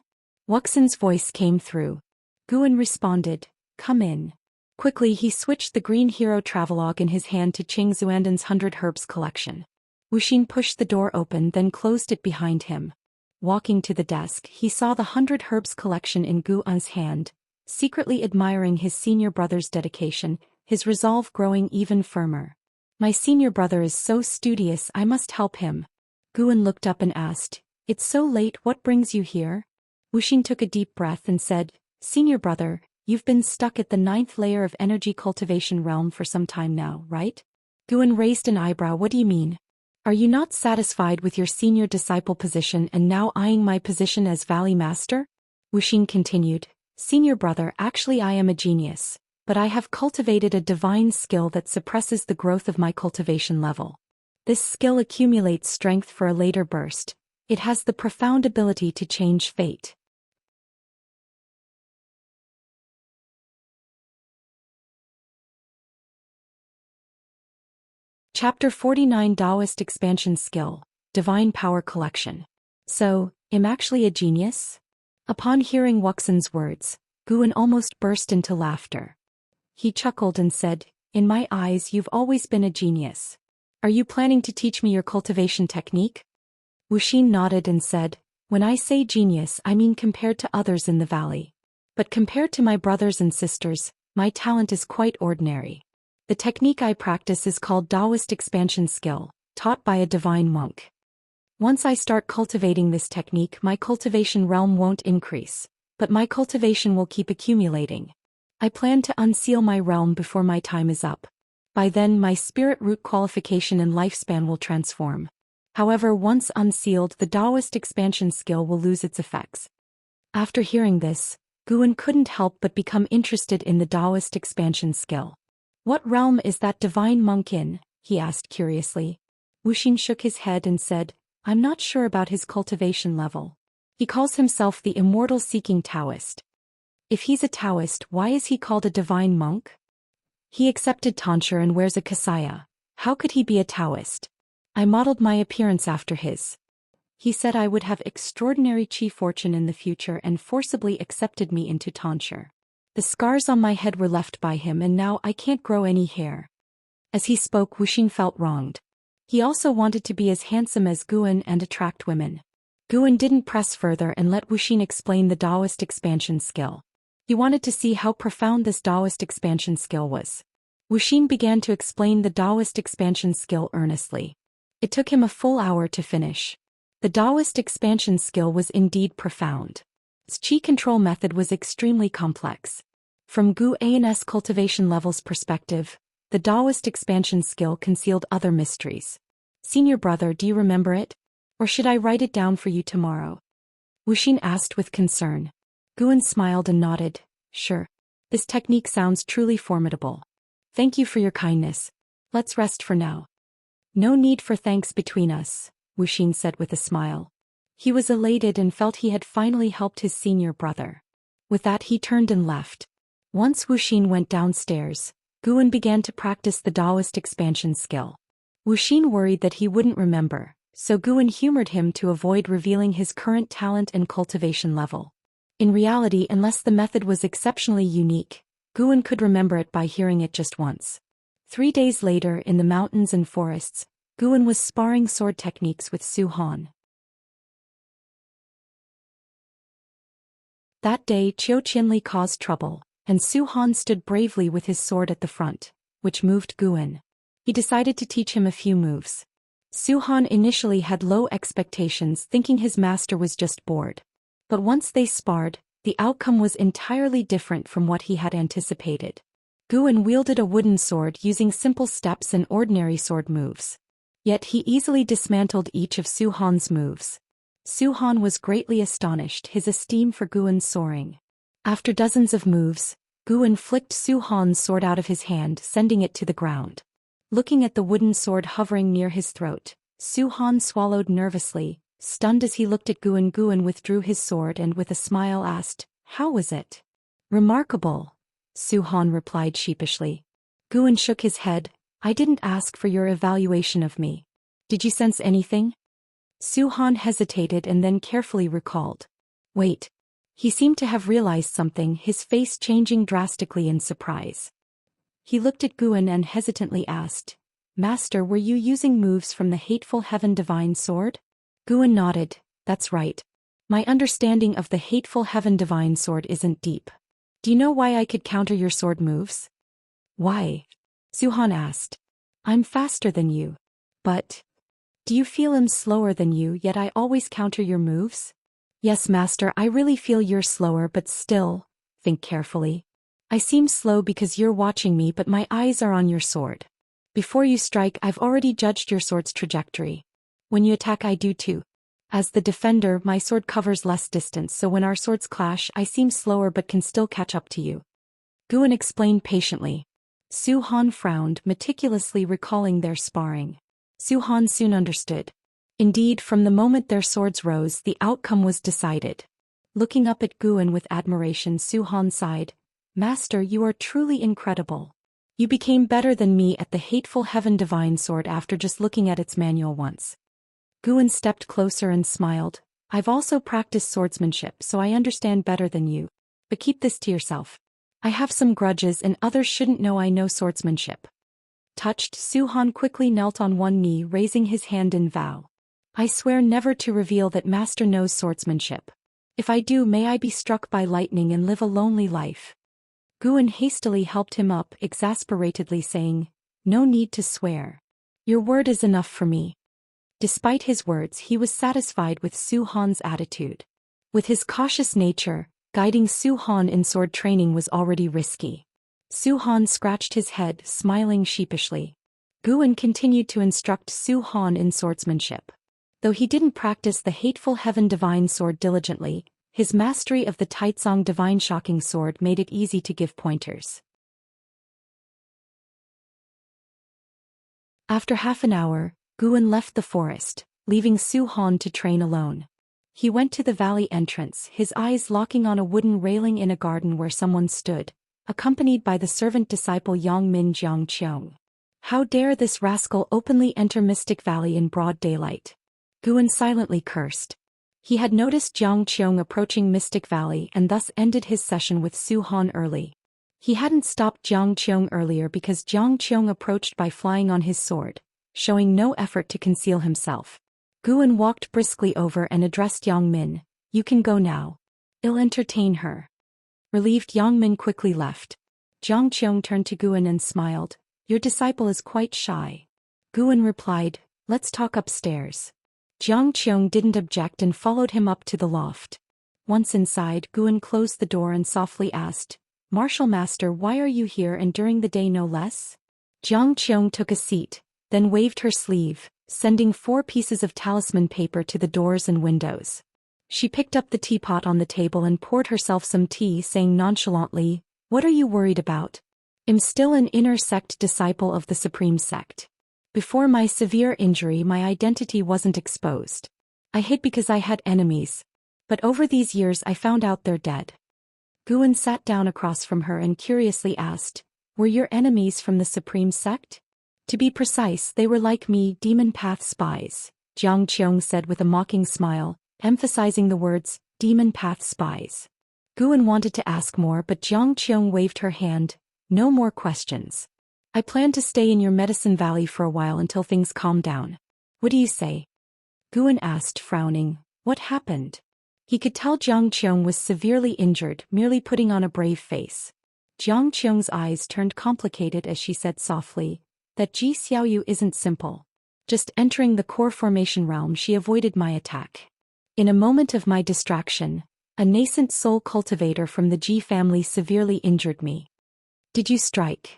Wuxian's voice came through. Guan responded, "Come in." Quickly he switched the Green Hero Travelogue in his hand to Qing Xuanden's 100 Herbs collection. Wuxin pushed the door open then closed it behind him. Walking to the desk, he saw the 100 Herbs collection in Guan's hand, secretly admiring his senior brother's dedication, his resolve growing even firmer. "My senior brother is so studious, I must help him." Guan looked up and asked, "It's so late, what brings you here?" Wuxin took a deep breath and said, "Senior brother, you've been stuck at the 9th layer of energy cultivation realm for some time now, right?" Guan raised an eyebrow. "What do you mean? Are you not satisfied with your senior disciple position and now eyeing my position as Valley Master?" Wuxin continued, "Senior brother, actually I am a genius, but I have cultivated a divine skill that suppresses the growth of my cultivation level. This skill accumulates strength for a later burst. It has the profound ability to change fate." Chapter 49 Daoist Expansion Skill, Divine Power Collection. "So, I'm actually a genius?" Upon hearing Wuxian's words, Guan almost burst into laughter. He chuckled and said, "In my eyes you've always been a genius. Are you planning to teach me your cultivation technique?" Wuxin nodded and said, "When I say genius I mean compared to others in the valley. But compared to my brothers and sisters, my talent is quite ordinary. The technique I practice is called Daoist Expansion Skill, taught by a divine monk. Once I start cultivating this technique, my cultivation realm won't increase, but my cultivation will keep accumulating. I plan to unseal my realm before my time is up. By then my spirit root qualification and lifespan will transform. However, once unsealed, the Daoist Expansion Skill will lose its effects." After hearing this, Guan couldn't help but become interested in the Daoist Expansion Skill. "What realm is that divine monk in?" he asked curiously. Wuxin shook his head and said, "I'm not sure about his cultivation level. He calls himself the Immortal Seeking Taoist." "If he's a Taoist, why is he called a divine monk?" "He accepted tonsure and wears a kasaya. How could he be a Taoist? I modeled my appearance after his. He said I would have extraordinary chi fortune in the future and forcibly accepted me into tonsure. The scars on my head were left by him and now I can't grow any hair." As he spoke, Wuxin felt wronged. He also wanted to be as handsome as Guan and attract women. Guan didn't press further and let Wuxin explain the Daoist Expansion Skill. He wanted to see how profound this Daoist Expansion Skill was. Wuxia began to explain the Daoist expansion skill earnestly. It took him a full hour to finish. The Daoist expansion skill was indeed profound. Its chi control method was extremely complex. From Gu An's cultivation levels perspective, the Daoist expansion skill concealed other mysteries. Senior brother, do you remember it? Or should I write it down for you tomorrow? Wuxia asked with concern. Guan smiled and nodded. Sure. This technique sounds truly formidable. Thank you for your kindness. Let's rest for now. No need for thanks between us, Wuxia said with a smile. He was elated and felt he had finally helped his senior brother. With that he turned and left. Once Wuxia went downstairs, Guan began to practice the Daoist expansion skill. Wuxia worried that he wouldn't remember, so Guan humored him to avoid revealing his current talent and cultivation level. In reality, unless the method was exceptionally unique, Guan could remember it by hearing it just once. 3 days later, in the mountains and forests, Guan was sparring sword techniques with Zhou Xian. That day, Zhou Xian caused trouble, and Zhou Xian stood bravely with his sword at the front, which moved Guan. He decided to teach him a few moves. Zhou Xian initially had low expectations, thinking his master was just bored. But once they sparred, the outcome was entirely different from what he had anticipated. Guan wielded a wooden sword using simple steps and ordinary sword moves. Yet he easily dismantled each of Zhou Xian's moves. Zhou Xian was greatly astonished, his esteem for Guan soaring. After dozens of moves, Guan flicked Zhou Xian's sword out of his hand, sending it to the ground. Looking at the wooden sword hovering near his throat, Zhou Xian swallowed nervously. Stunned as he looked at Guan, Guan withdrew his sword and with a smile asked, "How was it?" "Remarkable," Zhou Xian replied sheepishly. Guan shook his head. "I didn't ask for your evaluation of me. Did you sense anything?" Zhou Xian hesitated and then carefully recalled. Wait. He seemed to have realized something, his face changing drastically in surprise. He looked at Guan and hesitantly asked, "Master, were you using moves from the hateful Heaven Divine Sword?" Guan nodded. "That's right. My understanding of the hateful Heaven Divine Sword isn't deep. Do you know why I could counter your sword moves?" "Why?" Zhou Xian asked. "I'm faster than you. But do you feel I'm slower than you, yet I always counter your moves?" "Yes, master, I really feel you're slower, but still, think carefully. I seem slow because you're watching me, but my eyes are on your sword. Before you strike, I've already judged your sword's trajectory. When you attack, I do too. As the defender, my sword covers less distance, so when our swords clash, I seem slower but can still catch up to you." Guan explained patiently. Zhou Xian frowned, meticulously recalling their sparring. Zhou Xian soon understood. Indeed, from the moment their swords rose, the outcome was decided. Looking up at Guan with admiration, Zhou Xian sighed, "Master, you are truly incredible. You became better than me at the hateful Heaven Divine Sword after just looking at its manual once." Guan stepped closer and smiled. "I've also practiced swordsmanship, so I understand better than you. But keep this to yourself. I have some grudges and others shouldn't know I know swordsmanship." Touched, Zhou Xian quickly knelt on one knee, raising his hand in vow. "I swear never to reveal that Master knows swordsmanship. If I do, may I be struck by lightning and live a lonely life." Guan hastily helped him up, exasperatedly saying, "No need to swear. Your word is enough for me." Despite his words, he was satisfied with Zhou Xian's attitude. With his cautious nature, guiding Zhou Xian in sword training was already risky. Zhou Xian scratched his head, smiling sheepishly. Guan continued to instruct Zhou Xian in swordsmanship. Though he didn't practice the hateful Heaven Divine Sword diligently, his mastery of the Taizong Divine Shocking Sword made it easy to give pointers. After half an hour, Guan left the forest, leaving Zhou Xian to train alone. He went to the valley entrance, his eyes locking on a wooden railing in a garden where someone stood, accompanied by the servant disciple Yang Min Jiangqiong. How dare this rascal openly enter Mystic Valley in broad daylight? Guan silently cursed. He had noticed Jiang Qiong approaching Mystic Valley and thus ended his session with Zhou Xian early. He hadn't stopped Jiang Qiong earlier because Jiang Qiong approached by flying on his sword, showing no effort to conceal himself. Guan walked briskly over and addressed Yang Min. "You can go now. I'll entertain her." Relieved, Yang Min quickly left. Jiang Qiong turned to Guan and smiled. Your disciple is quite shy. Guan replied, let's talk upstairs. Jiang Qiong didn't object and followed him up to the loft. Once inside, Guan closed the door and softly asked, Martial Master, why are you here and during the day no less? Jiang Qiong took a seat, then waved her sleeve, sending 4 pieces of talisman paper to the doors and windows. She picked up the teapot on the table and poured herself some tea, saying nonchalantly, what are you worried about? I'm still an inner sect disciple of the Supreme Sect. Before my severe injury, my identity wasn't exposed. I hid because I had enemies. But over these years I found out they're dead. Guan sat down across from her and curiously asked, were your enemies from the Supreme Sect? To be precise, they were like me, demon path spies, Jiang Qiong said with a mocking smile, emphasizing the words, demon path spies. Guan wanted to ask more, but Jiang Qiong waved her hand, no more questions. I plan to stay in your medicine valley for a while until things calm down. What do you say? Guan asked, frowning. What happened? He could tell Jiang Qiong was severely injured, merely putting on a brave face. Jiang Qiong's eyes turned complicated as she said softly, that Ji Xiaoyu isn't simple. Just entering the core formation realm, she avoided my attack. In a moment of my distraction, a nascent soul cultivator from the Ji family severely injured me. Did you strike?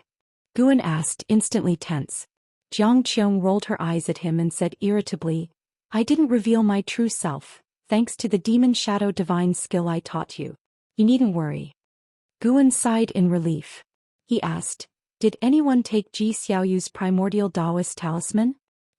Guan asked, instantly tense. Jiang Qiong rolled her eyes at him and said irritably, I didn't reveal my true self, thanks to the demon shadow divine skill I taught you. You needn't worry. Guan sighed in relief. He asked, did anyone take Ji Xiaoyu's primordial Daoist talisman?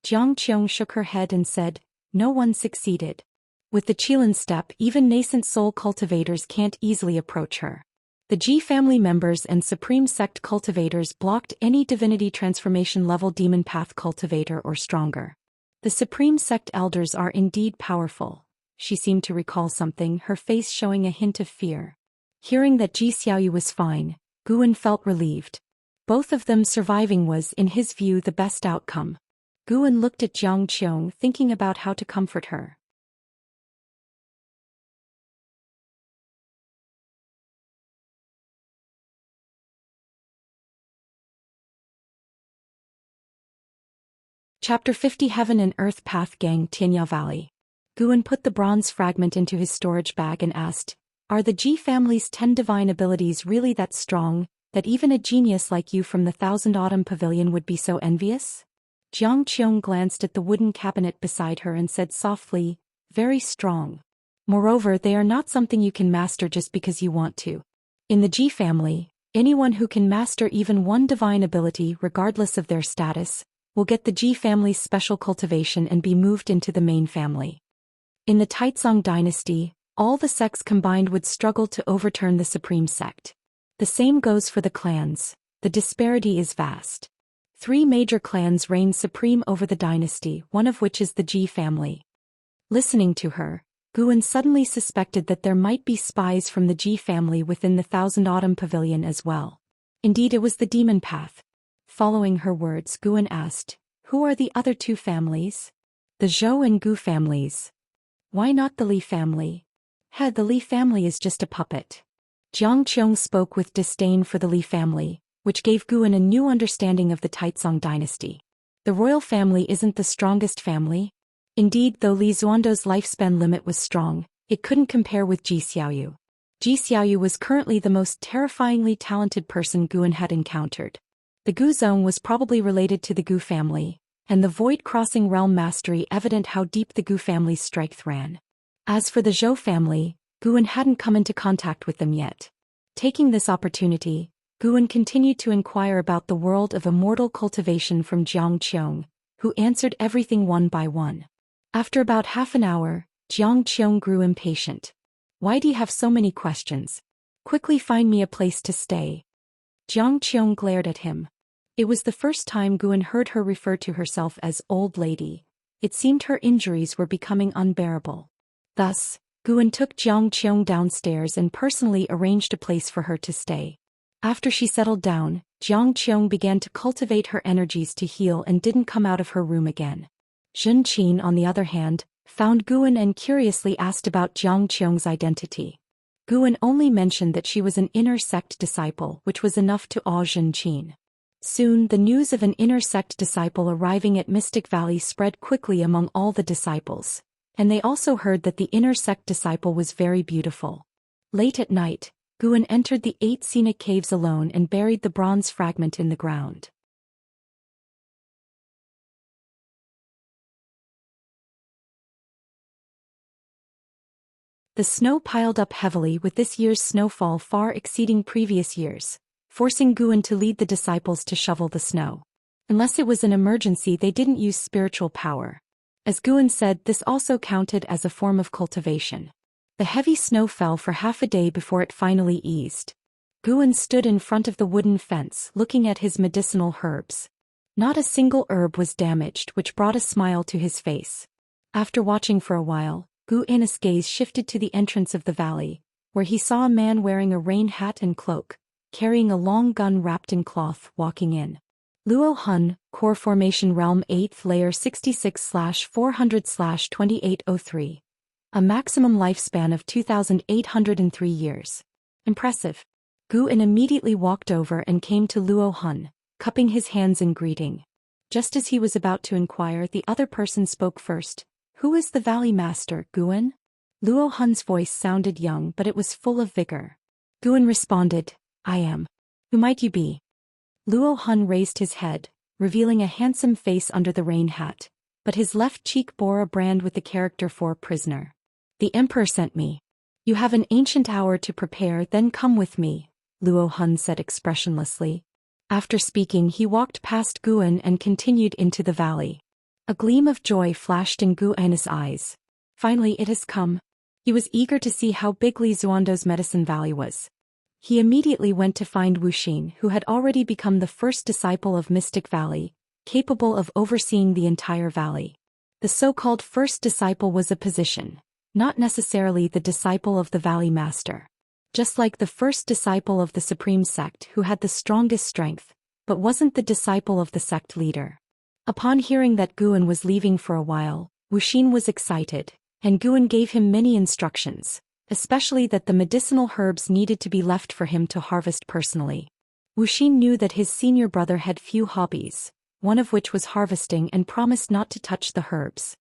Jiang Qiong shook her head and said, no one succeeded. With the Qilin step, even nascent soul cultivators can't easily approach her. The Ji family members and Supreme Sect cultivators blocked any Divinity transformation level demon path cultivator or stronger. The Supreme Sect elders are indeed powerful. She seemed to recall something, her face showing a hint of fear. Hearing that Ji Xiaoyu was fine, Guan felt relieved. Both of them surviving was, in his view, the best outcome. Guan looked at Jiang Qiong, thinking about how to comfort her. Chapter 50 Heaven and Earth Path Gang Tianya Valley. Guan put the bronze fragment into his storage bag and asked, are the Ji family's 10 divine abilities really that strong, that even a genius like you from the Thousand Autumn Pavilion would be so envious? Jiang Qiong glanced at the wooden cabinet beside her and said softly, very strong. Moreover, they are not something you can master just because you want to. In the Ji family, anyone who can master even one divine ability, regardless of their status, will get the Ji family's special cultivation and be moved into the main family. In the Taizong dynasty, all the sects combined would struggle to overturn the Supreme Sect. The same goes for the clans. The disparity is vast. 3 major clans reign supreme over the dynasty, one of which is the Ji family. Listening to her, Guan suddenly suspected that there might be spies from the Ji family within the Thousand Autumn Pavilion as well. Indeed, it was the demon path. Following her words, Guan asked, who are the other 2 families? The Zhou and Gu families. Why not the Li family? The Li family is just a puppet. Jiang Qiong spoke with disdain for the Li family, which gave Guan a new understanding of the Taizong dynasty. The royal family isn't the strongest family. Indeed, though Li Xuando's lifespan limit was strong, it couldn't compare with Ji Xiaoyu. Ji Xiaoyu was currently the most terrifyingly talented person Guan had encountered. The Gu zone was probably related to the Gu family, and the void-crossing realm mastery evident how deep the Gu family's strength ran. As for the Zhou family, Guan hadn't come into contact with them yet. Taking this opportunity, Guan continued to inquire about the world of immortal cultivation from Jiang Qiong, who answered everything one by one. After about half an hour, Jiang Qiong grew impatient. Why do you have so many questions? Quickly find me a place to stay. Jiang Qiong glared at him. It was the first time Guan heard her refer to herself as old lady. It seemed her injuries were becoming unbearable. Thus, Guan took Jiang Qiong downstairs and personally arranged a place for her to stay. After she settled down, Jiang Qiong began to cultivate her energies to heal and didn't come out of her room again. Zhen Qin, on the other hand, found Guan and curiously asked about Jiang Qiong's identity. Guan only mentioned that she was an inner sect disciple, which was enough to awe Zhou. Soon the news of an inner sect disciple arriving at Mystic Valley spread quickly among all the disciples, and they also heard that the inner sect disciple was very beautiful. Late at night, Guan entered the 8 scenic caves alone and buried the bronze fragment in the ground. The snow piled up heavily, with this year's snowfall far exceeding previous years, forcing Guan to lead the disciples to shovel the snow. Unless it was an emergency, they didn't use spiritual power. As Guan said, this also counted as a form of cultivation. The heavy snow fell for half a day before it finally eased. Guan stood in front of the wooden fence looking at his medicinal herbs. Not a single herb was damaged, which brought a smile to his face. After watching for a while, Guan's gaze shifted to the entrance of the valley, where he saw a man wearing a rain hat and cloak, carrying a long gun wrapped in cloth, walking in. Luo Hun, Core Formation Realm 8th Layer 66/400/2803. A maximum lifespan of 2,803 years. Impressive. Guan immediately walked over and came to Luo Hun, cupping his hands in greeting. Just as he was about to inquire, the other person spoke first. "Who is the Valley Master, Guan?" Luo Hun's voice sounded young, but it was full of vigor. Guan responded, "I am. Who might you be?" Luo Hun raised his head, revealing a handsome face under the rain hat, but his left cheek bore a brand with the character "for prisoner." "The Emperor sent me. You have an ancient hour to prepare, then come with me," Luo Hun said expressionlessly. After speaking, he walked past Guan and continued into the valley. A gleam of joy flashed in Guan's eyes. Finally it has come. He was eager to see how big Li Xuando's medicine valley was. He immediately went to find Wuxia, who had already become the first disciple of Mystic Valley, capable of overseeing the entire valley. The so-called first disciple was a position, not necessarily the disciple of the Valley Master. Just like the first disciple of the Supreme Sect who had the strongest strength, but wasn't the disciple of the sect leader. Upon hearing that Guan was leaving for a while, Wuxia was excited, and Guan gave him many instructions, especially that the medicinal herbs needed to be left for him to harvest personally. Wuxia knew that his senior brother had few hobbies, one of which was harvesting, and promised not to touch the herbs.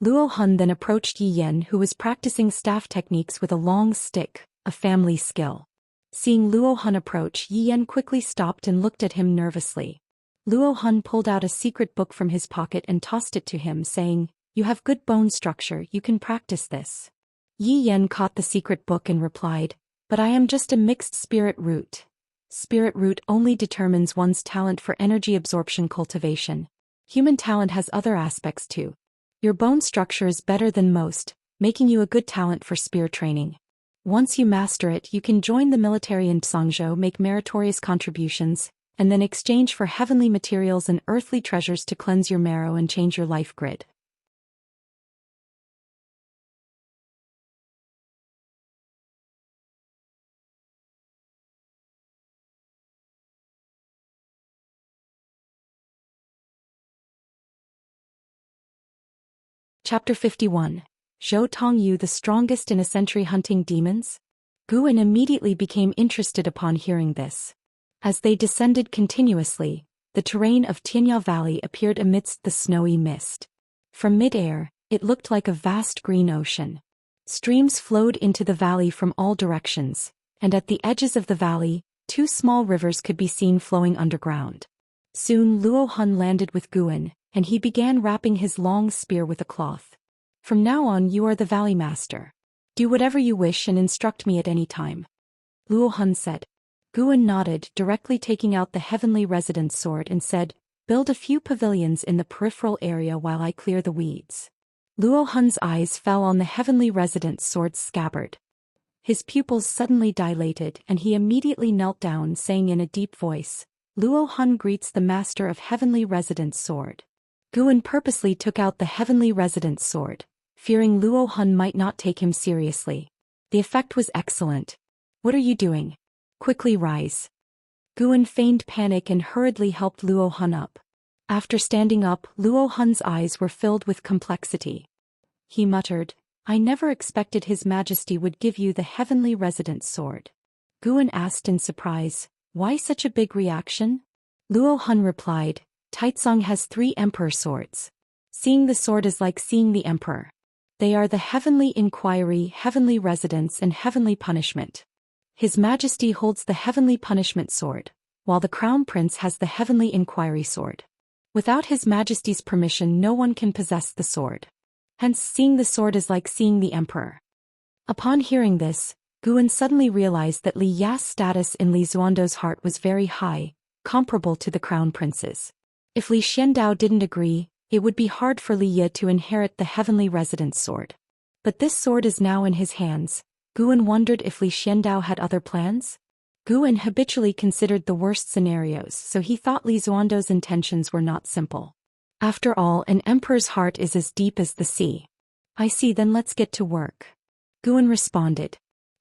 Luo Hun then approached Yi Yan, who was practicing staff techniques with a long stick, a family skill. Seeing Luo Hun approach, Yi Yan quickly stopped and looked at him nervously. Luo Hun pulled out a secret book from his pocket and tossed it to him, saying, "You have good bone structure, you can practice this." Yi Yan caught the secret book and replied, "But I am just a mixed spirit root. Spirit root only determines one's talent for energy absorption cultivation. Human talent has other aspects too. Your bone structure is better than most, making you a good talent for spear training. Once you master it, you can join the military in Xianxia, make meritorious contributions, and then exchange for heavenly materials and earthly treasures to cleanse your marrow and change your life grid." Chapter 51. Zhou Tongyu, the strongest in a century hunting demons? Guan immediately became interested upon hearing this. As they descended continuously, the terrain of Tianya Valley appeared amidst the snowy mist. From mid-air, it looked like a vast green ocean. Streams flowed into the valley from all directions, and at the edges of the valley, 2 small rivers could be seen flowing underground. Soon Luo Hun landed with Guan, and he began wrapping his long spear with a cloth. "From now on you are the Valley Master. Do whatever you wish and instruct me at any time," Luo Hun said. Guan nodded, directly taking out the Heavenly Residence sword and said, "Build a few pavilions in the peripheral area while I clear the weeds." Luo Hun's eyes fell on the Heavenly Residence sword's scabbard. His pupils suddenly dilated and he immediately knelt down, saying in a deep voice, "Luo Hun greets the Master of Heavenly Residence sword." Guan purposely took out the Heavenly Residence sword, fearing Luo Hun might not take him seriously. The effect was excellent. "What are you doing? Quickly rise." Guan feigned panic and hurriedly helped Luo Hun up. After standing up, Luo Hun's eyes were filled with complexity. He muttered, I never expected His Majesty would give you the heavenly residence sword. Guan asked in surprise, why such a big reaction? Luo Hun replied, Taizong has 3 emperor swords. Seeing the sword is like seeing the emperor. They are the heavenly inquiry, heavenly residence and heavenly punishment. His Majesty holds the heavenly punishment sword, while the Crown Prince has the heavenly inquiry sword. Without His Majesty's permission no one can possess the sword. Hence seeing the sword is like seeing the emperor. Upon hearing this, Guan suddenly realized that Li Ya's status in Li Xuando's heart was very high, comparable to the Crown Prince's. If Li Xiandao didn't agree, it would be hard for Li Ye to inherit the heavenly residence sword. But this sword is now in his hands. Guan wondered if Li Xiandao had other plans? Guan habitually considered the worst scenarios, so he thought Li Xuando's intentions were not simple. After all, an emperor's heart is as deep as the sea. I see, then let's get to work. Guan responded.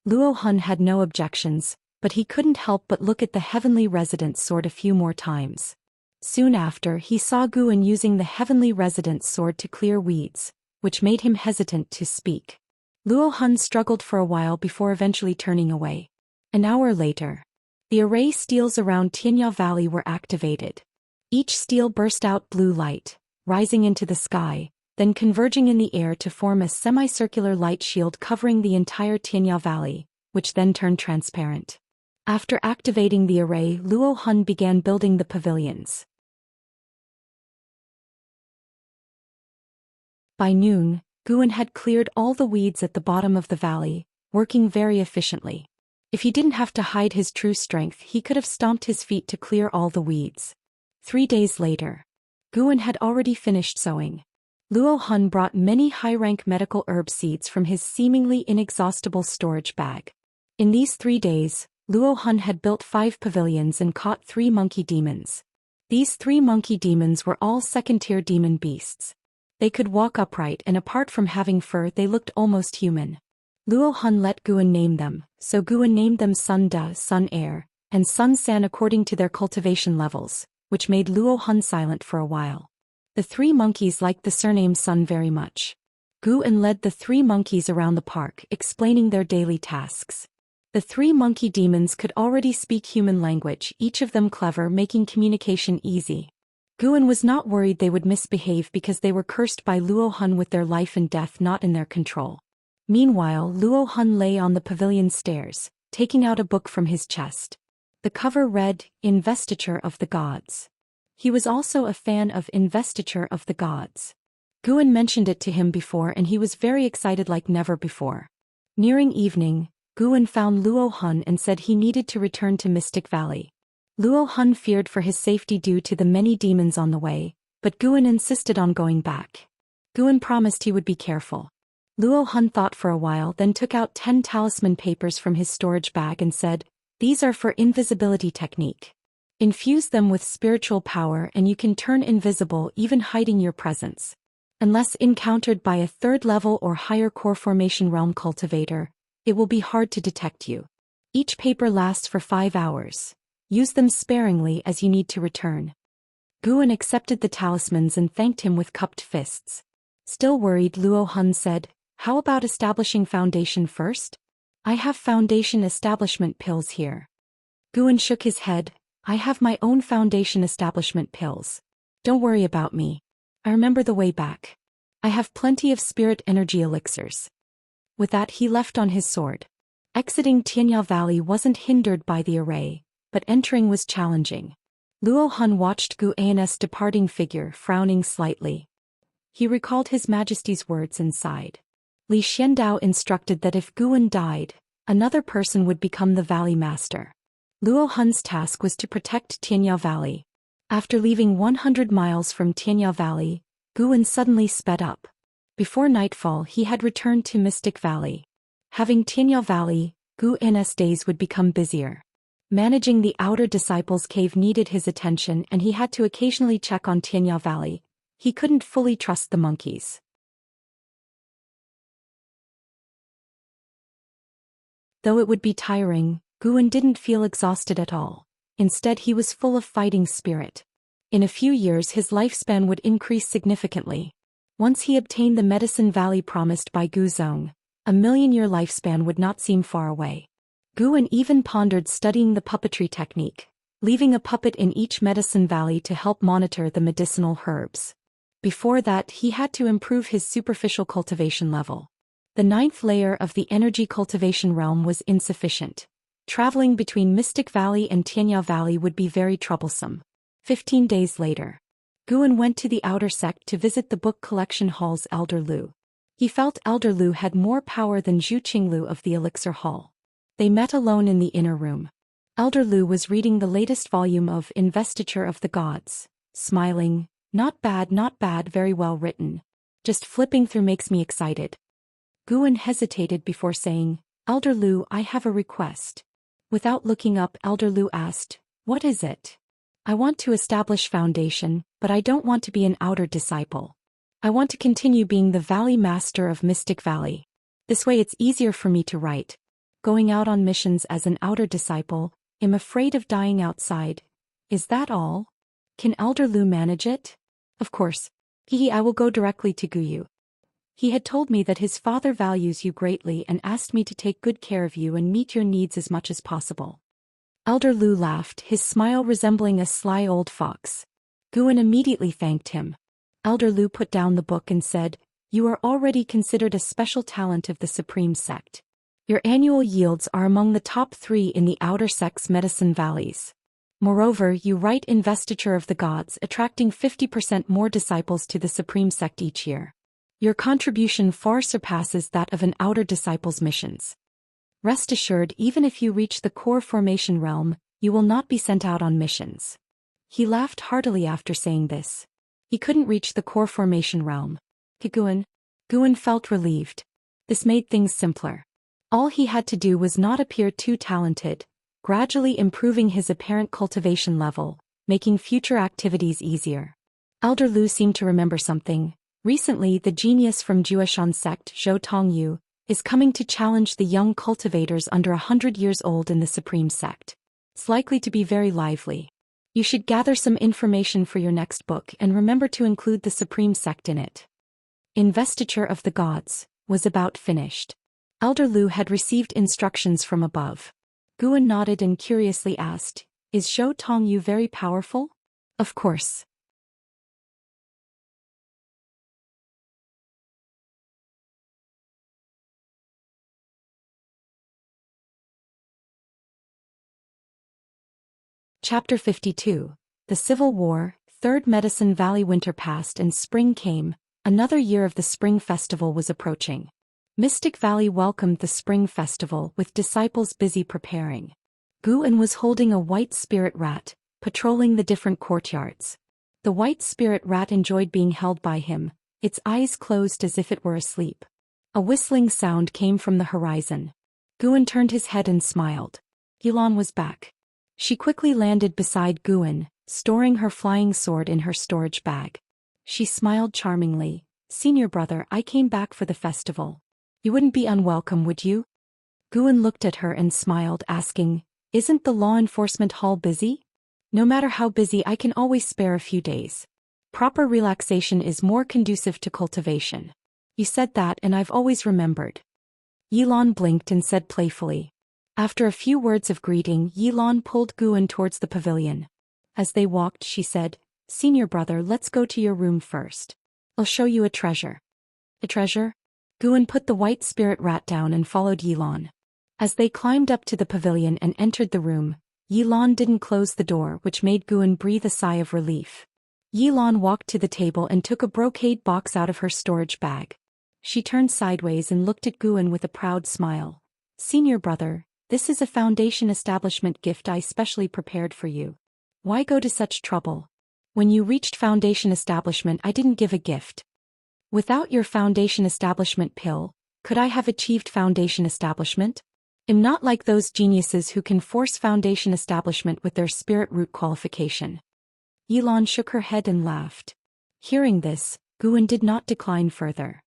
Luo Hun had no objections, but he couldn't help but look at the heavenly residence sword a few more times. Soon after, he saw Guan using the heavenly residence sword to clear weeds, which made him hesitant to speak. Luo Hun struggled for a while before eventually turning away. An hour later, the array steels around Tianya Valley were activated. Each steel burst out blue light, rising into the sky, then converging in the air to form a semicircular light shield covering the entire Tianya Valley, which then turned transparent. After activating the array, Luo Hun began building the pavilions. By noon, Guan had cleared all the weeds at the bottom of the valley, working very efficiently. If he didn't have to hide his true strength, he could have stomped his feet to clear all the weeds. 3 days later, Guan had already finished sowing. Luo Hun brought many high-rank medical herb seeds from his seemingly inexhaustible storage bag. In these 3 days, Luo Hun had built 5 pavilions and caught 3 monkey demons. These 3 monkey demons were all second-tier demon beasts. They could walk upright, and apart from having fur they looked almost human. Luo Hun let Guan name them, so Guan named them Sun Da, Sun Air, and Sun San according to their cultivation levels, which made Luo Hun silent for a while. The 3 monkeys liked the surname Sun very much. Guan led the 3 monkeys around the park, explaining their daily tasks. The 3 monkey demons could already speak human language, each of them clever, making communication easy. Guan was not worried they would misbehave because they were cursed by Luo Hun with their life and death not in their control. Meanwhile, Luo Hun lay on the pavilion stairs, taking out a book from his chest. The cover read, Investiture of the Gods. He was also a fan of Investiture of the Gods. Guan mentioned it to him before and he was very excited like never before. Nearing evening, Guan found Luo Hun and said he needed to return to Mystic Valley. Luo Hun feared for his safety due to the many demons on the way, but Guan insisted on going back. Guan promised he would be careful. Luo Hun thought for a while, then took out 10 talisman papers from his storage bag and said, These are for invisibility technique. Infuse them with spiritual power and you can turn invisible even hiding your presence. Unless encountered by a 3rd level or higher core formation realm cultivator, it will be hard to detect you. Each paper lasts for 5 hours. Use them sparingly as you need to return. Guan accepted the talismans and thanked him with cupped fists. Still worried, Luo Hun said, How about establishing foundation first? I have foundation establishment pills here. Guan shook his head, I have my own foundation establishment pills. Don't worry about me. I remember the way back. I have plenty of spirit energy elixirs. With that he left on his sword. Exiting Tianya Valley wasn't hindered by the array, but entering was challenging. Luo Hun watched Guan's departing figure, frowning slightly. He recalled His Majesty's words and sighed. Li Xiandao instructed that if Guan died, another person would become the Valley Master. Luo Hun's task was to protect Tianya Valley. After leaving 100 miles from Tianya Valley, Guan suddenly sped up. Before nightfall he had returned to Mystic Valley. Having Tianya Valley, Guan's days would become busier. Managing the outer disciples' cave needed his attention and he had to occasionally check on Tianya Valley. He couldn't fully trust the monkeys. Though it would be tiring, Guan didn't feel exhausted at all. Instead he was full of fighting spirit. In a few years his lifespan would increase significantly. Once he obtained the medicine valley promised by Gu Zong, a million-year lifespan would not seem far away. Guan even pondered studying the puppetry technique, leaving a puppet in each medicine valley to help monitor the medicinal herbs. Before that, he had to improve his superficial cultivation level. The 9th layer of the energy cultivation realm was insufficient. Traveling between Mystic Valley and Tianya Valley would be very troublesome. 15 days later, Guan went to the outer sect to visit the book collection hall's Elder Lu. He felt Elder Lu had more power than Zhu Qinglu of the Elixir Hall. They met alone in the inner room. Elder Lu was reading the latest volume of Investiture of the Gods, smiling. Not bad, very well written. Just flipping through makes me excited. Guan hesitated before saying, Elder Lu, I have a request. Without looking up, Elder Lu asked, what is it? I want to establish foundation, but I don't want to be an outer disciple. I want to continue being the Valley Master of Mystic Valley. This way it's easier for me to write. Going out on missions as an outer disciple, I'm afraid of dying outside. Is that all? Can Elder Lu manage it? Of course. I will go directly to Guyu. He had told me that his father values you greatly and asked me to take good care of you and meet your needs as much as possible. Elder Lu laughed, his smile resembling a sly old fox. Guan immediately thanked him. Elder Lu put down the book and said, you are already considered a special talent of the Supreme Sect. Your annual yields are among the top 3 in the outer sect's medicine valleys. Moreover, you write Investiture of the Gods, attracting 50% more disciples to the Supreme Sect each year. Your contribution far surpasses that of an outer disciple's missions. Rest assured, even if you reach the core formation realm, you will not be sent out on missions. He laughed heartily after saying this. He couldn't reach the core formation realm. Guan felt relieved. This made things simpler. All he had to do was not appear too talented, gradually improving his apparent cultivation level, making future activities easier. Elder Lu seemed to remember something. Recently, the genius from Zhou Xian sect, Zhou Tongyu, is coming to challenge the young cultivators under 100 years old in the Supreme Sect. It's likely to be very lively. You should gather some information for your next book and remember to include the Supreme Sect in it. Investiture of the Gods was about finished. Elder Lu had received instructions from above. Guan nodded and curiously asked, is Zhou Tongyu very powerful? Of course. Chapter 52. The Civil War. 3rd Medicine Valley. Winter passed and spring came. Another year of the Spring Festival was approaching. Mystic Valley welcomed the Spring Festival with disciples busy preparing. Guan was holding a white spirit rat, patrolling the different courtyards. The white spirit rat enjoyed being held by him, its eyes closed as if it were asleep. A whistling sound came from the horizon. Guan turned his head and smiled. Yilan was back. She quickly landed beside Guan, storing her flying sword in her storage bag. She smiled charmingly. Senior brother, I came back for the festival. You wouldn't be unwelcome, would you? Guan looked at her and smiled, asking, isn't the law enforcement hall busy? No matter how busy, I can always spare a few days. Proper relaxation is more conducive to cultivation. You said that and I've always remembered. Yilan blinked and said playfully. After a few words of greeting, Yilan pulled Guan towards the pavilion. As they walked, she said, Senior brother, let's go to your room first. I'll show you a treasure. A treasure? Guan put the white spirit rat down and followed Yilan. As they climbed up to the pavilion and entered the room, Yilan didn't close the door, which made Guan breathe a sigh of relief. Yilan walked to the table and took a brocade box out of her storage bag. She turned sideways and looked at Guan with a proud smile. Senior brother, this is a foundation establishment gift I specially prepared for you. Why go to such trouble? When you reached foundation establishment, I didn't give a gift. Without your foundation establishment pill, could I have achieved foundation establishment? I'm not like those geniuses who can force foundation establishment with their spirit root qualification. Yilan shook her head and laughed. Hearing this, Guan did not decline further.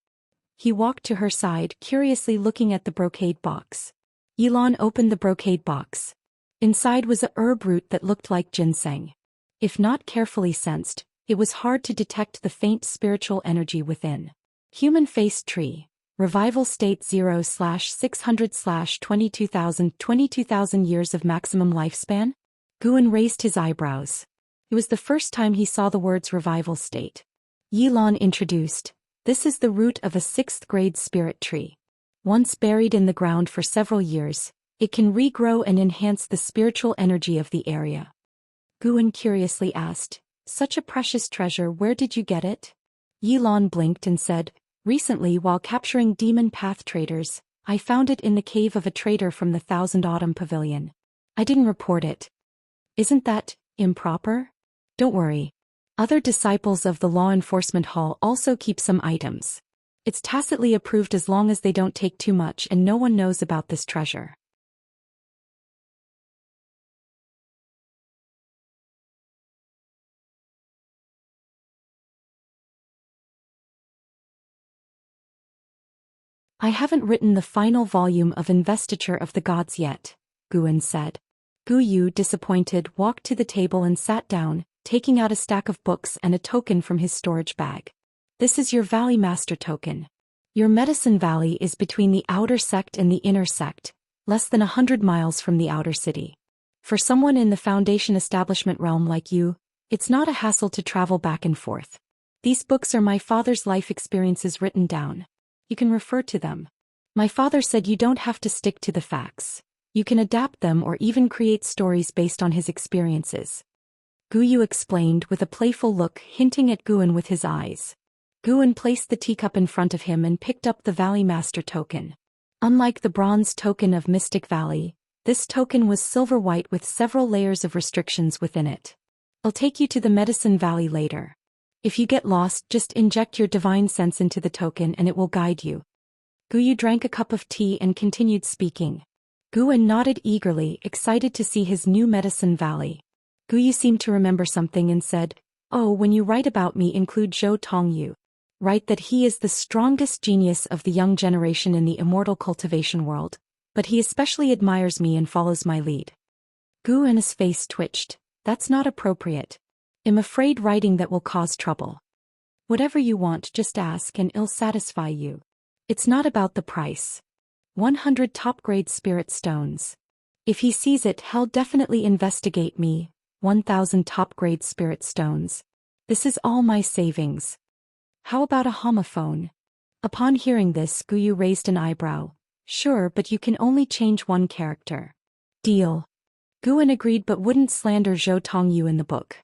He walked to her side, curiously looking at the brocade box. Yilan opened the brocade box. Inside was a herb root that looked like ginseng. If not carefully sensed, it was hard to detect the faint spiritual energy within. Human-faced tree. Revival state 0/600/22,000 years of maximum lifespan? Guan raised his eyebrows. It was the first time he saw the words revival state. Yilan introduced, "This is the root of a 6th-grade spirit tree. Once buried in the ground for several years, it can regrow and enhance the spiritual energy of the area." Guan curiously asked, "Such a precious treasure, where did you get it?" Yilan blinked and said, "Recently, while capturing demon path traders, I found it in the cave of a trader from the Thousand Autumn Pavilion. I didn't report it." "Isn't that improper?" "Don't worry. Other disciples of the law enforcement hall also keep some items. It's tacitly approved as long as they don't take too much and no one knows about this treasure." "I haven't written the final volume of Investiture of the Gods yet," Guan said. Gu Yu, disappointed, walked to the table and sat down, taking out a stack of books and a token from his storage bag. "This is your Valley Master token. Your Medicine Valley is between the outer sect and the inner sect, less than 100 miles from the outer city. For someone in the Foundation establishment realm like you, it's not a hassle to travel back and forth. These books are my father's life experiences written down. You can refer to them. My father said you don't have to stick to the facts. You can adapt them or even create stories based on his experiences." Gu Yu explained with a playful look, hinting at Guan with his eyes. Guan placed the teacup in front of him and picked up the Valley Master token. Unlike the bronze token of Mystic Valley, this token was silver-white with several layers of restrictions within it. "I'll take you to the Medicine Valley later. If you get lost, just inject your divine sense into the token and it will guide you." Gu Yu drank a cup of tea and continued speaking. Guan nodded eagerly, excited to see his new Medicine Valley. Gu Yu seemed to remember something and said, "Oh, when you write about me, include Zhou Tongyu. Write that he is the strongest genius of the young generation in the Immortal cultivation world, but he especially admires me and follows my lead." Guan's face twitched. "That's not appropriate. I'm afraid writing that will cause trouble." "Whatever you want, just ask and it'll satisfy you. It's not about the price. 100 top-grade spirit stones. If he sees it, he'll definitely investigate me. 1,000 top-grade spirit stones. This is all my savings. How about a homophone?" Upon hearing this, Gu Yu raised an eyebrow. "Sure, but you can only change one character." "Deal." Guan agreed but wouldn't slander Zhou Tongyu in the book.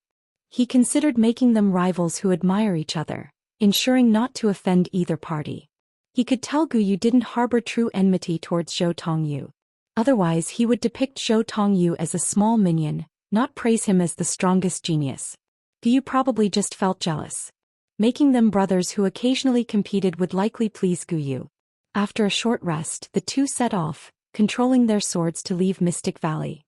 He considered making them rivals who admire each other, ensuring not to offend either party. He could tell Gu Yu didn't harbor true enmity towards Zhou Tongyu. Otherwise he would depict Zhou Tongyu as a small minion, not praise him as the strongest genius. Gu Yu probably just felt jealous. Making them brothers who occasionally competed would likely please Gu Yu. After a short rest, the two set off, controlling their swords to leave Mystic Valley.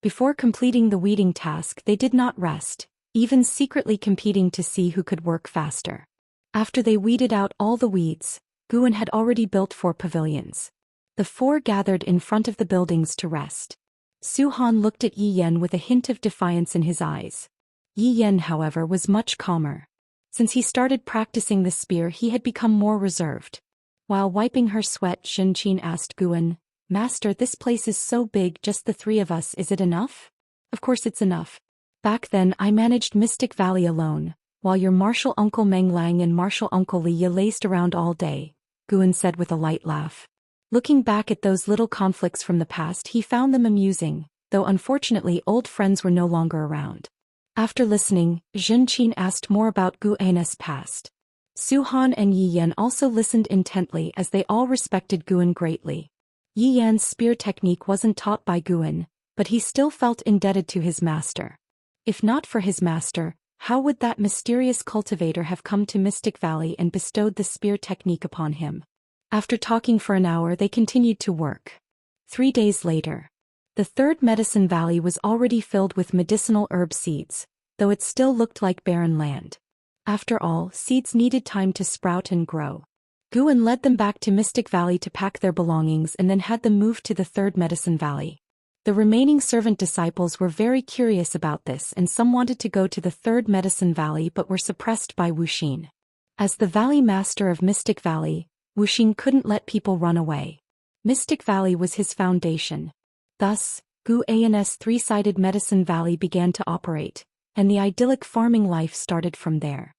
Before completing the weeding task, they did not rest, even secretly competing to see who could work faster. After they weeded out all the weeds, Guan had already built 4 pavilions. The 4 gathered in front of the buildings to rest. Su Han looked at Yi Yan with a hint of defiance in his eyes. Yi Yan, however, was much calmer. Since he started practicing the spear, he had become more reserved. While wiping her sweat, Xianxia asked Guan, "Master, this place is so big, just the 3 of us, is it enough?" "Of course it's enough. Back then I managed Mystic Valley alone, while your martial uncle Meng Lang and martial uncle Li Ye laced around all day," Guan said with a light laugh. Looking back at those little conflicts from the past, he found them amusing, though unfortunately old friends were no longer around. After listening, Xianxia asked more about Guan's past. Su Han and Yi Yan also listened intently as they all respected Guan greatly. Yi Yan's spear technique wasn't taught by Guan, but he still felt indebted to his master. If not for his master, how would that mysterious cultivator have come to Mystic Valley and bestowed the spear technique upon him? After talking for an hour, they continued to work. 3 days later, the 3rd Medicine Valley was already filled with medicinal herb seeds, though it still looked like barren land. After all, seeds needed time to sprout and grow. Guan led them back to Mystic Valley to pack their belongings and then had them move to the Third Medicine Valley. The remaining servant disciples were very curious about this, and some wanted to go to the Third Medicine Valley but were suppressed by Wuxia. As the Valley Master of Mystic Valley, Wuxia couldn't let people run away. Mystic Valley was his foundation. Thus, Guan's three-sided Medicine Valley began to operate, and the idyllic farming life started from there.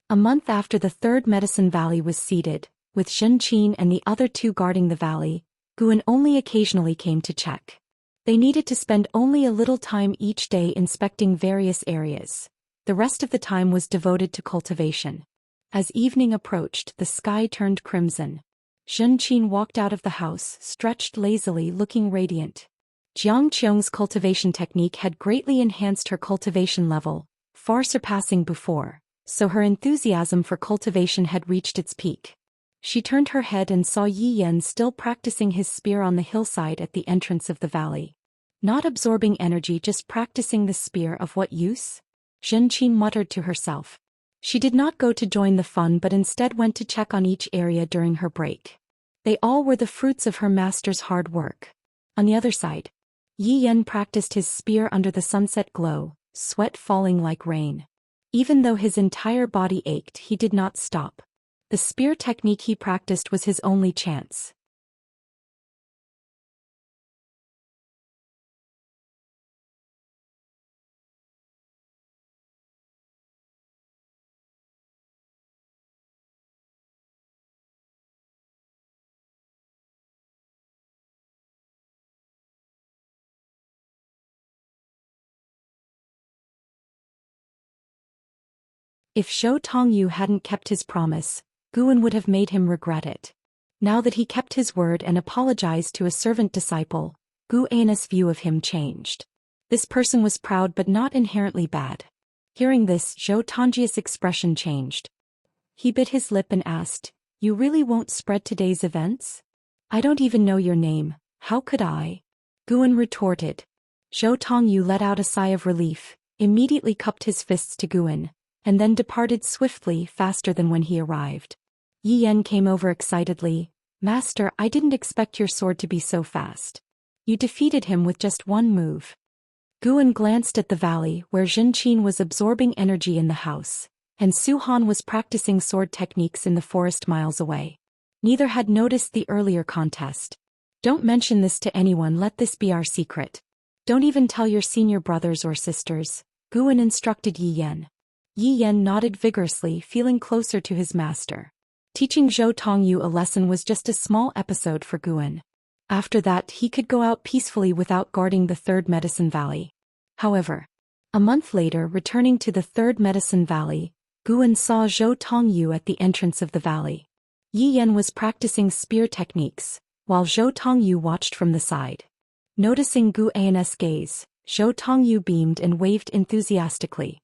A month after the Third Medicine Valley was seeded, with Xianxia and the other two guarding the valley, Guan only occasionally came to check. They needed to spend only a little time each day inspecting various areas. The rest of the time was devoted to cultivation. As evening approached, the sky turned crimson. Xianxia walked out of the house, stretched lazily, looking radiant. Xianxia's cultivation technique had greatly enhanced her cultivation level, far surpassing before, so her enthusiasm for cultivation had reached its peak. She turned her head and saw Yi Yan still practicing his spear on the hillside at the entrance of the valley. Not absorbing energy, just practicing the spear, of what use? Xianxia muttered to herself. She did not go to join the fun but instead went to check on each area during her break. They all were the fruits of her master's hard work. On the other side, Yi Yan practiced his spear under the sunset glow, sweat falling like rain. Even though his entire body ached, he did not stop. The spear technique he practiced was his only chance. If Zhou Tongyu hadn't kept his promise, Guan would have made him regret it. Now that he kept his word and apologized to a servant disciple, Guan's view of him changed. This person was proud but not inherently bad. Hearing this, Zhou Tongji's expression changed. He bit his lip and asked, "You really won't spread today's events? I don't even know your name, how could I?" Guan retorted. Zhou Tongyu let out a sigh of relief, immediately cupped his fists to Guan, and then departed swiftly, faster than when he arrived. Yi Yan came over excitedly. "Master, I didn't expect your sword to be so fast. You defeated him with just one move." Guan glanced at the valley where Xianxia was absorbing energy in the house, and Su Han was practicing sword techniques in the forest miles away. Neither had noticed the earlier contest. "Don't mention this to anyone, let this be our secret. Don't even tell your senior brothers or sisters," Guan instructed Yi Yan. Yi Yan nodded vigorously, feeling closer to his master. Teaching Zhou Tongyu a lesson was just a small episode for Guan. After that, he could go out peacefully without guarding the Third Medicine Valley. However, a month later, returning to the Third Medicine Valley, Guan saw Zhou Tongyu at the entrance of the valley. Yi Yan was practicing spear techniques, while Zhou Tongyu watched from the side. Noticing Guan's gaze, Zhou Tongyu beamed and waved enthusiastically.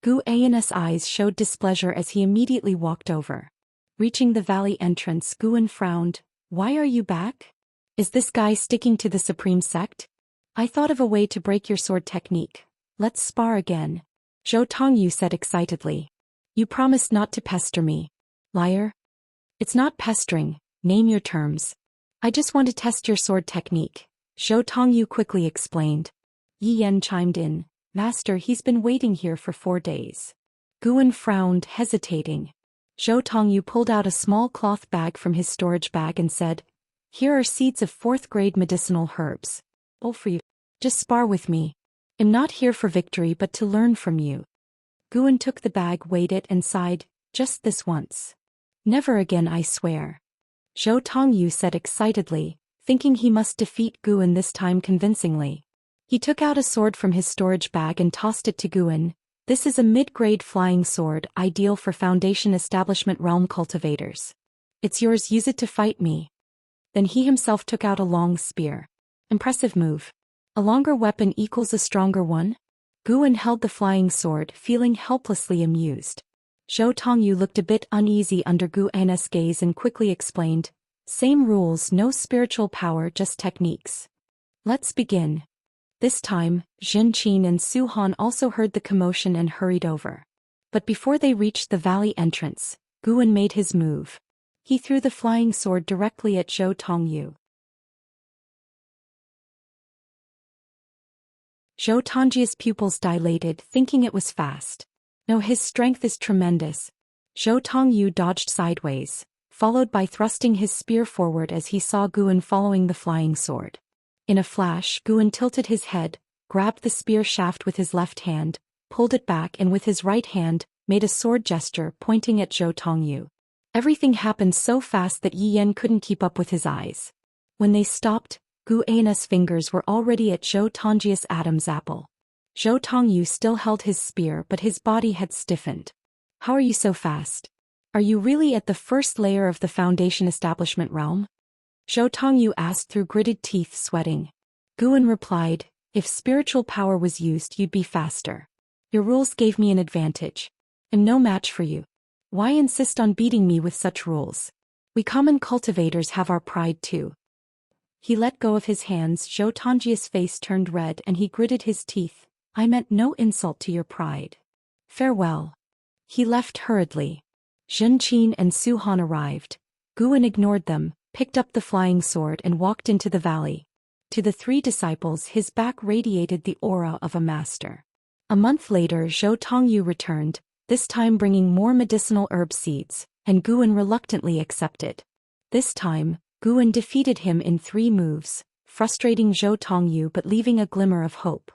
Guan's eyes showed displeasure as he immediately walked over. Reaching the valley entrance, Guan frowned. "Why are you back? Is this guy sticking to the Supreme Sect? I thought of a way to break your sword technique. Let's spar again," Zhou Tongyu said excitedly. "You promised not to pester me. Liar." "It's not pestering, name your terms. I just want to test your sword technique," Zhou Tongyu quickly explained. Yi Yan chimed in. "Master, he's been waiting here for 4 days." Guan frowned, hesitating. Zhou Tongyu pulled out a small cloth bag from his storage bag and said, "Here are seeds of 4th-grade medicinal herbs. All for you. Just spar with me. I'm not here for victory but to learn from you." Guan took the bag, weighed it and sighed, "Just this once. Never again, I swear," Zhou Tongyu said excitedly, thinking he must defeat Guan this time convincingly. He took out a sword from his storage bag and tossed it to Guan. "This is a mid-grade flying sword, ideal for Foundation Establishment realm cultivators. It's yours, use it to fight me." Then he himself took out a long spear. Impressive move. A longer weapon equals a stronger one? Guan held the flying sword, feeling helplessly amused. Zhou Tongyu looked a bit uneasy under Guan's gaze and quickly explained, "Same rules, no spiritual power, just techniques. Let's begin." This time, Xian and Zhou Xian also heard the commotion and hurried over. But before they reached the valley entrance, Guan made his move. He threw the flying sword directly at Zhou Tongyu. Zhou Tongju's pupils dilated, thinking it was fast. No, his strength is tremendous. Zhou Tongyu dodged sideways, followed by thrusting his spear forward as he saw Guan following the flying sword. In a flash, Guan tilted his head, grabbed the spear shaft with his left hand, pulled it back and with his right hand, made a sword gesture pointing at Zhou Tongyu. Everything happened so fast that Yi Yan couldn't keep up with his eyes. When they stopped, Gu An's fingers were already at Zhou Tongju's Adam's apple. Zhou Tongyu still held his spear but his body had stiffened. How are you so fast? Are you really at the first layer of the Foundation establishment realm? Zhou Tongyu asked through gritted teeth, sweating. Guan replied, if spiritual power was used you'd be faster. Your rules gave me an advantage. I'm no match for you. Why insist on beating me with such rules? We common cultivators have our pride too. He let go of his hands. Zhou Tongju's face turned red and he gritted his teeth. I meant no insult to your pride. Farewell. He left hurriedly. Xianxia and Zhou Xian arrived. Guan ignored them, picked up the flying sword and walked into the valley. To the three disciples his back radiated the aura of a master. A month later Zhou Tongyu returned, this time bringing more medicinal herb seeds, and Guan reluctantly accepted. This time, Guan defeated him in 3 moves, frustrating Zhou Tongyu but leaving a glimmer of hope.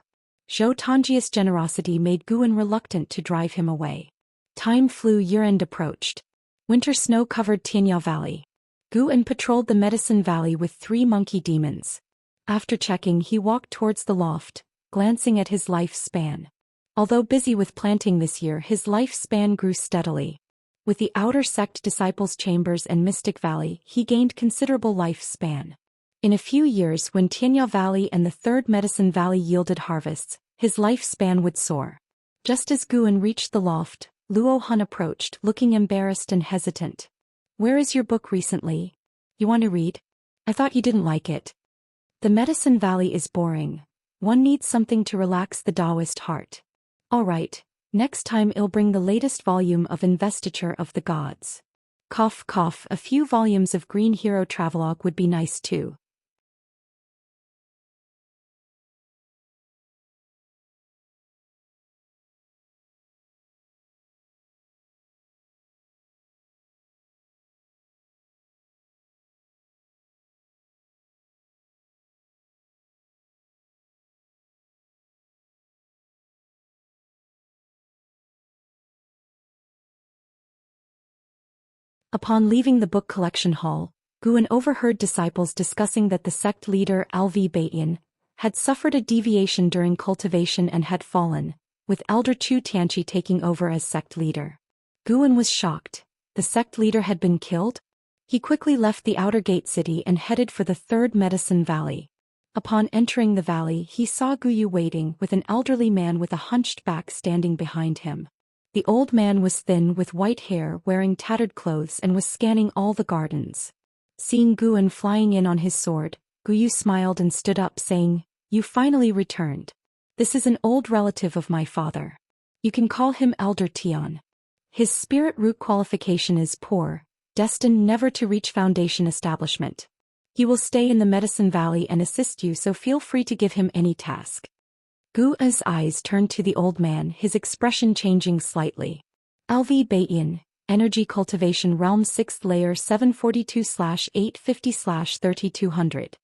Zhou Tongju's generosity made Guan reluctant to drive him away. Time flew. Year-end approached. Winter snow covered Tianya Valley. Guan patrolled the Medicine Valley with 3 monkey demons. After checking he walked towards the loft, glancing at his lifespan. Although busy with planting this year his lifespan grew steadily. With the outer sect disciples' chambers and Mystic Valley he gained considerable lifespan. In a few years when Tianya Valley and the 3rd Medicine Valley yielded harvests, his lifespan would soar. Just as Guan reached the loft, Luo Han approached, looking embarrassed and hesitant. Where is your book recently? You want to read? I thought you didn't like it. The Medicine Valley is boring. One needs something to relax the Daoist heart. Alright, next time I'll bring the latest volume of Investiture of the Gods. Cough cough, a few volumes of Green Hero Travelogue would be nice too. Upon leaving the book collection hall, Guan overheard disciples discussing that the sect leader Alvi Baiyan had suffered a deviation during cultivation and had fallen, with Elder Chu Tianchi taking over as sect leader. Guan was shocked. The sect leader had been killed? He quickly left the outer gate city and headed for the 3rd Medicine Valley. Upon entering the valley he saw Guyu waiting with an elderly man with a hunched back standing behind him. The old man was thin with white hair, wearing tattered clothes and was scanning all the gardens. Seeing Guan flying in on his sword, Guyu smiled and stood up saying, You finally returned. This is an old relative of my father. You can call him Elder Tian. His spirit root qualification is poor, destined never to reach Foundation establishment. He will stay in the Medicine Valley and assist you, so feel free to give him any task. Gu's eyes turned to the old man, his expression changing slightly. Alvi Baiyan, Energy Cultivation Realm 6th Layer 742/850/3200.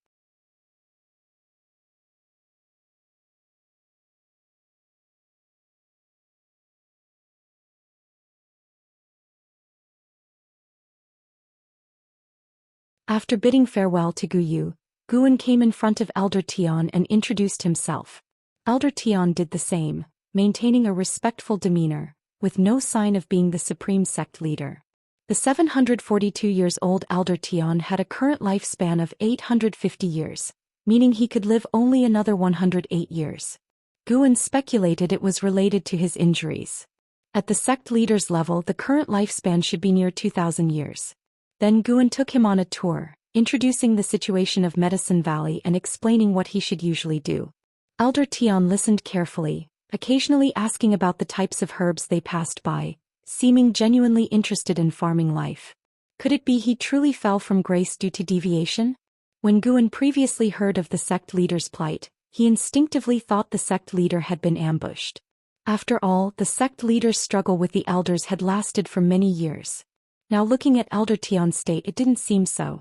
After bidding farewell to Guyu, Guan came in front of Elder Tian and introduced himself. Elder Tian did the same, maintaining a respectful demeanor, with no sign of being the supreme sect leader. The 742 years old Elder Tian had a current lifespan of 850 years, meaning he could live only another 108 years. Guan speculated it was related to his injuries. At the sect leader's level the current lifespan should be near 2,000 years. Then Guan took him on a tour, introducing the situation of Medicine Valley and explaining what he should usually do. Elder Tian listened carefully, occasionally asking about the types of herbs they passed by, seeming genuinely interested in farming life. Could it be he truly fell from grace due to deviation? When Guan previously heard of the sect leader's plight, he instinctively thought the sect leader had been ambushed. After all, the sect leader's struggle with the elders had lasted for many years. Now looking at Elder Tian's state, it didn't seem so.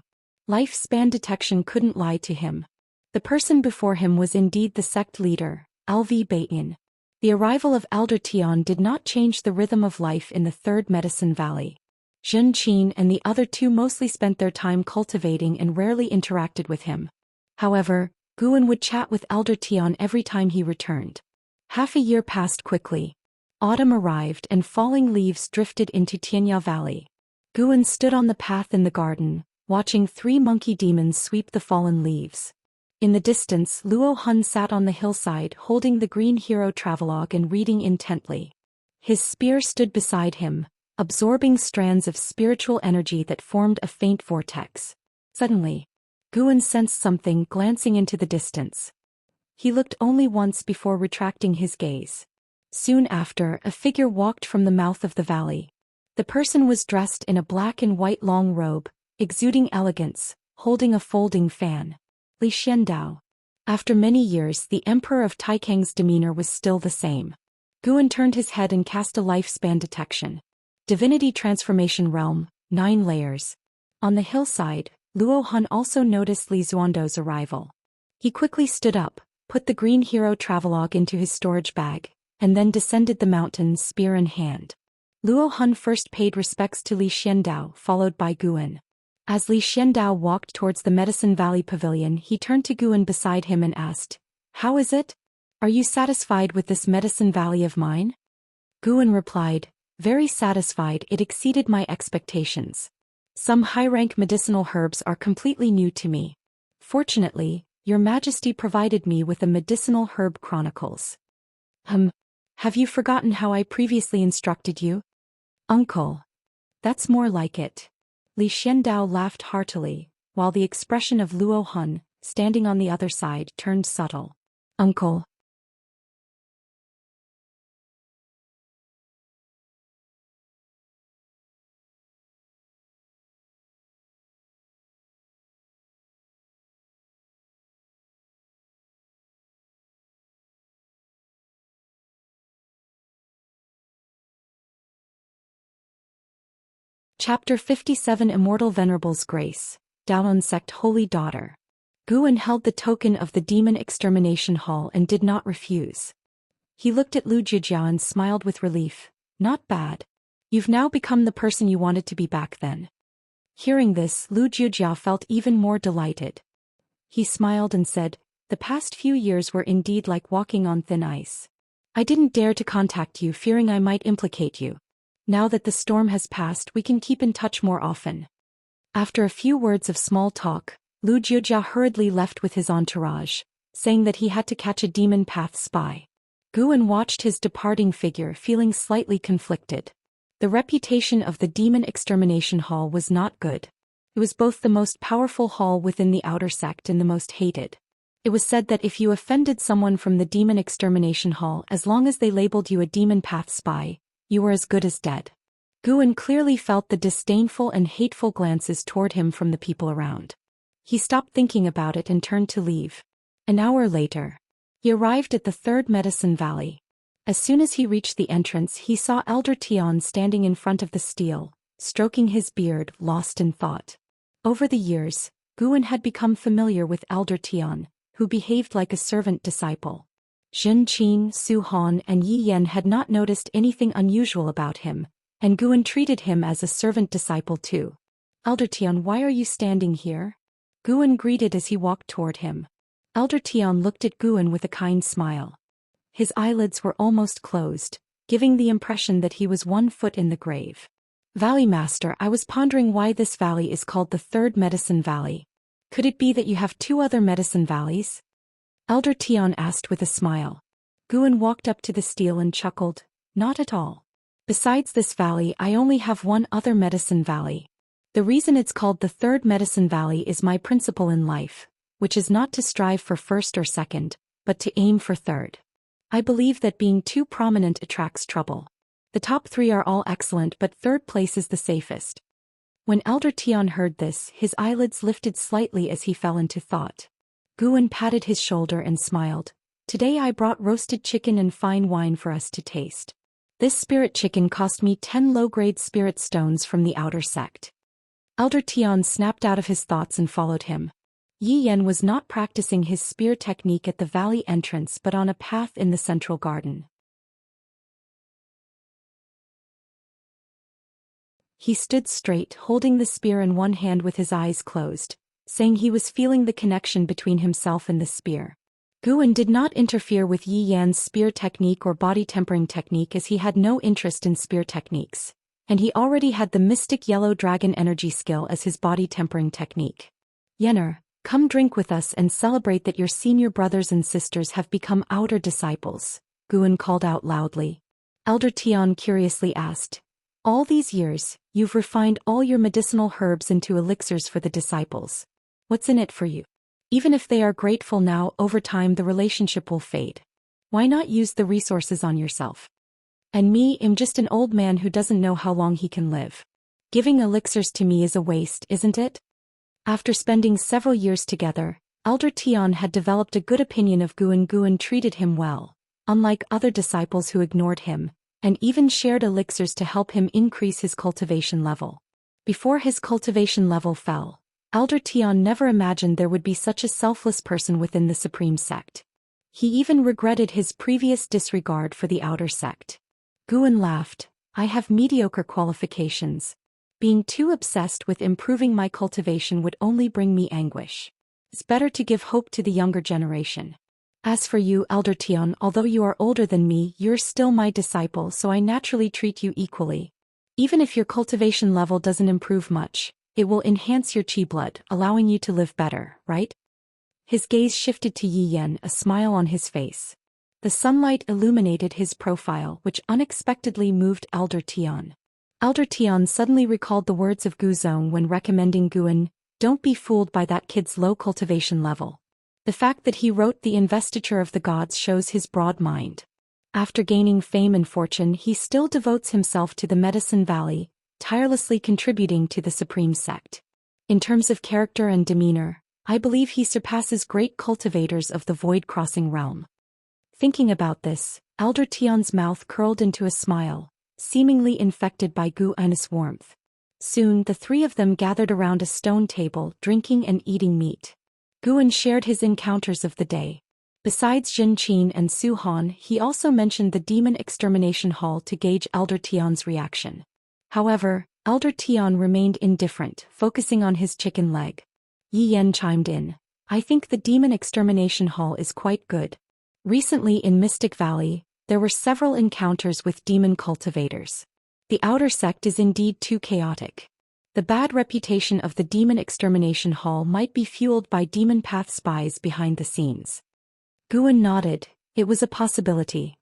Lifespan detection couldn't lie to him. The person before him was indeed the sect leader, LV Baiyin. The arrival of Elder Tian did not change the rhythm of life in the Third Medicine Valley. Zhou Xian and the other two mostly spent their time cultivating and rarely interacted with him. However, Guan would chat with Elder Tian every time he returned. Half a year passed quickly. Autumn arrived and falling leaves drifted into Tianya Valley. Guan stood on the path in the garden, watching 3 monkey demons sweep the fallen leaves. In the distance, Luo Hun sat on the hillside holding the green hero travelogue and reading intently. His spear stood beside him, absorbing strands of spiritual energy that formed a faint vortex. Suddenly, Guan sensed something glancing into the distance. He looked only once before retracting his gaze. Soon after, a figure walked from the mouth of the valley. The person was dressed in a black and white long robe, exuding elegance, holding a folding fan. Li Xiandao. After many years, the Emperor of Taikang's demeanor was still the same. Guan turned his head and cast a lifespan detection. Divinity Transformation Realm, 9 layers. On the hillside, Luo Hun also noticed Li Xuando's arrival. He quickly stood up, put the green hero travelogue into his storage bag, and then descended the mountain spear in hand. Luo Hun first paid respects to Li Xiandao, followed by Guan. As Li Xiandao walked towards the Medicine Valley Pavilion, he turned to Guan beside him and asked, "How is it? Are you satisfied with this Medicine Valley of mine?" Guan replied, "Very satisfied, it exceeded my expectations. Some high-rank medicinal herbs are completely new to me. Fortunately, Your Majesty provided me with the Medicinal Herb Chronicles." Have you forgotten how I previously instructed you?" "Uncle. That's more like it." Li Xiandao laughed heartily, while the expression of Luo Hun, standing on the other side, turned subtle. "Uncle." Chapter 57 Immortal Venerable's Grace, Daotian Sect Holy Daughter. Guan held the token of the Demon Extermination Hall and did not refuse. He looked at Lu Jujia and smiled with relief. "Not bad. You've now become the person you wanted to be back then." Hearing this, Lu Jujia felt even more delighted. He smiled and said, "The past few years were indeed like walking on thin ice. I didn't dare to contact you fearing I might implicate you. Now that the storm has passed, we can keep in touch more often." After a few words of small talk, Lu Jujia hurriedly left with his entourage, saying that he had to catch a demon path spy. Guan watched his departing figure feeling slightly conflicted. The reputation of the Demon Extermination Hall was not good. It was both the most powerful hall within the outer sect and the most hated. It was said that if you offended someone from the Demon Extermination Hall, as long as they labeled you a demon path spy, you were as good as dead. Guan clearly felt the disdainful and hateful glances toward him from the people around. He stopped thinking about it and turned to leave. An hour later, he arrived at the Third Medicine Valley. As soon as he reached the entrance, he saw Elder Tian standing in front of the stele, stroking his beard, lost in thought. Over the years, Guan had become familiar with Elder Tian, who behaved like a servant disciple. Zhen Qin, Su Han and Yi Yan had not noticed anything unusual about him, and Guan treated him as a servant disciple too. "Elder Tian, why are you standing here?" Guan greeted as he walked toward him. Elder Tian looked at Guan with a kind smile. His eyelids were almost closed, giving the impression that he was 1 foot in the grave. "Valley Master, I was pondering why this valley is called the Third Medicine Valley. Could it be that you have 2 other medicine valleys?" Elder Tian asked with a smile. Guan walked up to the stele and chuckled, "Not at all. Besides this valley, I only have 1 other medicine valley. The reason it's called the Third Medicine Valley is my principle in life, which is not to strive for first or second, but to aim for third. I believe that being too prominent attracts trouble. The top 3 are all excellent, but third place is the safest. When Elder Tian heard this, his eyelids lifted slightly as he fell into thought. Guan patted his shoulder and smiled. Today I brought roasted chicken and fine wine for us to taste. This spirit chicken cost me 10 low-grade spirit stones from the outer sect. Elder Tian snapped out of his thoughts and followed him. Yi Yan was not practicing his spear technique at the valley entrance but on a path in the central garden. He stood straight, holding the spear in one hand with his eyes closed, saying he was feeling the connection between himself and the spear. Guan did not interfere with Yi Yan's spear technique or body tempering technique as he had no interest in spear techniques, and he already had the mystic yellow dragon energy skill as his body tempering technique. Yener, come drink with us and celebrate that your senior brothers and sisters have become outer disciples, Guan called out loudly. Elder Tian curiously asked, all these years, you've refined all your medicinal herbs into elixirs for the disciples. What's in it for you? Even if they are grateful now, over time the relationship will fade. Why not use the resources on yourself? And me, I'm just an old man who doesn't know how long he can live. Giving elixirs to me is a waste, isn't it? After spending several years together, Elder Tian had developed a good opinion of Guan. Guan treated him well, unlike other disciples who ignored him, and even shared elixirs to help him increase his cultivation level. Before his cultivation level fell, Elder Tian never imagined there would be such a selfless person within the Supreme Sect. He even regretted his previous disregard for the outer sect. Guan laughed, I have mediocre qualifications. Being too obsessed with improving my cultivation would only bring me anguish. It's better to give hope to the younger generation. As for you, Elder Tian, although you are older than me, you're still my disciple, so I naturally treat you equally. Even if your cultivation level doesn't improve much, it will enhance your chi blood, allowing you to live better, right? His gaze shifted to Yi Yan, a smile on his face. The sunlight illuminated his profile, which unexpectedly moved Elder Tian. Elder Tian suddenly recalled the words of Gu Zong when recommending Guan, don't be fooled by that kid's low cultivation level. The fact that he wrote the investiture of the gods shows his broad mind. After gaining fame and fortune, he still devotes himself to the Medicine Valley, tirelessly contributing to the Supreme Sect. In terms of character and demeanor, I believe he surpasses great cultivators of the void-crossing realm. Thinking about this, Elder Tian's mouth curled into a smile, seemingly infected by Guan's warmth. Soon the 3 of them gathered around a stone table, drinking and eating meat. Guan shared his encounters of the day. Besides Jin Qin and Su Han, he also mentioned the Demon Extermination Hall to gauge Elder Tian's reaction. However, Elder Tian remained indifferent, focusing on his chicken leg. Yi Yan chimed in, I think the Demon Extermination Hall is quite good. Recently in Mystic Valley, there were several encounters with demon cultivators. The outer sect is indeed too chaotic. The bad reputation of the Demon Extermination Hall might be fueled by demon path spies behind the scenes. Guan nodded, it was a possibility.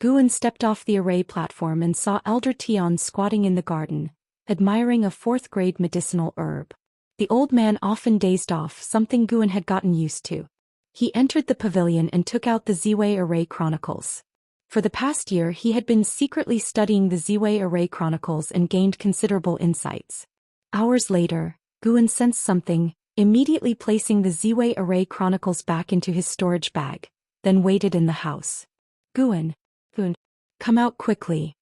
Guan stepped off the array platform and saw Elder Tian squatting in the garden, admiring a 4th-grade medicinal herb. The old man often dazed off, something Guan had gotten used to. He entered the pavilion and took out the Ziwei Array Chronicles. For the past year he had been secretly studying the Ziwei Array Chronicles and gained considerable insights. Hours later, Guan sensed something, immediately placing the Ziwei Array Chronicles back into his storage bag, then waited in the house. Guan, come out quickly.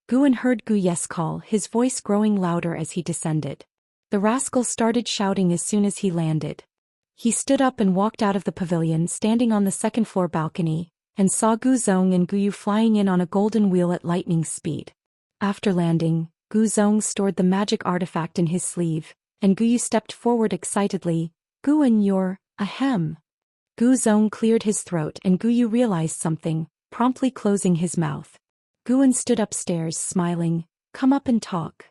Guan heard Gu Yes call, his voice growing louder as he descended. The rascal started shouting as soon as he landed. He stood up and walked out of the pavilion, standing on the 2nd-floor balcony, and saw Gu Zong and Gu Yu flying in on a golden wheel at lightning speed. After landing, Gu Zong stored the magic artifact in his sleeve, and Gu Yu stepped forward excitedly. Guan, you're, ahem. Gu Zong cleared his throat and Gu Yu realized something, promptly closing his mouth. Guan stood upstairs, smiling, come up and talk.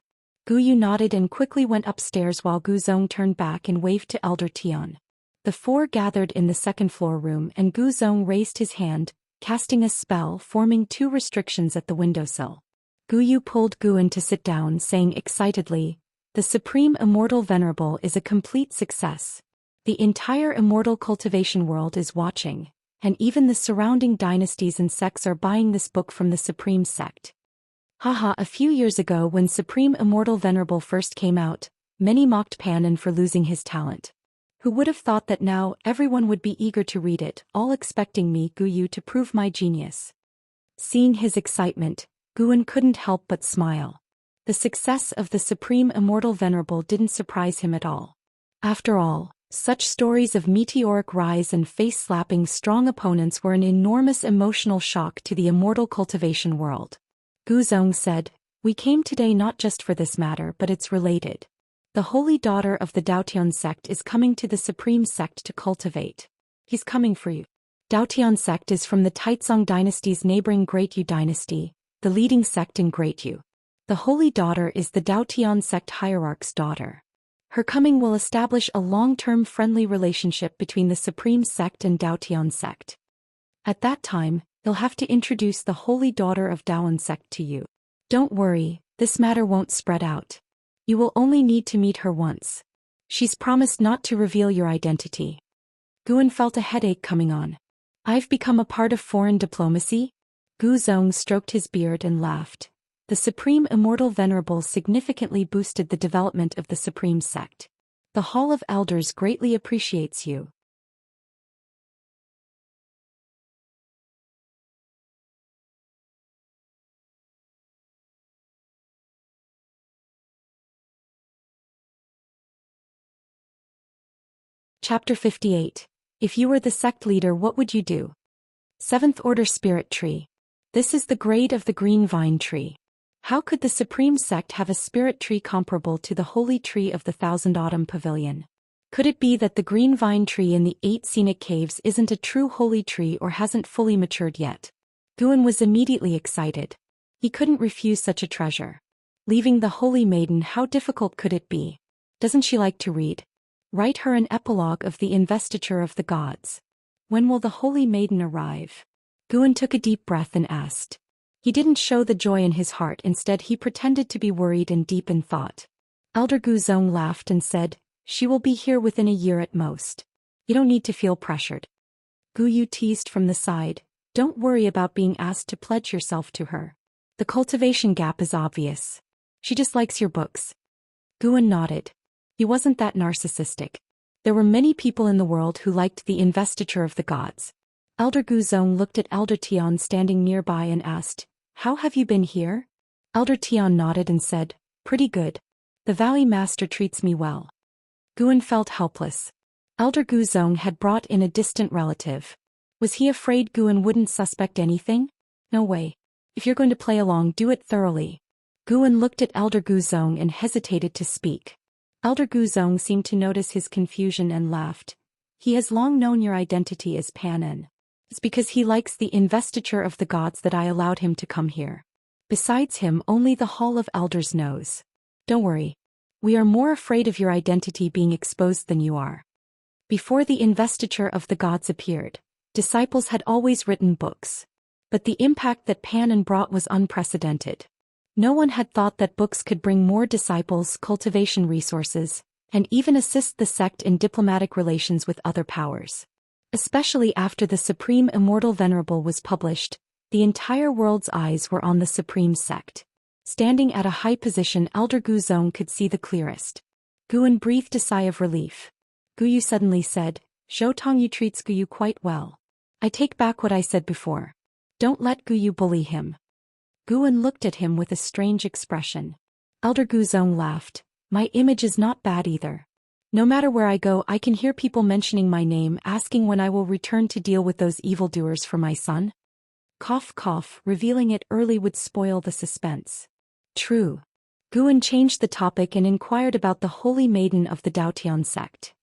Gu Yu nodded and quickly went upstairs while Gu Zong turned back and waved to Elder Tian. The 4 gathered in the 2nd-floor room and Gu Zong raised his hand, casting a spell forming 2 restrictions at the windowsill. Gu Yu pulled Guan to sit down, saying excitedly, "The Supreme Immortal Venerable is a complete success. The entire Immortal Cultivation world is watching, and even the surrounding dynasties and sects are buying this book from the Supreme Sect." Haha, a few years ago when Supreme Immortal Venerable first came out, many mocked Panin for losing his talent. Who would have thought that now everyone would be eager to read it, all expecting me, Gu Yu, to prove my genius. Seeing his excitement, Guan couldn't help but smile. The success of the Supreme Immortal Venerable didn't surprise him at all. After all, such stories of meteoric rise and face-slapping strong opponents were an enormous emotional shock to the Immortal Cultivation world. Gu Zong said, "We came today not just for this matter, but it's related. The holy daughter of the Daotian sect is coming to the Supreme Sect to cultivate. He's coming for you." Daotian sect is from the Taizong dynasty's neighboring Great Yu dynasty, the leading sect in Great Yu. The holy daughter is the Daotian sect hierarch's daughter. Her coming will establish a long-term friendly relationship between the Supreme Sect and Daotian sect. At that time, you'll have to introduce the holy daughter of Daotian sect to you. Don't worry, this matter won't spread out. You will only need to meet her once. She's promised not to reveal your identity. Guan felt a headache coming on. I've become a part of foreign diplomacy? Gu Zong stroked his beard and laughed. The Supreme Immortal Venerable significantly boosted the development of the Supreme Sect. The Hall of Elders greatly appreciates you. Chapter 58. If you were the sect leader, what would you do? 7th Order Spirit Tree. This is the grade of the Green Vine Tree. How could the Supreme Sect have a spirit tree comparable to the Holy Tree of the Thousand Autumn Pavilion? Could it be that the Green Vine Tree in the 8 scenic caves isn't a true holy tree or hasn't fully matured yet? Guan was immediately excited. He couldn't refuse such a treasure. Leaving the Holy Maiden, how difficult could it be? Doesn't she like to read? Write her an epilogue of the investiture of the gods. When will the Holy Maiden arrive? Guan took a deep breath and asked. He didn't show the joy in his heart, instead he pretended to be worried and deep in thought. Elder Gu Zong laughed and said, "She will be here within a year at most. You don't need to feel pressured." Gu Yu teased from the side, "Don't worry about being asked to pledge yourself to her. The cultivation gap is obvious. She just likes your books." Guan nodded. He wasn't that narcissistic. There were many people in the world who liked the investiture of the gods. Elder Gu Zong looked at Elder Tian standing nearby and asked, "How have you been here?" Elder Tian nodded and said, "Pretty good. The Valley Master treats me well." Guan felt helpless. Elder Gu Zong had brought in a distant relative. Was he afraid Guan wouldn't suspect anything? No way. If you're going to play along, do it thoroughly. Guan looked at Elder Gu Zong and hesitated to speak. Elder Gu Zong seemed to notice his confusion and laughed. "He has long known your identity as Panin. It's because he likes the investiture of the gods that I allowed him to come here. Besides him, only the Hall of Elders knows. Don't worry. We are more afraid of your identity being exposed than you are." Before the investiture of the gods appeared, disciples had always written books. But the impact that Panin brought was unprecedented. No one had thought that books could bring more disciples, cultivation resources, and even assist the sect in diplomatic relations with other powers. Especially after the Supreme Immortal Venerable was published, the entire world's eyes were on the Supreme Sect. Standing at a high position, Elder Gu Zong could see the clearest. Guan breathed a sigh of relief. Gu Yu suddenly said, "Zhou Tongyu treats Gu Yu quite well. I take back what I said before. Don't let Gu Yu bully him." Guan looked at him with a strange expression. Elder Gu Zong laughed. "My image is not bad either. No matter where I go, I can hear people mentioning my name, asking when I will return to deal with those evildoers for my son." Cough cough, revealing it early would spoil the suspense. True. Guan changed the topic and inquired about the Holy Maiden of the Daotian sect.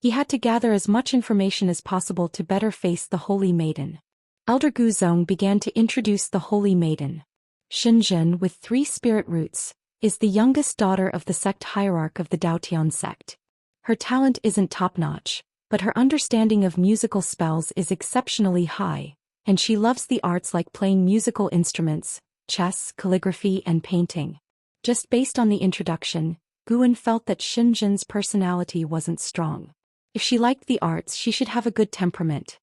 He had to gather as much information as possible to better face the Holy Maiden. Elder Gu Zong began to introduce the Holy Maiden. Shenzhen, with 3 spirit roots, is the youngest daughter of the sect hierarch of the Daotian sect. Her talent isn't top-notch, but her understanding of musical spells is exceptionally high, and she loves the arts like playing musical instruments, chess, calligraphy, and painting. Just based on the introduction, Guan felt that Xinzhen's personality wasn't strong. If she liked the arts, she should have a good temperament.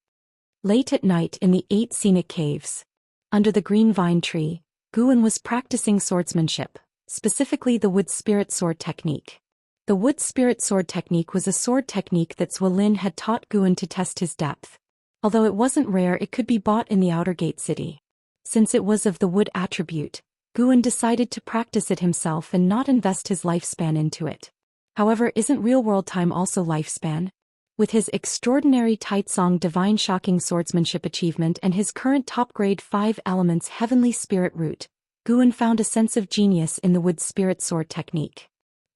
Late at night in the 8 scenic caves, under the green vine tree, Guan was practicing swordsmanship, specifically the wood spirit sword technique. The wood spirit sword technique was a sword technique that Zhou Xian had taught Guan to test his depth. Although it wasn't rare, it could be bought in the outer gate city. Since it was of the wood attribute, Guan decided to practice it himself and not invest his lifespan into it. However, isn't real-world time also lifespan? With his extraordinary Taitsong divine shocking swordsmanship achievement and his current top-grade 5 elements heavenly spirit root, Guan found a sense of genius in the wood spirit sword technique.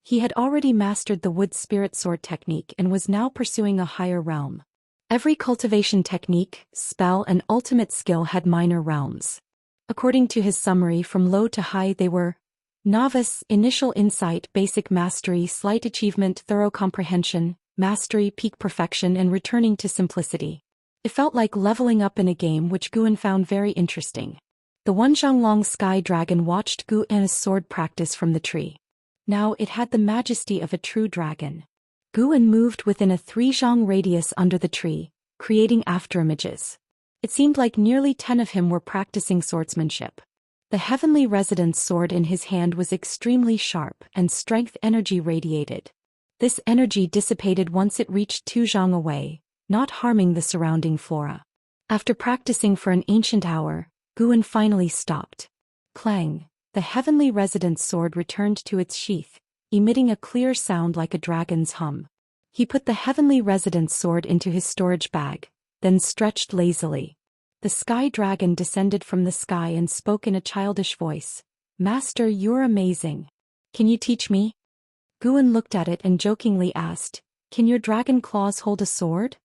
He had already mastered the wood spirit sword technique and was now pursuing a higher realm. Every cultivation technique, spell, and ultimate skill had minor realms. According to his summary, from low to high they were: novice, initial insight, basic mastery, slight achievement, thorough comprehension, mastery, peak perfection, and returning to simplicity. It felt like leveling up in a game, which Guan found very interesting. The Wenzhonglong sky dragon watched Guan's sword practice from the tree. Now it had the majesty of a true dragon. Guan moved within a 3-zhang radius under the tree, creating afterimages. It seemed like nearly 10 of him were practicing swordsmanship. The heavenly residence sword in his hand was extremely sharp, and strength energy radiated. This energy dissipated once it reached 2 zhang away, not harming the surrounding flora. After practicing for an ancient hour, Guan finally stopped. Clang! The heavenly residence sword returned to its sheath, emitting a clear sound like a dragon's hum. He put the heavenly residence sword into his storage bag, then stretched lazily. The sky dragon descended from the sky and spoke in a childish voice. "Master, you're amazing. Can you teach me?" Guan looked at it and jokingly asked, "Can your dragon claws hold a sword?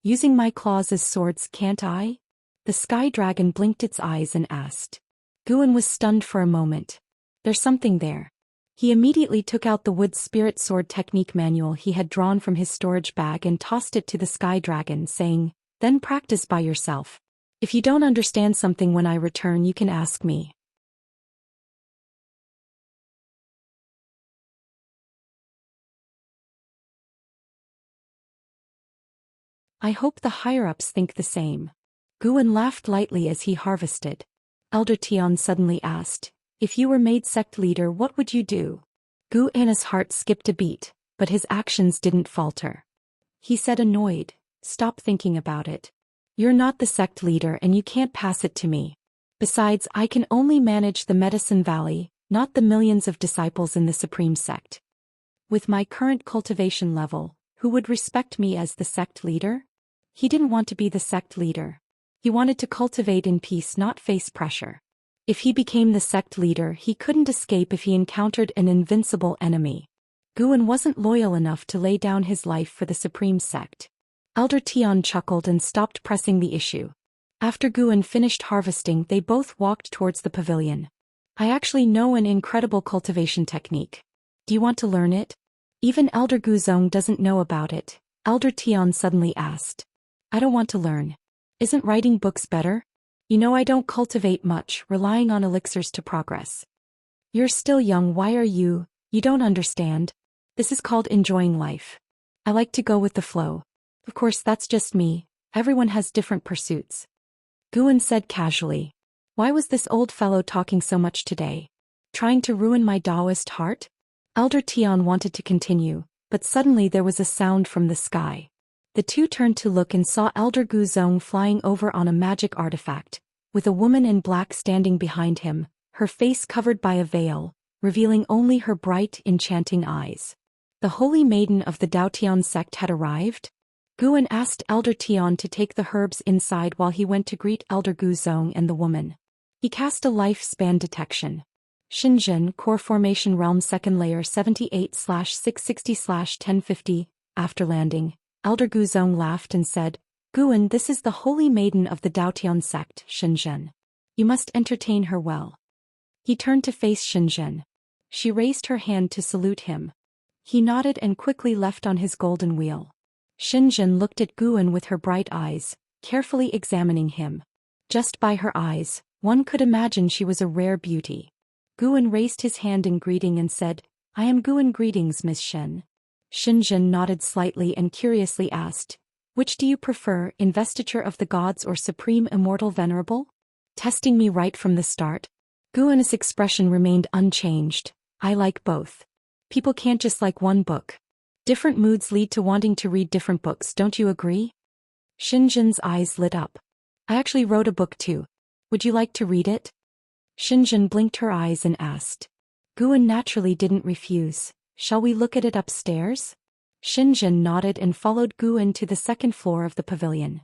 Using my claws as swords, can't I?" The sky dragon blinked its eyes and asked. Guan was stunned for a moment. There's something there. He immediately took out the wood spirit sword technique manual he had drawn from his storage bag and tossed it to the sky dragon, saying, "Then practice by yourself. If you don't understand something when I return, you can ask me." I hope the higher-ups think the same. Guan laughed lightly as he harvested. Elder Tian suddenly asked, "If you were made sect leader, what would you do?" Guan's heart skipped a beat, but his actions didn't falter. He said, annoyed, "Stop thinking about it. You're not the sect leader and you can't pass it to me. Besides, I can only manage the Medicine Valley, not the millions of disciples in the Supreme Sect. With my current cultivation level, who would respect me as the sect leader?" He didn't want to be the sect leader. He wanted to cultivate in peace, not face pressure. If he became the sect leader, he couldn't escape if he encountered an invincible enemy. Guan wasn't loyal enough to lay down his life for the Supreme Sect. Elder Tian chuckled and stopped pressing the issue. After Guan finished harvesting, they both walked towards the pavilion. "I actually know an incredible cultivation technique. Do you want to learn it?" Even Elder Guzong doesn't know about it, Elder Tian suddenly asked. "I don't want to learn. Isn't writing books better? You know I don't cultivate much, relying on elixirs to progress." "You're still young, why are you don't understand. This is called enjoying life. I like to go with the flow. Of course that's just me, everyone has different pursuits." Guan said casually. Why was this old fellow talking so much today? Trying to ruin my Daoist heart? Elder Tian wanted to continue, but suddenly there was a sound from the sky. The two turned to look and saw Elder Guzong flying over on a magic artifact, with a woman in black standing behind him, her face covered by a veil, revealing only her bright, enchanting eyes. The holy maiden of the Daotian sect had arrived? Guan asked Elder Tian to take the herbs inside while he went to greet Elder Guzong and the woman. He cast a lifespan detection. Xinzhen, Core Formation Realm 2nd Layer 78/660/1050, after landing. Elder Guzong laughed and said, "Guan, this is the holy maiden of the Daotian sect, Xinzhen. You must entertain her well." He turned to face Xinzhen. She raised her hand to salute him. He nodded and quickly left on his golden wheel. Xinzhen looked at Guan with her bright eyes, carefully examining him. Just by her eyes, one could imagine she was a rare beauty. Guan raised his hand in greeting and said, "I am Guan. Greetings, Miss Shen." Xinjin nodded slightly and curiously asked, "Which do you prefer, investiture of the gods or supreme immortal venerable?" Testing me right from the start. Guan's expression remained unchanged. "I like both. People can't just like one book. Different moods lead to wanting to read different books, don't you agree?" Xinjin's eyes lit up. "I actually wrote a book too. Would you like to read it?" Xinjin blinked her eyes and asked. Guan naturally didn't refuse. "Shall we look at it upstairs?" Xinjin nodded and followed Guan to the second floor of the pavilion.